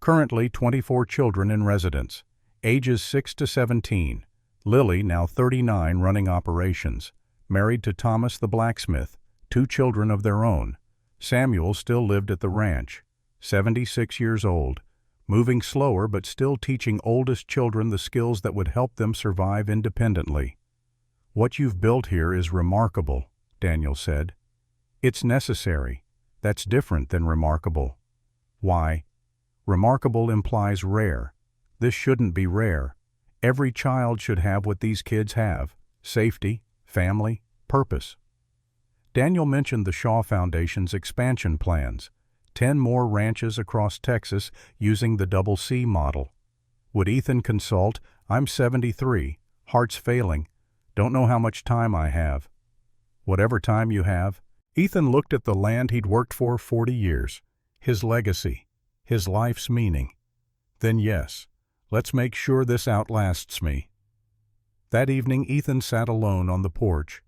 Speaker 1: Currently 24 children in residence, ages 6 to 17. Lily, now 39, running operations, married to Thomas the blacksmith, 2 children of their own. Samuel still lived at the ranch, 76 years old, moving slower but still teaching oldest children the skills that would help them survive independently. "What you've built here is remarkable," Daniel said. "It's necessary. That's different than remarkable." "Why?" "Remarkable implies rare. This shouldn't be rare. Every child should have what these kids have: safety, family, purpose." Daniel mentioned the Shaw Foundation's expansion plans, 10 more ranches across Texas using the Double C model. Would Ethan consult? "I'm 73, heart's failing, don't know how much time I have." "Whatever time you have." Ethan looked at the land he'd worked for 40 years, his legacy, his life's meaning. "Then yes. Let's make sure this outlasts me." That evening Ethan sat alone on the porch.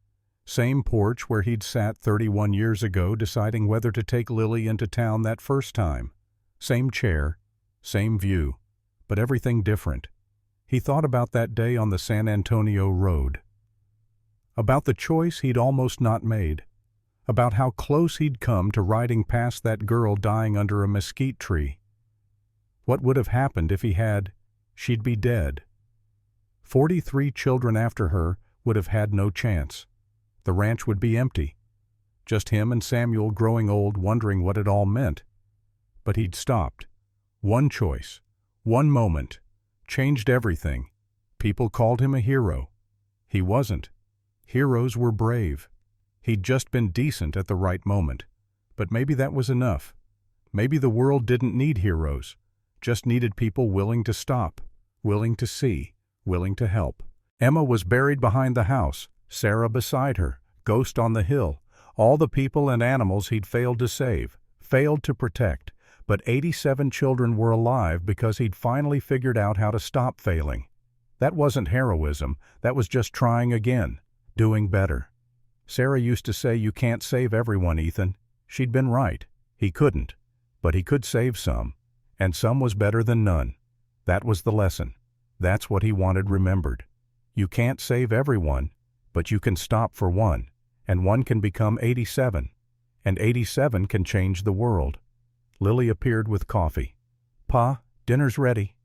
Speaker 1: Same porch where he'd sat 31 years ago deciding whether to take Lily into town that first time. Same chair, same view, but everything different. He thought about that day on the San Antonio road. About the choice he'd almost not made. About how close he'd come to riding past that girl dying under a mesquite tree. What would have happened if he had? She'd be dead. 43 children after her would have had no chance. The ranch would be empty. Just him and Samuel growing old, wondering what it all meant. But he'd stopped. One choice, one moment, changed everything. People called him a hero. He wasn't. Heroes were brave. He'd just been decent at the right moment. But maybe that was enough. Maybe the world didn't need heroes, just needed people willing to stop, willing to see, willing to help. Emma was buried behind the house, Sarah beside her, Ghost on the hill, all the people and animals he'd failed to save, failed to protect, but 87 children were alive because he'd finally figured out how to stop failing. That wasn't heroism, that was just trying again, doing better. Sarah used to say, "You can't save everyone, Ethan." She'd been right. He couldn't. But he could save some. And some was better than none. That was the lesson. That's what he wanted remembered. You can't save everyone, but you can stop for one, and one can become 87, and 87 can change the world. Lily appeared with coffee. "Pa, dinner's ready."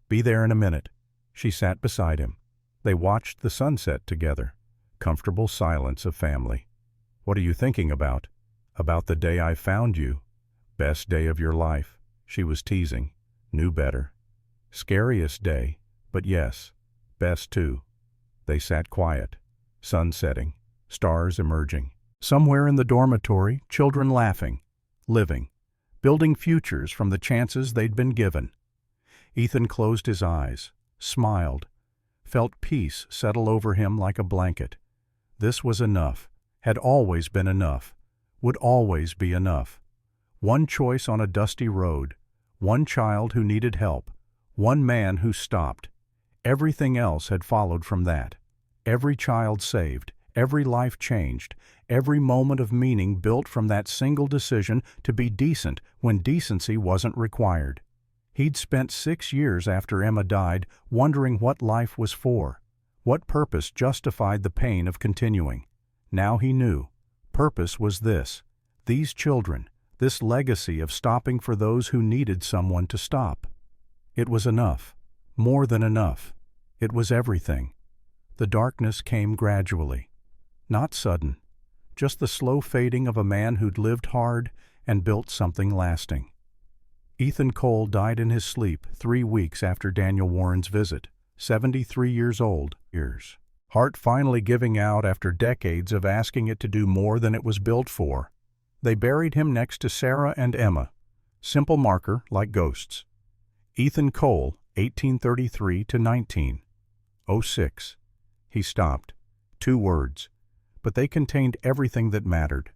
Speaker 1: "Be there in a minute." She sat beside him. They watched the sunset together. Comfortable silence of family. "What are you thinking about?" "About the day I found you." "Best day of your life," she was teasing. Knew better. "Scariest day, but yes, best too." They sat quiet. Sun setting, stars emerging. Somewhere in the dormitory, children laughing, living, building futures from the chances they'd been given. Ethan closed his eyes, smiled, felt peace settle over him like a blanket. This was enough, had always been enough, would always be enough. One choice on a dusty road, one child who needed help, one man who stopped. Everything else had followed from that. Every child saved, every life changed, every moment of meaning built from that single decision to be decent when decency wasn't required. He'd spent 6 years after Emma died wondering what life was for, what purpose justified the pain of continuing. Now he knew. Purpose was this: these children, this legacy of stopping for those who needed someone to stop. It was enough, more than enough. It was everything. The darkness came gradually. Not sudden, just the slow fading of a man who'd lived hard and built something lasting. Ethan Cole died in his sleep 3 weeks after Daniel Warren's visit, 73 years old. Heart finally giving out after decades of asking it to do more than it was built for. They buried him next to Sarah and Emma. Simple marker like ghosts. Ethan Cole, 1833 to 1906. He stopped. 2 words. But they contained everything that mattered.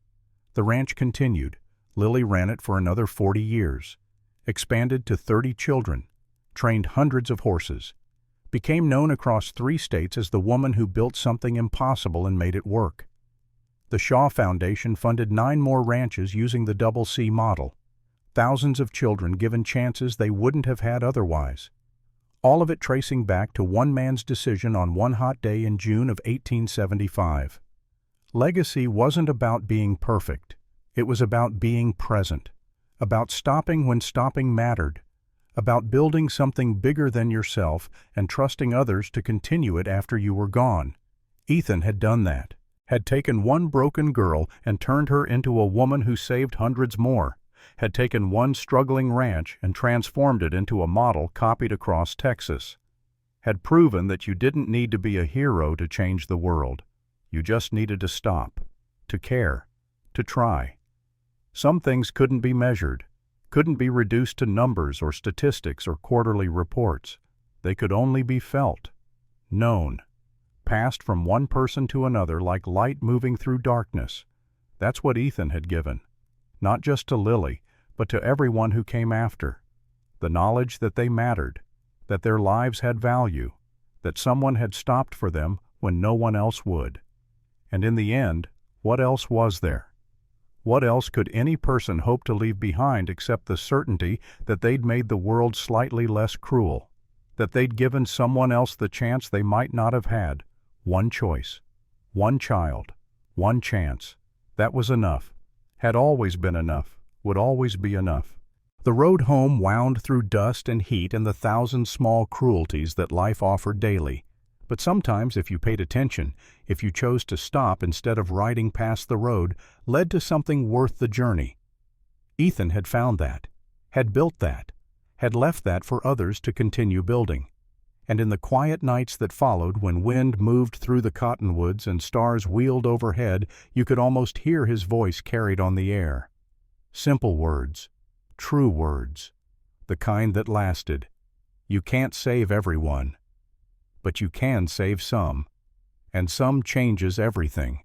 Speaker 1: The ranch continued. Lily ran it for another 40 years. Expanded to 30 children. Trained hundreds of horses. Became known across 3 states as the woman who built something impossible and made it work. The Shaw Foundation funded 9 more ranches using the Double C model. Thousands of children given chances they wouldn't have had otherwise. All of it tracing back to one man's decision on one hot day in June of 1875. Legacy wasn't about being perfect. It was about being present. About stopping when stopping mattered. About building something bigger than yourself and trusting others to continue it after you were gone. Ethan had done that. Had taken one broken girl and turned her into a woman who saved hundreds more. Had taken one struggling ranch and transformed it into a model copied across Texas. Had proven that you didn't need to be a hero to change the world. You just needed to stop, to care, to try. Some things couldn't be measured, couldn't be reduced to numbers or statistics or quarterly reports. They could only be felt, known, passed from one person to another like light moving through darkness. That's what Ethan had given, not just to Lily, but to everyone who came after. The knowledge that they mattered, that their lives had value, that someone had stopped for them when no one else would. And in the end, what else was there? What else could any person hope to leave behind except the certainty that they'd made the world slightly less cruel, that they'd given someone else the chance they might not have had? One choice, one child, one chance. That was enough. Had always been enough, would always be enough. The road home wound through dust and heat and the 1,000 small cruelties that life offered daily. But sometimes, if you paid attention, if you chose to stop instead of riding past the road, led to something worth the journey. Ethan had found that, had built that, had left that for others to continue building. And in the quiet nights that followed, when wind moved through the cottonwoods and stars wheeled overhead, you could almost hear his voice carried on the air. Simple words, true words, the kind that lasted. You can't save everyone, but you can save some, and some changes everything.